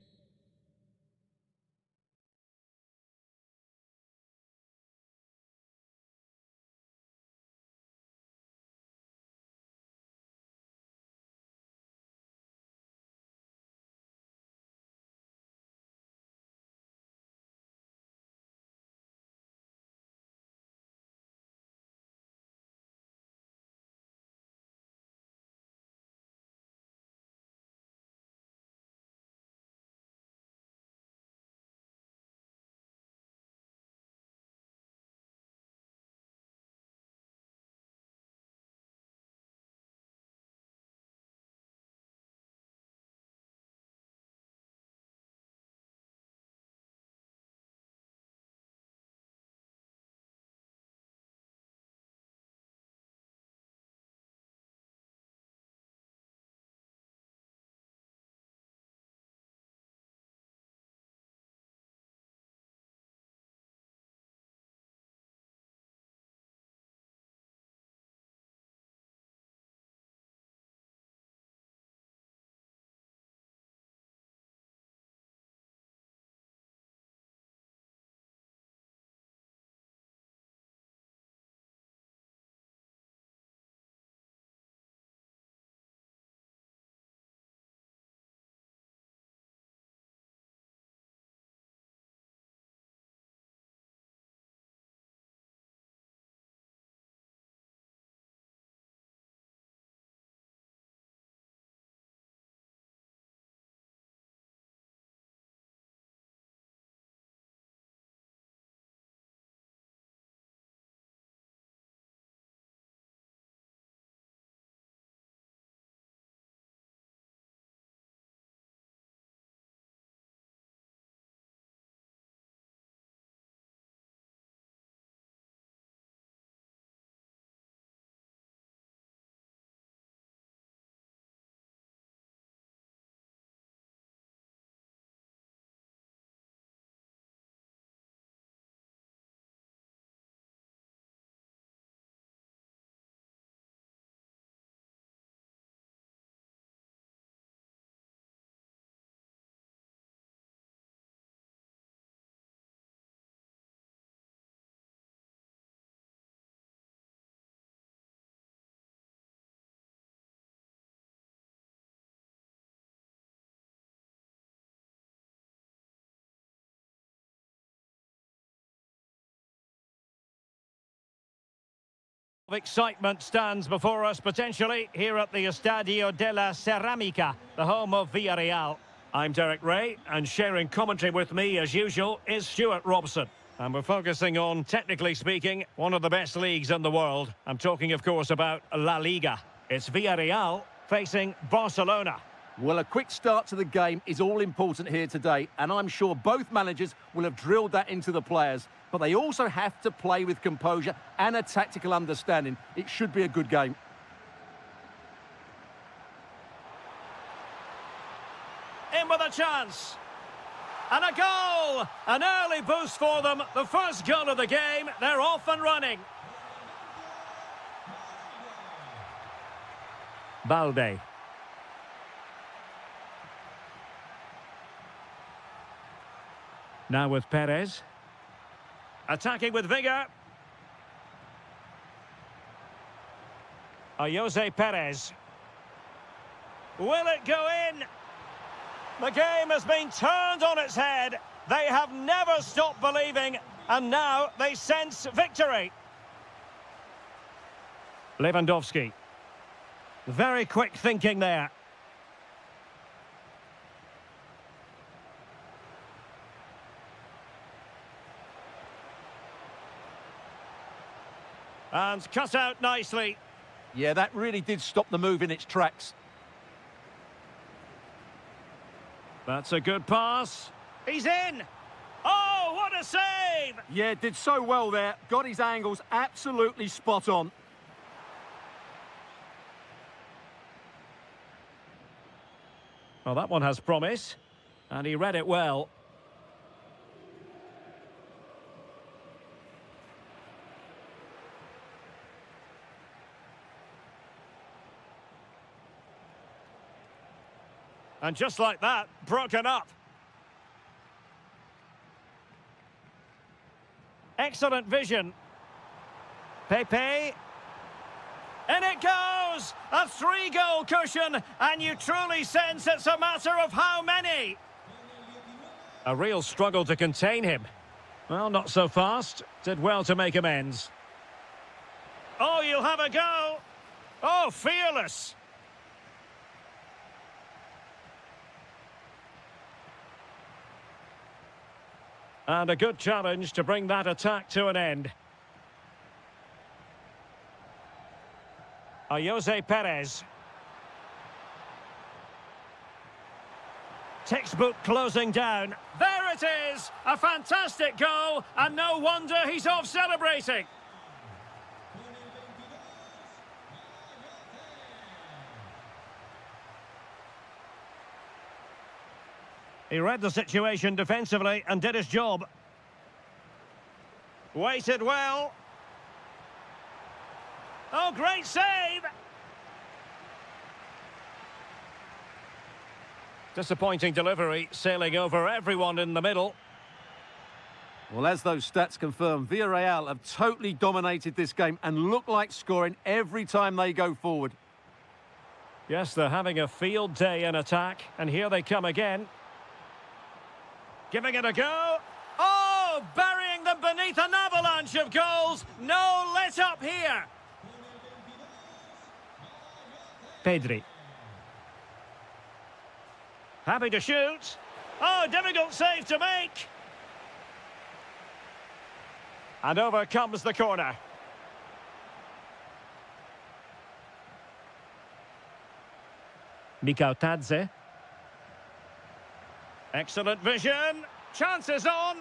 Excitement stands before us potentially here at the Estadio de la Ceramica, the home of Villarreal. I'm Derek Ray, and sharing commentary with me as usual is Stuart Robson. And we're focusing on, technically speaking, one of the best leagues in the world. I'm talking, of course, about La Liga. It's Villarreal facing Barcelona. Well, a quick start to the game is all important here today, and I'm sure both managers will have drilled that into the players. But they also have to play with composure and a tactical understanding. It should be a good game. In with a chance. And a goal! An early boost for them. The first goal of the game. They're off and running. Balde. Now with Perez. Attacking with vigour. Jose Perez. Will it go in? The game has been turned on its head. They have never stopped believing, and now they sense victory. Lewandowski. Very quick thinking there. And cut out nicely. Yeah, that really did stop the move in its tracks. That's a good pass. He's in. Oh, what a save! Yeah, did so well there. Got his angles absolutely spot on. Well, that one has promise. And he read it well. And just like that, broken up. Excellent vision. Pepe. In it goes! A 3-goal cushion, and you truly sense it's a matter of how many. A real struggle to contain him. Well, not so fast. Did well to make amends. Oh, you'll have a go. Oh, fearless. And a good challenge to bring that attack to an end. Jose Perez. Textbook closing down. There it is! A fantastic goal, and no wonder he's off celebrating. He read the situation defensively and did his job. Waited well. Oh, great save! Disappointing delivery, sailing over everyone in the middle. Well, as those stats confirm, Villarreal have totally dominated this game and look like scoring every time they go forward. Yes, they're having a field day in attack, and here they come again. Giving it a go. Oh, burying them beneath an avalanche of goals. No let up here. Pedri. Happy to shoot. Oh, difficult save to make. And over comes the corner. Mikautadze. Excellent vision. Chances on.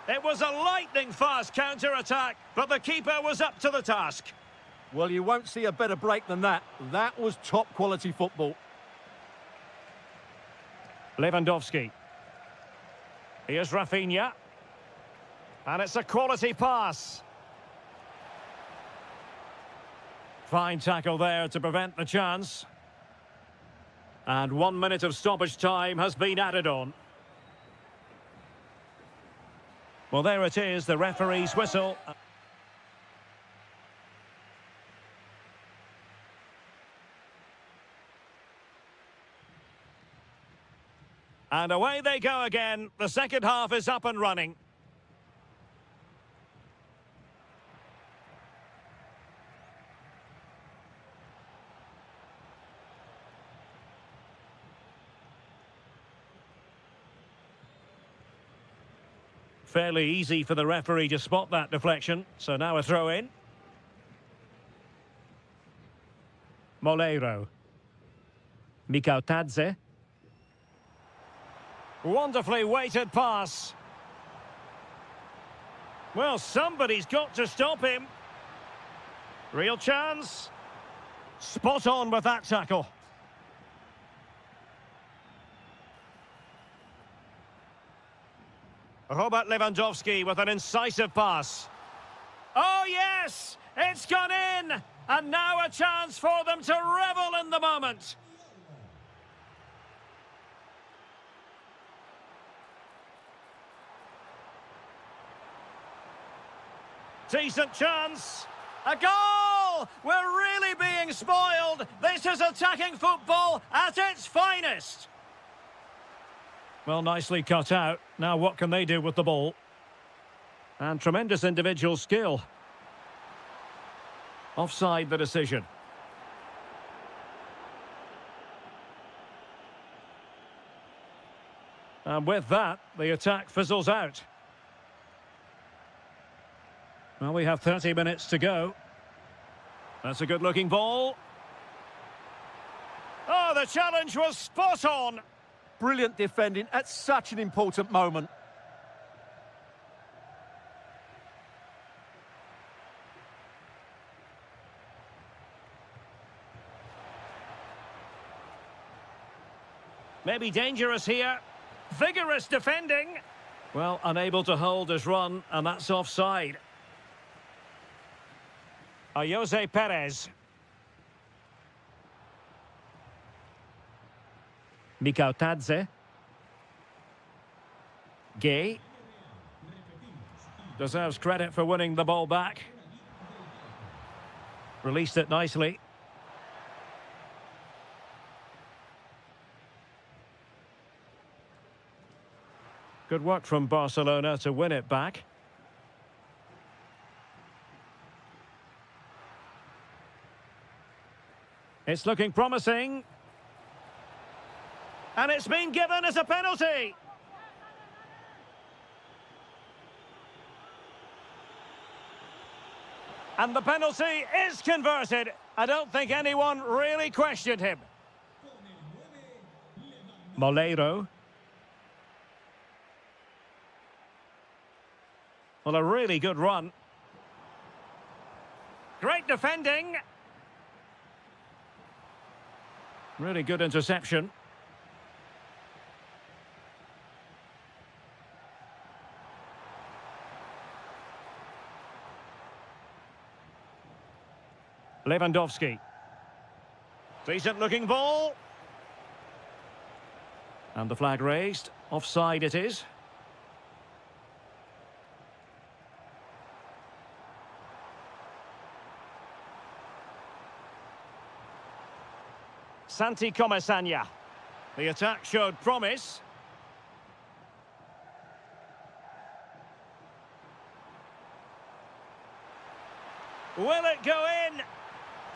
It was a lightning-fast counter-attack, but the keeper was up to the task. Well, you won't see a better break than that. That was top-quality football. Lewandowski. Here's Rafinha. And it's a quality pass. Fine tackle there to prevent the chance. And 1 minute of stoppage time has been added on. Well, there it is, the referee's whistle. And away they go again. The second half is up and running. Fairly easy for the referee to spot that deflection. So now a throw in. Moleiro. Mikautadze. Wonderfully weighted pass. Well, somebody's got to stop him. Real chance. Spot on with that tackle. Robert Lewandowski with an incisive pass. Oh, yes! It's gone in! And now a chance for them to revel in the moment. Decent chance. A goal! We're really being spoiled. This is attacking football at its finest. Well, nicely cut out. Now what can they do with the ball? And tremendous individual skill. Offside the decision. And with that, the attack fizzles out. Well, we have 30 minutes to go. That's a good-looking ball. Oh, the challenge was spot on. Brilliant defending at such an important moment. Maybe dangerous here. Vigorous defending. Well, unable to hold his run, and that's offside. Jose Perez. Mikautadze. Gay. Deserves credit for winning the ball back. Released it nicely. Good work from Barcelona to win it back. It's looking promising. And it's been given as a penalty. And the penalty is converted. I don't think anyone really questioned him. Moleiro. Well, a really good run. Great defending. Really good interception. Lewandowski. Decent looking ball. And the flag raised. Offside it is. Santi Comesaña. The attack showed promise. Will it go in?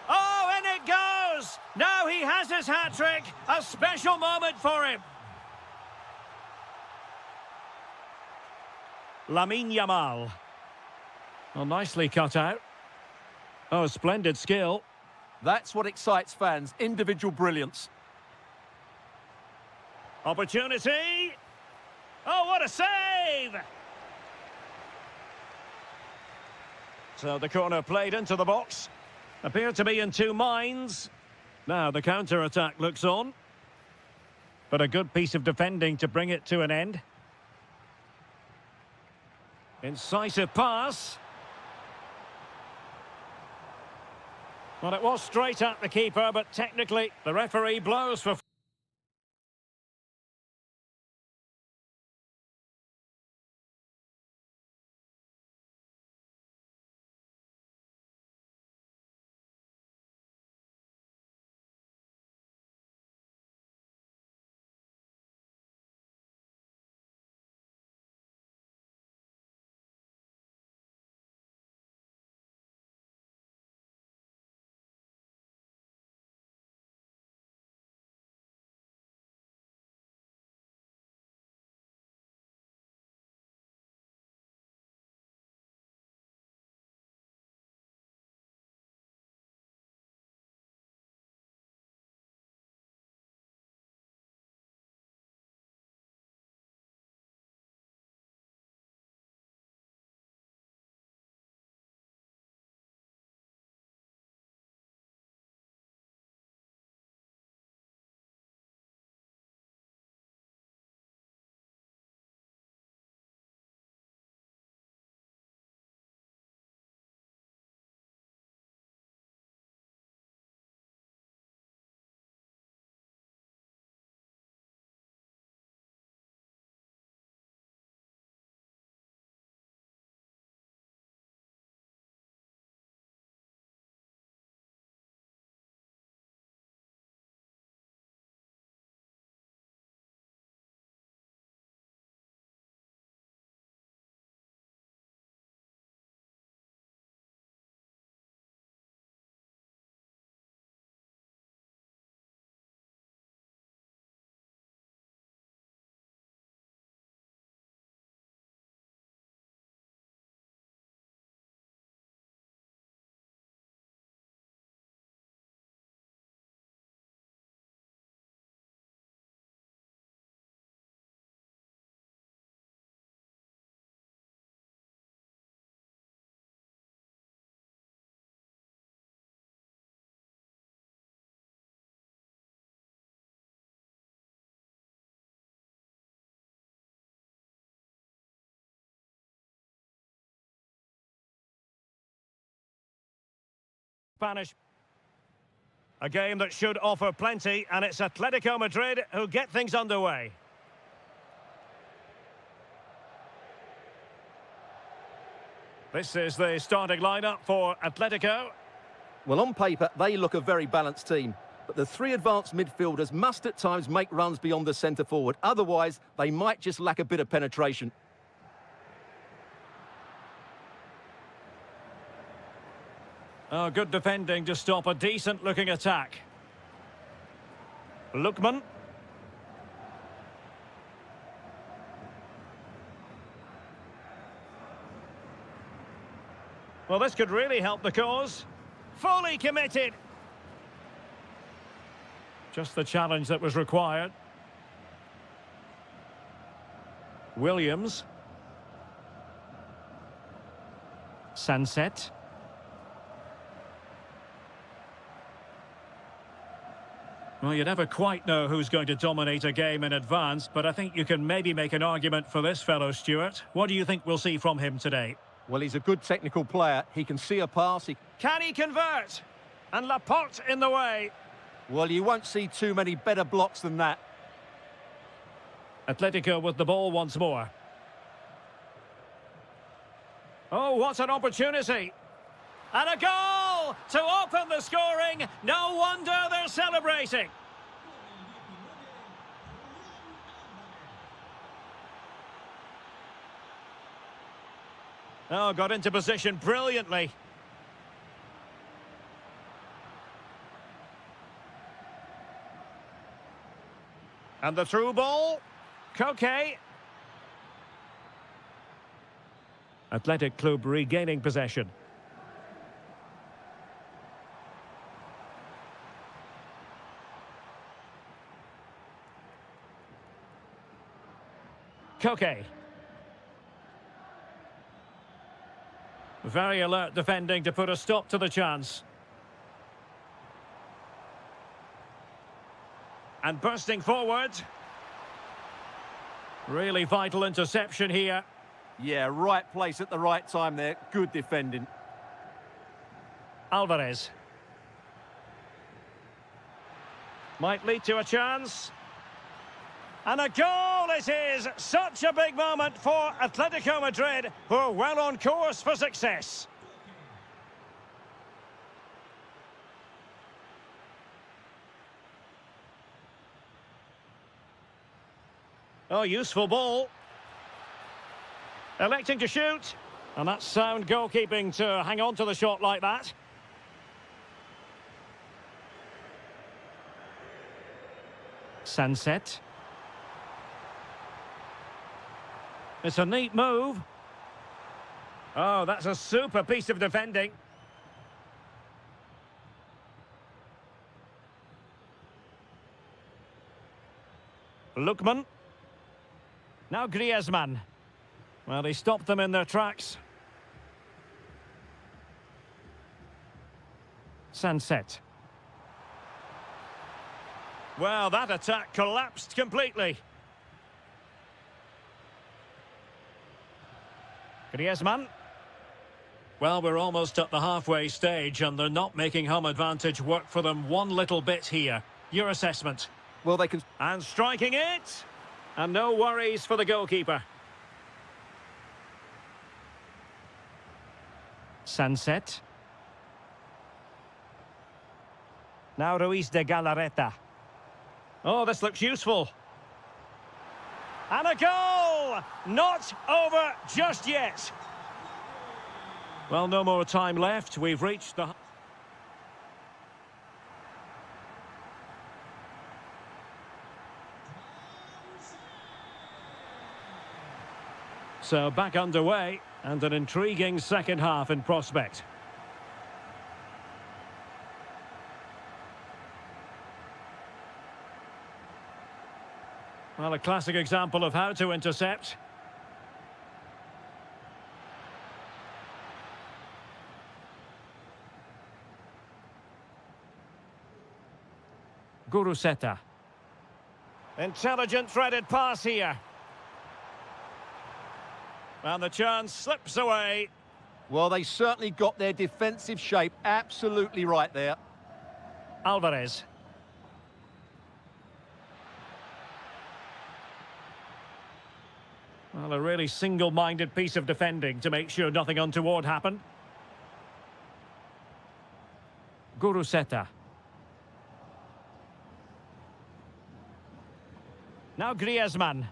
Oh, in it goes! Now he has his hat-trick. A special moment for him. Lamine Yamal. Well, nicely cut out. Oh, splendid skill. That's what excites fans, individual brilliance. Opportunity. Oh, what a save! So the corner played into the box. Appeared to be in two minds. Now the counter-attack looks on. But a good piece of defending to bring it to an end. Incisive pass. Well, it was straight at the keeper, but technically the referee blows for... Spanish. A game that should offer plenty, and it's Atletico Madrid who get things underway. This is the starting lineup for Atletico. Well, on paper, they look a very balanced team. But the three advanced midfielders must at times make runs beyond the centre-forward. Otherwise, they might just lack a bit of penetration. Oh, good defending to stop a decent-looking attack. Lookman. Well, this could really help the cause. Fully committed. Just the challenge that was required. Williams. Sunset. Well, you never quite know who's going to dominate a game in advance, but I think you can maybe make an argument for this fellow, Stuart. What do you think we'll see from him today? Well, he's a good technical player. He can see a pass. Can he convert? And Laporte in the way. Well, you won't see too many better blocks than that. Atletico with the ball once more. Oh, what an opportunity. And a goal to open the scoring. No wonder they're celebrating. Oh, got into position brilliantly. And the through ball. Koke. Athletic Club regaining possession. Koke. Very alert defending to put a stop to the chance. And bursting forward. Really vital interception here. Yeah, right place at the right time there. Good defending. Alvarez. Might lead to a chance. And a goal it is! Such a big moment for Atletico Madrid, who are well on course for success. Oh, useful ball. Electing to shoot. And that's sound goalkeeping to hang on to the shot like that. Sunset. It's a neat move. Oh, that's a super piece of defending. Lookman. Now Griezmann. Well, he stopped them in their tracks. Sunset. Well, that attack collapsed completely. Griezmann. Well, we're almost at the halfway stage and they're not making home advantage work for them one little bit here. Your assessment? Well, they can... And striking it. And no worries for the goalkeeper. Sunset. Now Ruiz de Galarreta. Oh, this looks useful. And a goal! Not over just yet. Well, no more time left. We've reached the... So back underway, and an intriguing second half in prospect. Well, a classic example of how to intercept. Guruseta. Intelligent threaded pass here. And the chance slips away. Well, they certainly got their defensive shape absolutely right there. Alvarez. Well, a really single-minded piece of defending to make sure nothing untoward happened. Guruseta. Now Griezmann.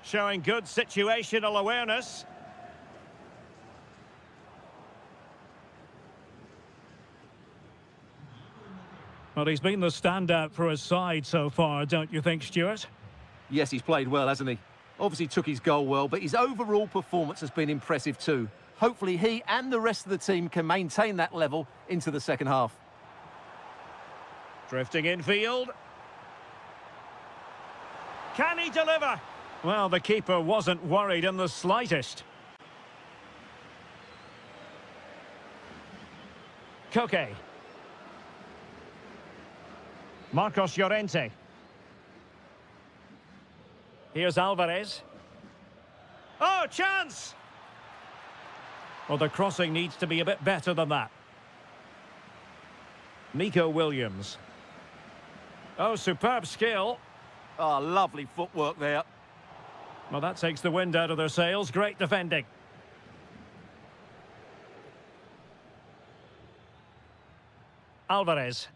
Showing good situational awareness. Well, he's been the standout for his side so far, don't you think, Stuart? Yes, he's played well, hasn't he? Obviously took his goal well, but his overall performance has been impressive too. Hopefully he and the rest of the team can maintain that level into the second half. Drifting infield. Can he deliver? Well, the keeper wasn't worried in the slightest. Koke. Marcos Llorente. Here's Alvarez. Oh, chance! Well, the crossing needs to be a bit better than that. Nico Williams. Oh, superb skill. Oh, lovely footwork there. Well, that takes the wind out of their sails. Great defending. Alvarez.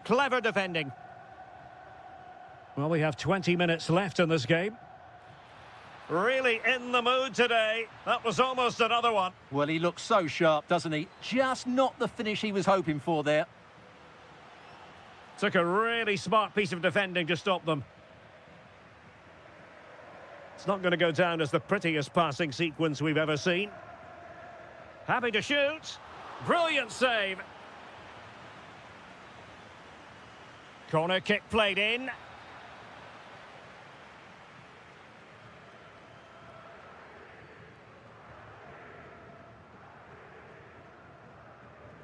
Clever defending. Well, we have 20 minutes left in this game. Really in the mood today. That was almost another one. Well, he looks so sharp, doesn't he? Just not the finish he was hoping for there. Took a really smart piece of defending to stop them. It's not going to go down as the prettiest passing sequence we've ever seen. Happy to shoot. Brilliant save. Corner kick played in.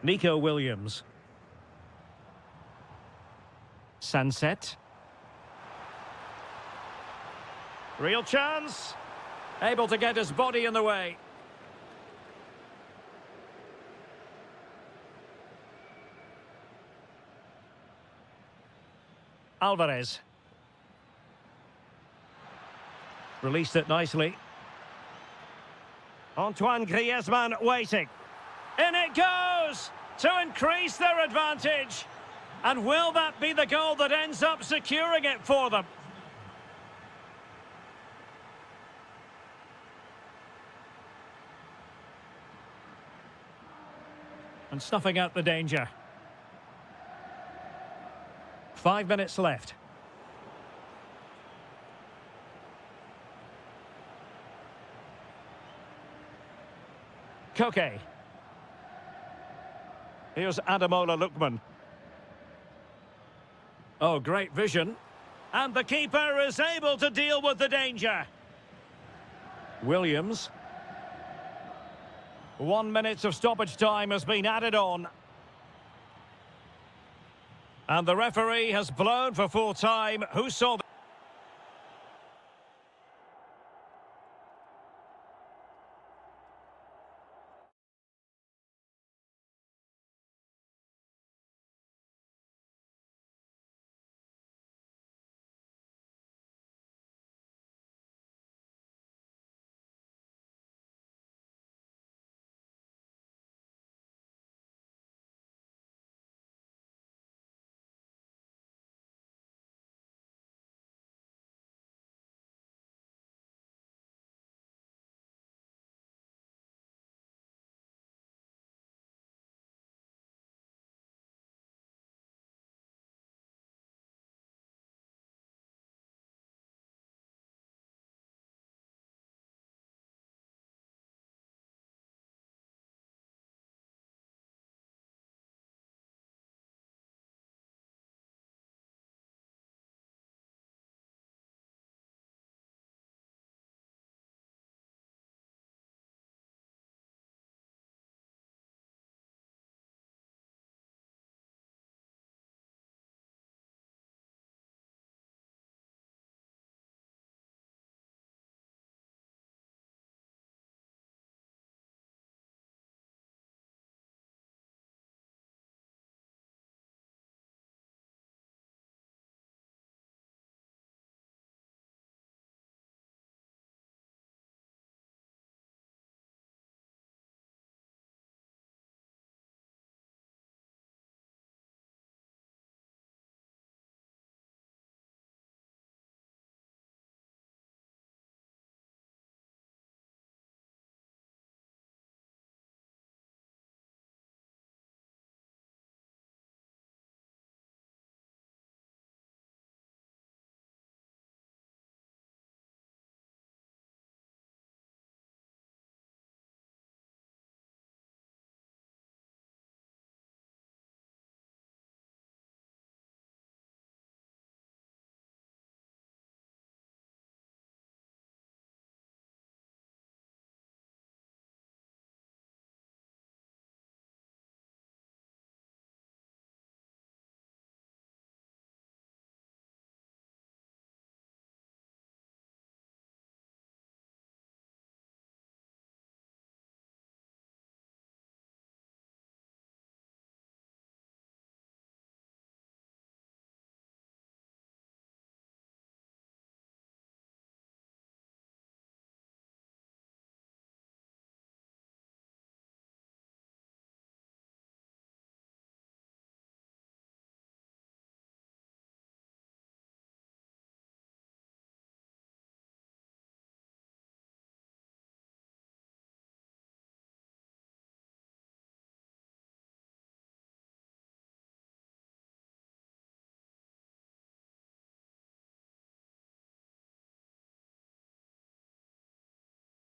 Nico Williams. Sunset. Real chance. Able to get his body in the way. Alvarez. Released it nicely. Antoine Griezmann waiting. In it goes to increase their advantage. And will that be the goal that ends up securing it for them? And snuffing out the danger. 5 minutes left. Koke. Here's Ademola Lookman. Oh, great vision. And the keeper is able to deal with the danger. Williams. 1 minute of stoppage time has been added on. And the referee has blown for full time. Who saw that?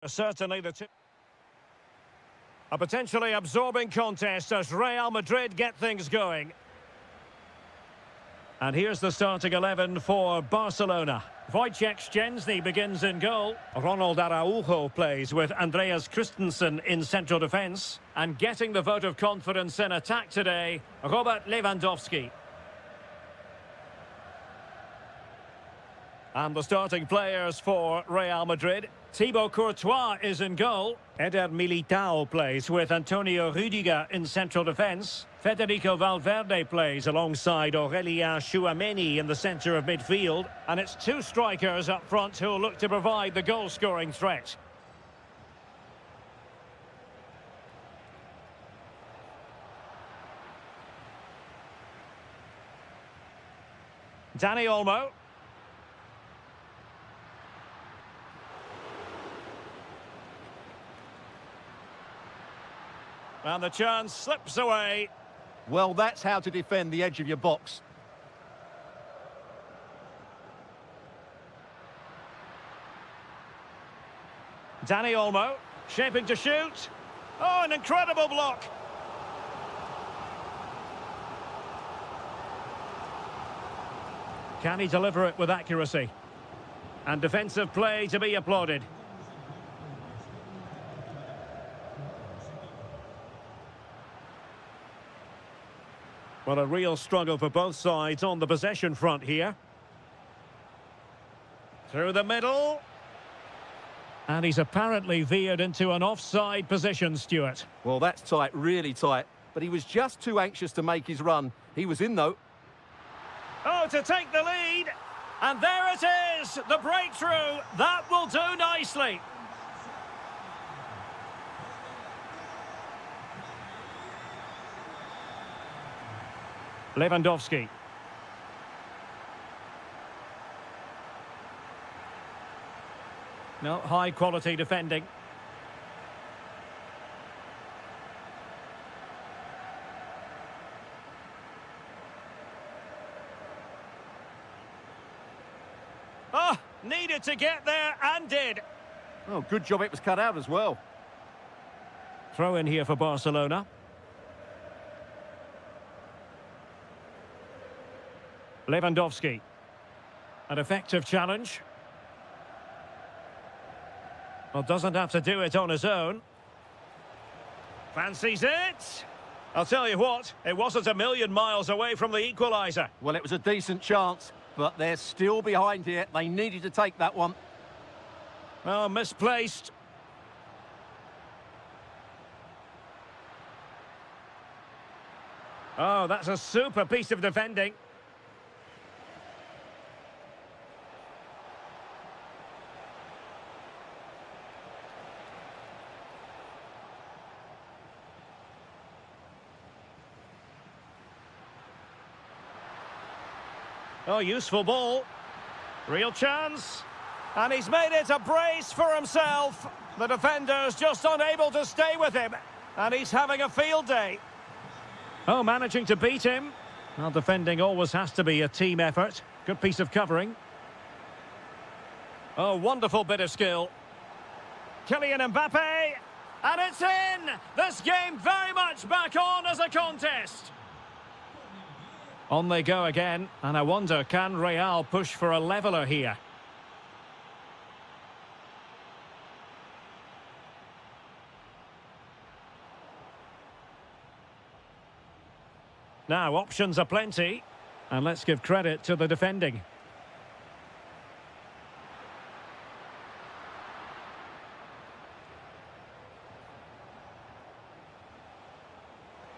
Certainly the two. A potentially absorbing contest as Real Madrid get things going. And here's the starting 11 for Barcelona. Wojciech Szczęsny begins in goal. Ronald Araujo plays with Andreas Christensen in central defence. And getting the vote of confidence in attack today, Robert Lewandowski. And the starting players for Real Madrid. Thibaut Courtois is in goal. Eder Militao plays with Antonio Rüdiger in central defence. Federico Valverde plays alongside Aurelien Tchouameni in the centre of midfield. And it's two strikers up front who will look to provide the goal-scoring threat. Dani Olmo. And the chance slips away. Well, that's how to defend the edge of your box. Dani Olmo, shaping to shoot. Oh, an incredible block. Can he deliver it with accuracy? And defensive play to be applauded. Well, a real struggle for both sides on the possession front here. Through the middle. And he's apparently veered into an offside position, Stuart. Well, that's tight, really tight. But he was just too anxious to make his run. He was in, though. Oh, to take the lead. And there it is, the breakthrough. That will do nicely. Lewandowski. No, high-quality defending. Oh, needed to get there and did. Oh, good job it was cut out as well. Throw in here for Barcelona. Lewandowski. An effective challenge. Well, doesn't have to do it on his own. Fancies it. I'll tell you what, it wasn't a million miles away from the equaliser. Well, it was a decent chance, but they're still behind here. They needed to take that one. Oh, misplaced. Oh, that's a super piece of defending. Oh, useful ball. Real chance. And he's made it a brace for himself. The defender's just unable to stay with him. And he's having a field day. Oh, managing to beat him. Well, defending always has to be a team effort. Good piece of covering. Oh, wonderful bit of skill. Kylian Mbappe. And it's in! This game very much back on as a contest. On they go again, and I wonder, can Real push for a leveller here? Now, options are plenty, and let's give credit to the defending.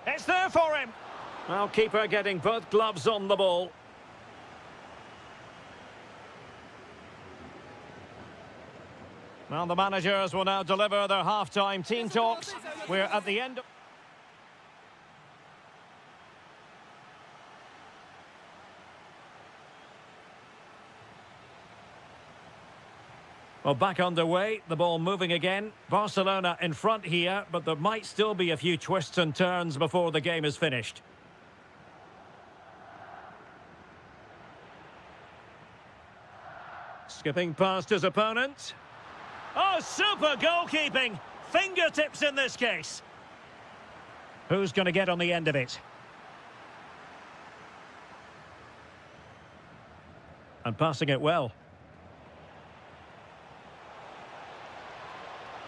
It's there for him! Well, keeper getting both gloves on the ball. Well, the managers will now deliver their half-time team talks. We're at the end of... Well, back underway, the ball moving again. Barcelona in front here, but there might still be a few twists and turns before the game is finished. Skipping past his opponent. Oh, super goalkeeping. Fingertips in this case. Who's going to get on the end of it? And passing it well.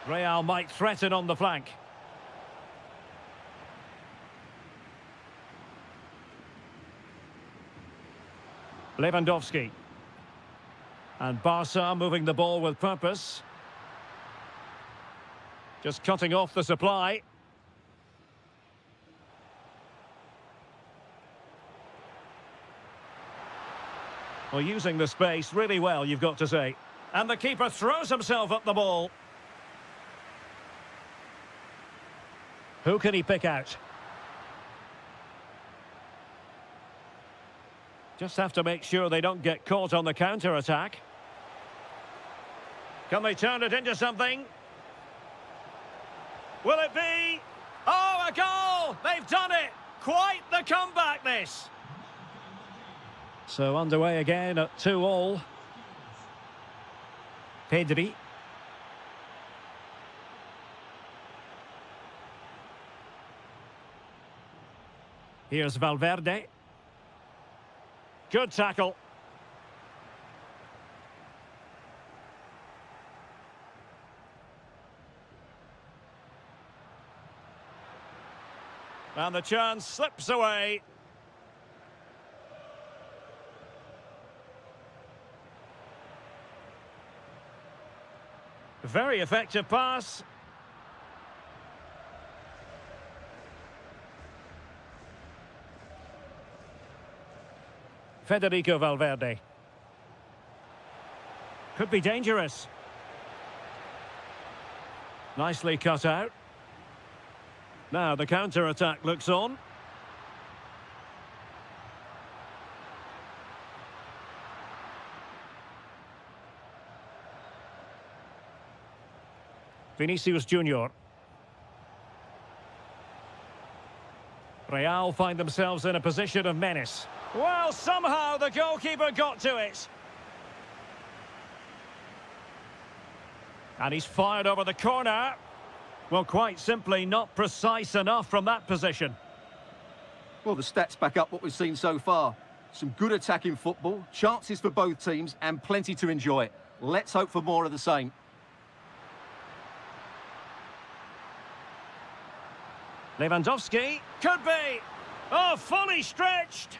Real might threaten on the flank. Lewandowski. And Barca moving the ball with purpose. Just cutting off the supply. Well, using the space really well, you've got to say. And the keeper throws himself at the ball. Who can he pick out? Just have to make sure they don't get caught on the counter-attack. Can they turn it into something? Will it be? Oh, a goal! They've done it! Quite the comeback, this! So underway again at 2-2. Pedri. Here's Valverde. Good tackle. And the chance slips away. Very effective pass. Federico Valverde. Could be dangerous. Nicely cut out. Now the counter-attack looks on. Vinicius Junior. Real find themselves in a position of menace. Well, somehow the goalkeeper got to it. And he's fired over the corner. Well, quite simply not precise enough from that position. Well, the stats back up what we've seen so far. Some good attacking football, chances for both teams, and plenty to enjoy. Let's hope for more of the same. Lewandowski. Could be. Oh, fully stretched.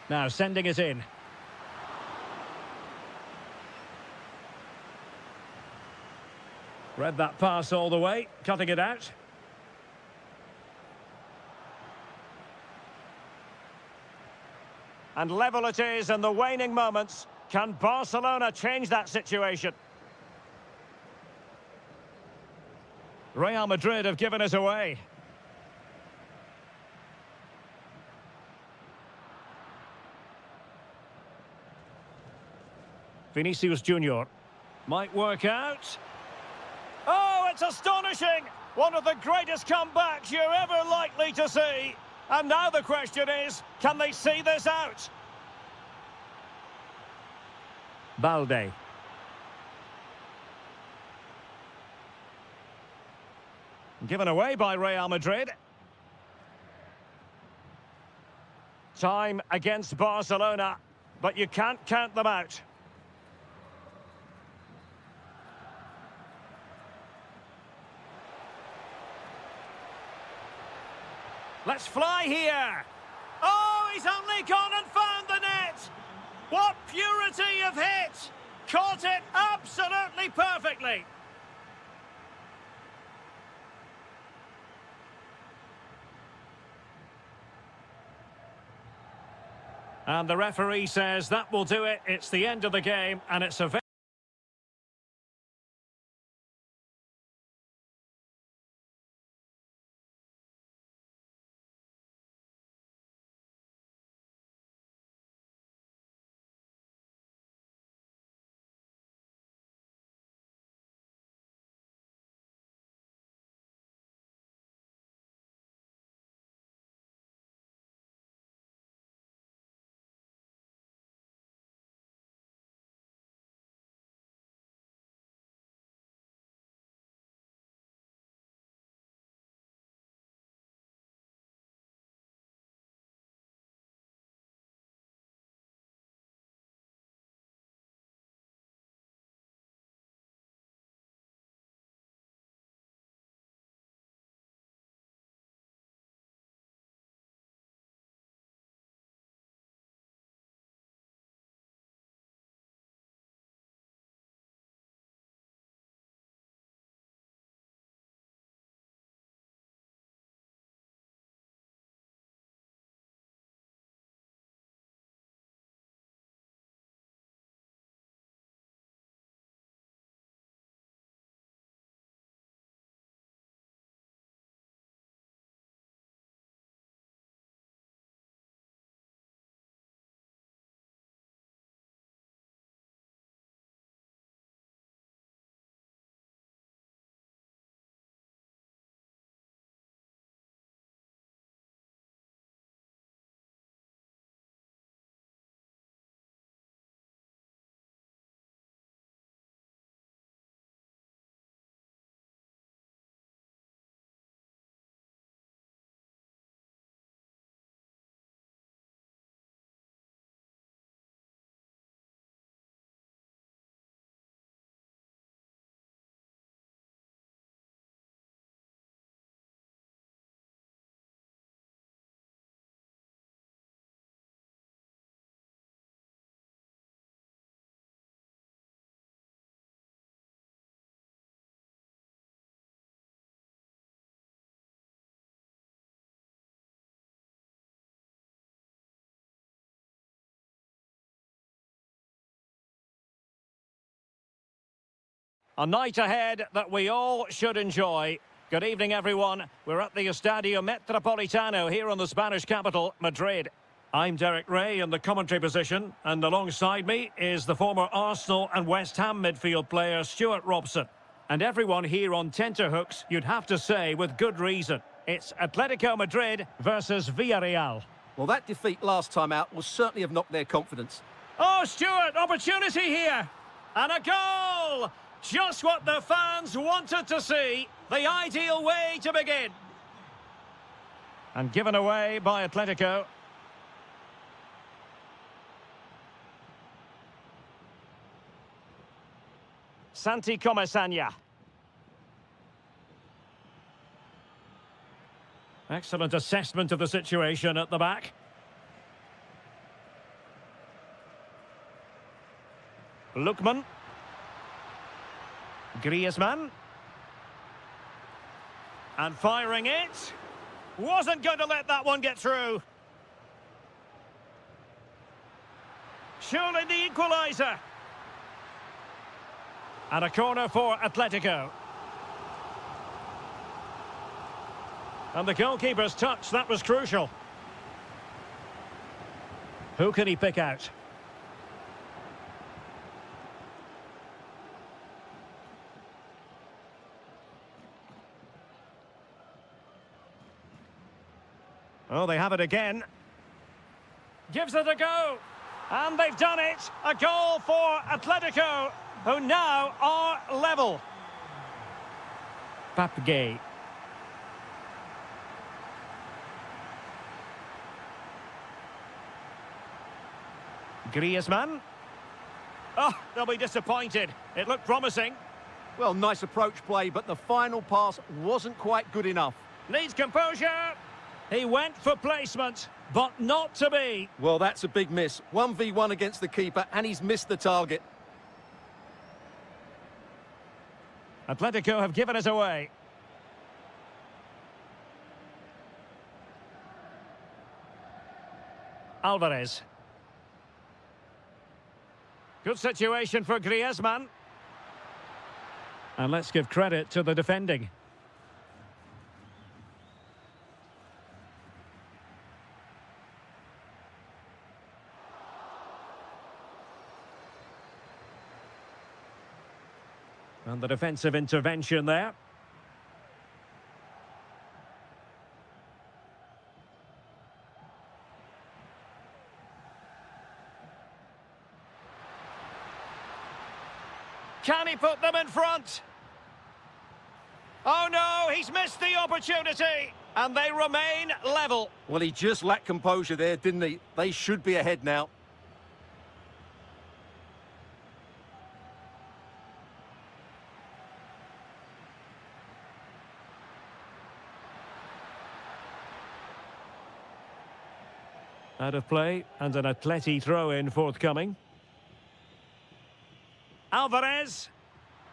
Now sending it in. Read that pass all the way, cutting it out. And level it is in the waning moments. Can Barcelona change that situation? Real Madrid have given it away. Vinicius Junior might work out. Oh, it's astonishing! One of the greatest comebacks you're ever likely to see. And now the question is, can they see this out? Balde. Given away by Real Madrid. Time against Barcelona, but you can't count them out. Let's fly here. Oh, he's only gone and found the net. What purity of hit. Caught it absolutely perfectly. And the referee says that will do it. It's the end of the game, and it's a very A night ahead that we all should enjoy. Good evening, everyone. We're at the Estadio Metropolitano here in the Spanish capital, Madrid. I'm Derek Ray in the commentary position, and alongside me is the former Arsenal and West Ham midfield player Stuart Robson. And everyone here on tenterhooks, you'd have to say with good reason. It's Atletico Madrid versus Villarreal. Well, that defeat last time out will certainly have knocked their confidence. Oh, Stuart, opportunity here. And a goal! Just what the fans wanted to see. The ideal way to begin. And given away by Atletico. Santi Comesaña. Excellent assessment of the situation at the back. Lookman. Griezmann. And firing it. Wasn't going to let that one get through. Surely the equaliser. And a corner for Atletico. And the goalkeeper's touch, that was crucial. Who can he pick out? Oh, they have it again. Gives it a go. And they've done it. A goal for Atletico, who now are level. Papgay. Griezmann. Oh, they'll be disappointed. It looked promising. Well, nice approach play, but the final pass wasn't quite good enough. Needs composure. He went for placement, but not to be. Well, that's a big miss. 1v1 against the keeper, and he's missed the target. Atletico have given us away. Alvarez. Good situation for Griezmann. And let's give credit to the defending. And the defensive intervention there. Can he put them in front? Oh no, he's missed the opportunity. And they remain level. Well, he just lacked composure there, didn't he? They should be ahead now. Out of play, and an Atleti throw-in forthcoming. Alvarez.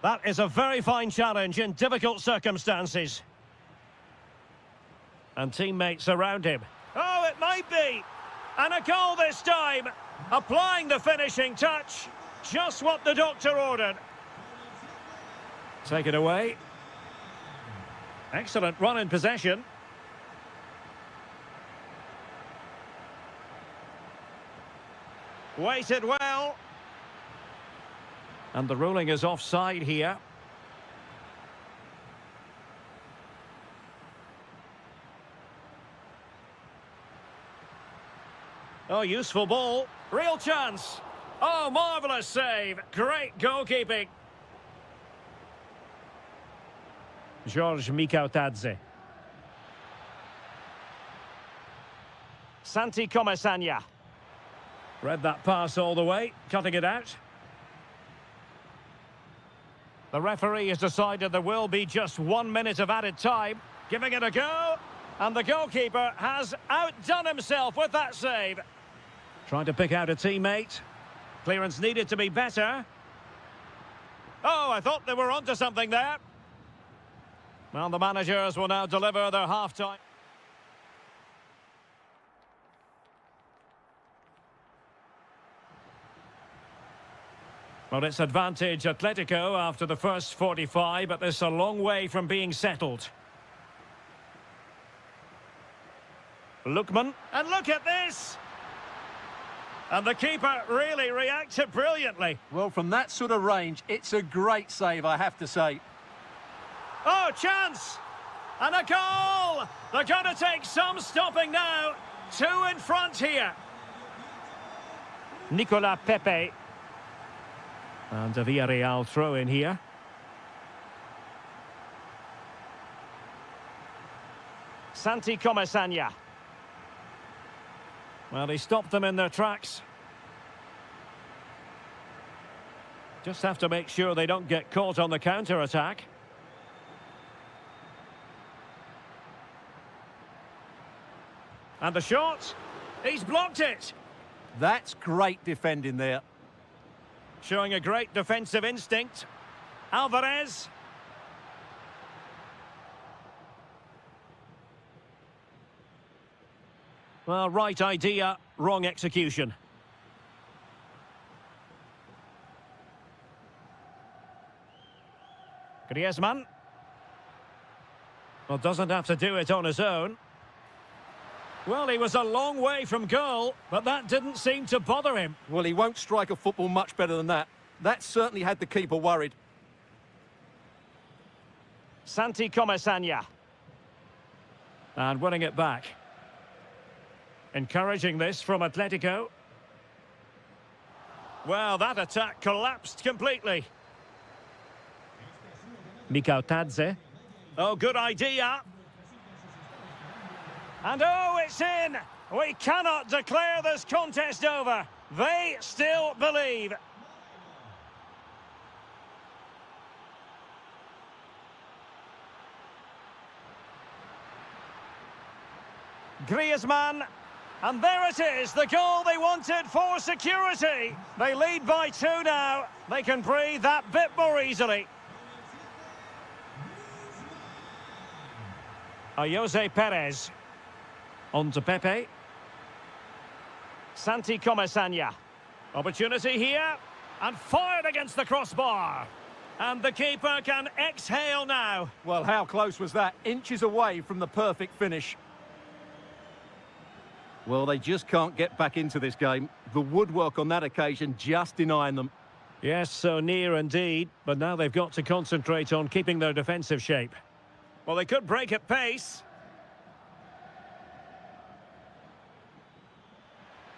That is a very fine challenge in difficult circumstances. And teammates around him. Oh, it might be. And a goal this time. Applying the finishing touch. Just what the doctor ordered. Take it away. Excellent run in possession. Waited well. And the ruling is offside here. Oh, useful ball. Real chance. Oh, marvellous save. Great goalkeeping. George Mikautadze. Santi Comesaña. Read that pass all the way, cutting it out. The referee has decided there will be just 1 minute of added time. Giving it a go. And the goalkeeper has outdone himself with that save. Trying to pick out a teammate. Clearance needed to be better. Oh, I thought they were onto something there. Well, the managers will now deliver their half-time. Well, it's advantage Atletico after the first 45, but this is a long way from being settled. Lookman, and look at this! And the keeper really reacted brilliantly. Well, from that sort of range, it's a great save, I have to say. Oh, chance! And a goal! They're going to take some stopping now. 2 in front here. Nicolas Pepe. And a Villarreal throw in here. Santi Comesaña. Well, he stopped them in their tracks. Just have to make sure they don't get caught on the counter-attack. And the shot. He's blocked it. That's great defending there. Showing a great defensive instinct. Alvarez. Well, right idea, wrong execution. Griezmann. Well, doesn't have to do it on his own. Well, he was a long way from goal, but that didn't seem to bother him. Well, he won't strike a football much better than that. That certainly had the keeper worried. Santi Comesaña. And winning it back. Encouraging this from Atletico. Well, that attack collapsed completely. Mikau Tadze. Oh, good idea. And oh, it's in! We cannot declare this contest over. They still believe. Griezmann. And there it is, the goal they wanted for security. They lead by 2 now. They can breathe that bit more easily. Jose Perez. On to Pepe. Santi Comesaña. Opportunity here. And fired against the crossbar. And the keeper can exhale now. Well, how close was that? Inches away from the perfect finish. Well, they just can't get back into this game. The woodwork on that occasion just denying them. Yes, so near indeed. But now they've got to concentrate on keeping their defensive shape. Well, they could break at pace.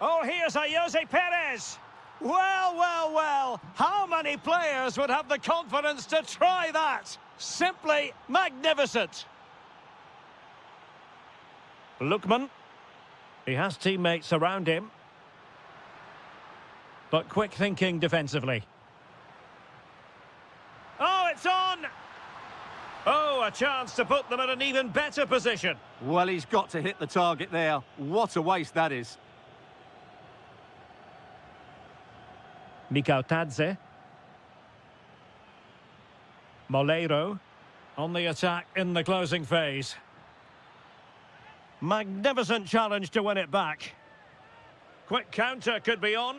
Oh, here's a Jose Perez. Well, well, well. How many players would have the confidence to try that? Simply magnificent. Lookman. He has teammates around him. But quick thinking defensively. Oh, it's on! Oh, a chance to put them in an even better position. Well, he's got to hit the target there. What a waste that is. Mikau Tadze. Moleiro on the attack in the closing phase. Magnificent challenge to win it back. Quick counter could be on.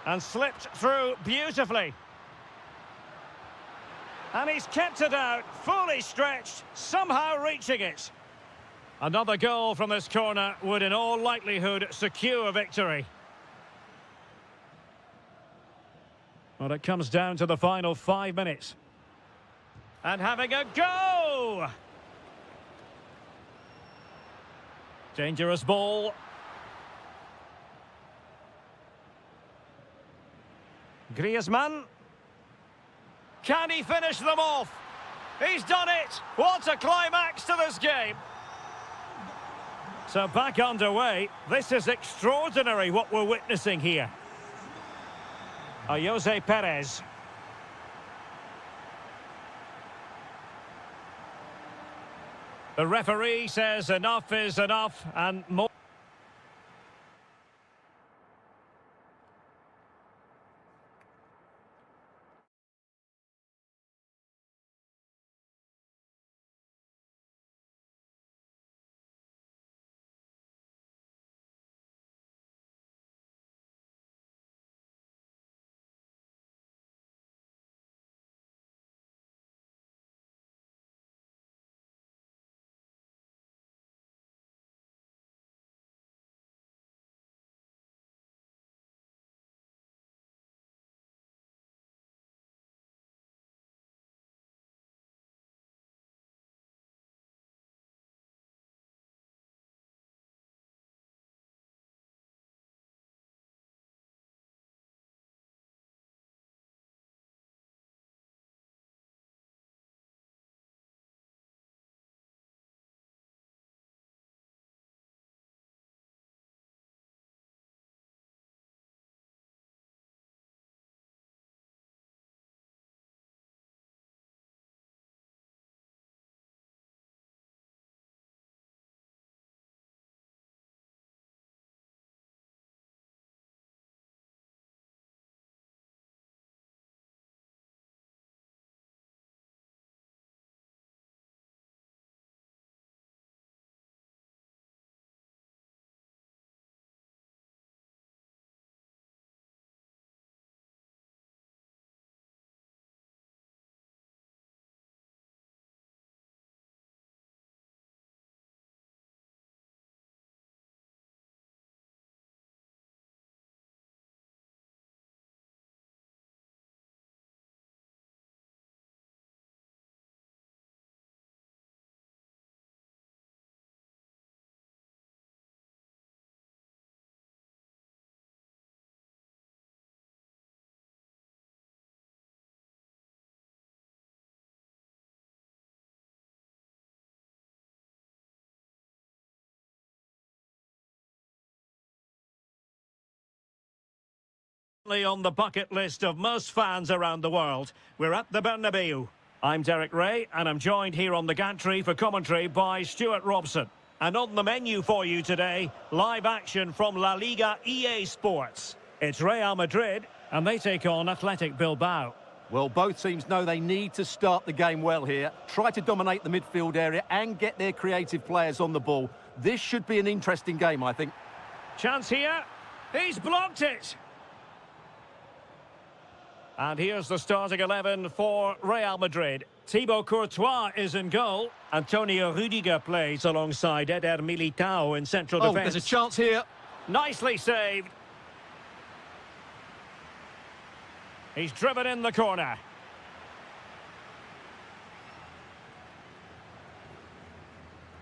And slipped through beautifully. And he's kept it out, fully stretched, somehow reaching it. Another goal from this corner would in all likelihood secure victory. Well, it comes down to the final 5 minutes. And having a go! Dangerous ball. Griezmann. Can he finish them off? He's done it! What a climax to this game! So back underway. This is extraordinary what we're witnessing here. Jose Perez. The referee says enough is enough and more. On the bucket list of most fans around the world. We're at the Bernabeu. I'm Derek Ray, and I'm joined here on the gantry for commentary by Stuart Robson. And on the menu for you today, live action from La Liga EA Sports. It's Real Madrid, and they take on Athletic Bilbao. Well, both teams know they need to start the game well here, try to dominate the midfield area and get their creative players on the ball. This should be an interesting game, I think. Chance here. He's blocked it. And here's the starting 11 for Real Madrid. Thibaut Courtois is in goal. Antonio Rudiger plays alongside Eder Militao in central defence. There's a chance here. Nicely saved. He's driven in the corner.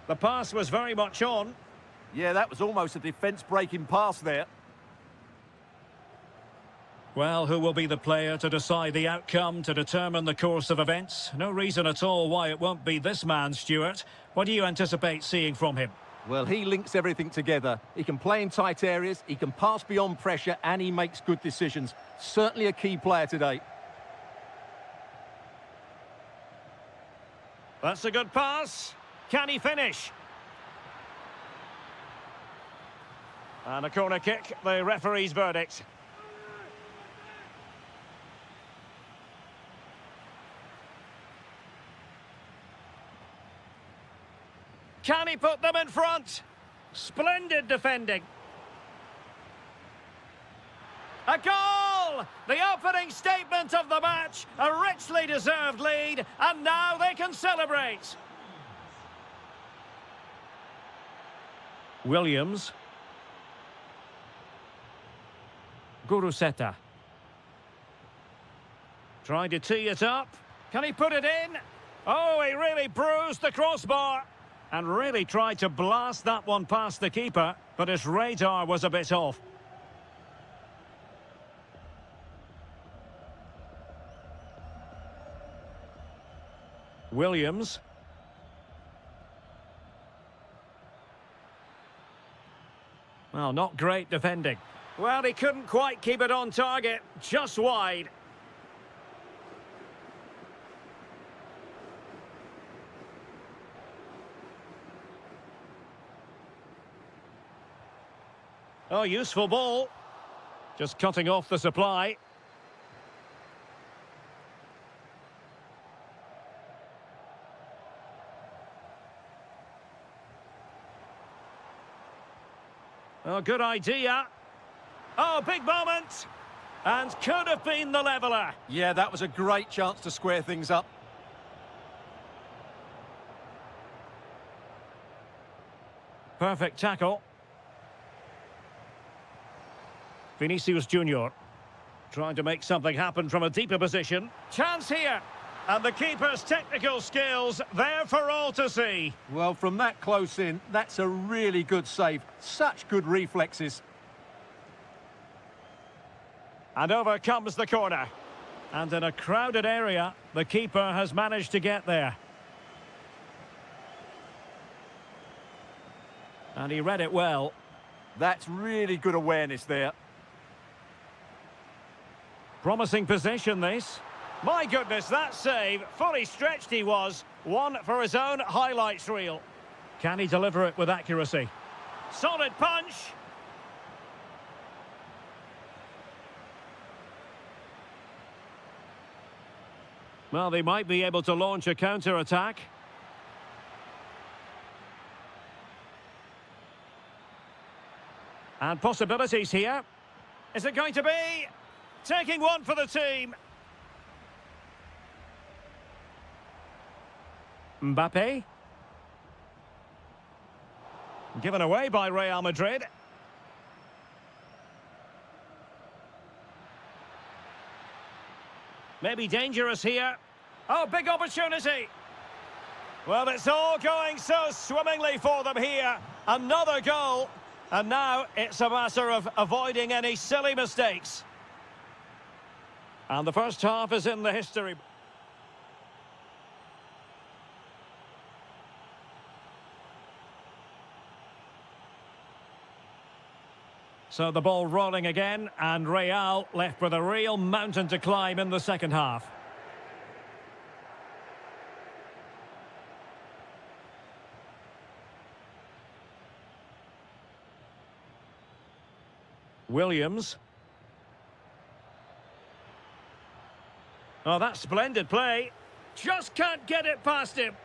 The pass was very much on. Yeah, that was almost a defence-breaking pass there. Well, who will be the player to decide the outcome, to determine the course of events? No reason at all why it won't be this man, Stuart. What do you anticipate seeing from him? Well, he links everything together. He can play in tight areas, he can pass beyond pressure, and he makes good decisions. Certainly a key player today. That's a good pass. Can he finish? And a corner kick, the referee's verdict. Can he put them in front? Splendid defending. A goal! The opening statement of the match. A richly deserved lead. And now they can celebrate. Williams. Guruseta. Trying to tee it up. Can he put it in? Oh, he really bruised the crossbar. And really tried to blast that one past the keeper, but his radar was a bit off. Williams. Well, not great defending. Well, he couldn't quite keep it on target, just wide. Oh, useful ball. Just cutting off the supply. Oh, good idea. Oh, big moment. And could have been the leveller. Yeah, that was a great chance to square things up. Perfect tackle. Vinicius Junior trying to make something happen from a deeper position. Chance here. And the keeper's technical skills there for all to see. Well, from that close in, that's a really good save. Such good reflexes. And over comes the corner. And in a crowded area, the keeper has managed to get there. And he read it well. That's really good awareness there. Promising position, this. My goodness, that save. Fully stretched he was. One for his own highlights reel. Can he deliver it with accuracy? Solid punch. Well, they might be able to launch a counter-attack. And possibilities here. Is it going to be? Taking one for the team. Mbappe. Given away by Real Madrid. Maybe dangerous here. Oh, big opportunity. Well, it's all going so swimmingly for them here. Another goal. And now it's a matter of avoiding any silly mistakes. And the first half is in the history. So the ball rolling again, and Real left with a real mountain to climb in the second half. Williams. Oh, that's splendid play. Just can't get it past him.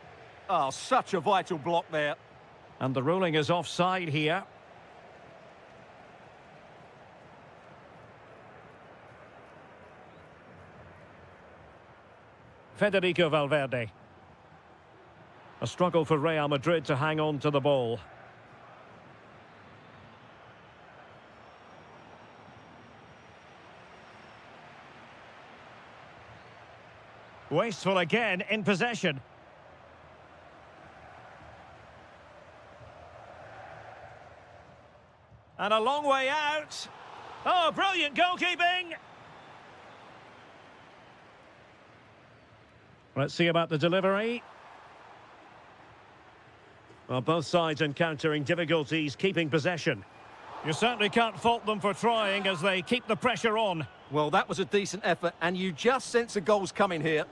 Oh, such a vital block there. And the ruling is offside here. Federico Valverde. A struggle for Real Madrid to hang on to the ball. Wasteful again in possession. And a long way out. Oh, brilliant goalkeeping! Let's see about the delivery. Well, both sides encountering difficulties keeping possession. You certainly can't fault them for trying as they keep the pressure on. Well, that was a decent effort, and you just sense a goal's coming here.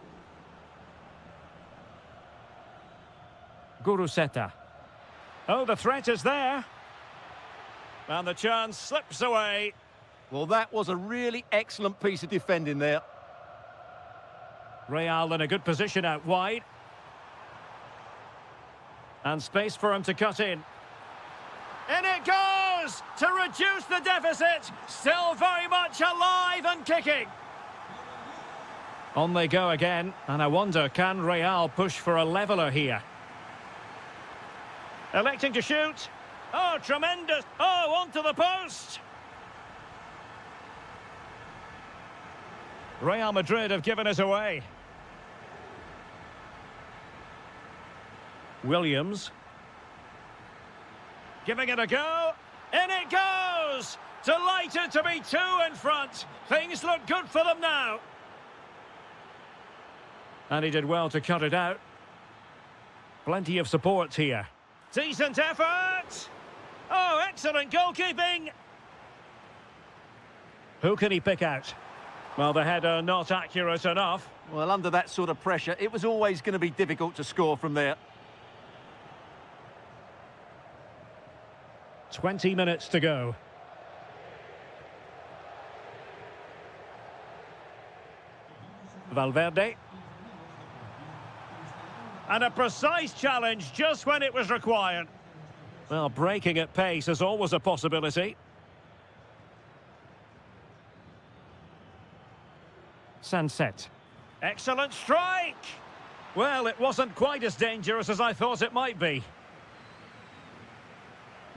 Guruseta. Oh, the threat is there. And the chance slips away. Well, that was a really excellent piece of defending there. Real in a good position out wide. And space for him to cut in. In it goes! To reduce the deficit. Still very much alive and kicking. On they go again. And I wonder, can Real push for a leveller here? Electing to shoot. Oh, tremendous. Oh, onto the post. Real Madrid have given it away. Williams. Giving it a go. In it goes! Delighted to be two in front. Things look good for them now. And he did well to cut it out. Plenty of support here. Decent effort! Oh, excellent goalkeeping! Who can he pick out? Well, the header not accurate enough. Well, under that sort of pressure, it was always going to be difficult to score from there. 20 minutes to go. Valverde. And a precise challenge just when it was required. Well, breaking at pace is always a possibility. Sunset. Excellent strike! Well, it wasn't quite as dangerous as I thought it might be.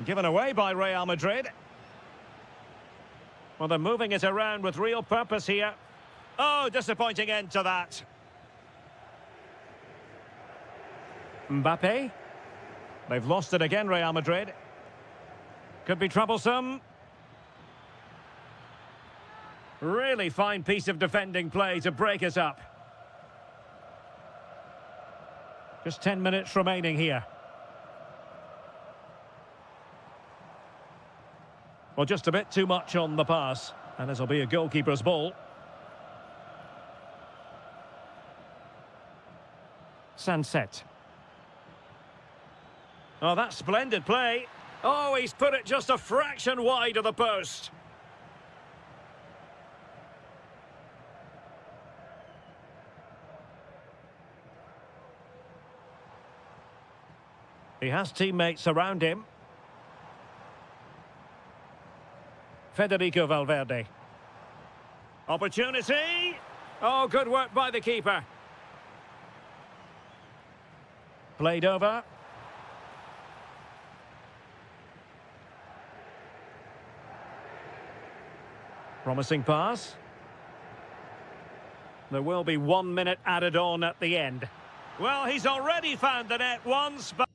Given away by Real Madrid. Well, they're moving it around with real purpose here. Oh, disappointing end to that. Mbappe. They've lost it again, Real Madrid. Could be troublesome. Really fine piece of defending play to break it up. Just 10 minutes remaining here. Well, just a bit too much on the pass. And this will be a goalkeeper's ball. Sunset. Oh, that's splendid play. Oh, he's put it just a fraction wide of the post. He has teammates around him. Federico Valverde. Opportunity. Oh, good work by the keeper. Played over. Promising pass. There will be 1 minute added on at the end. Well, he's already found the net once, but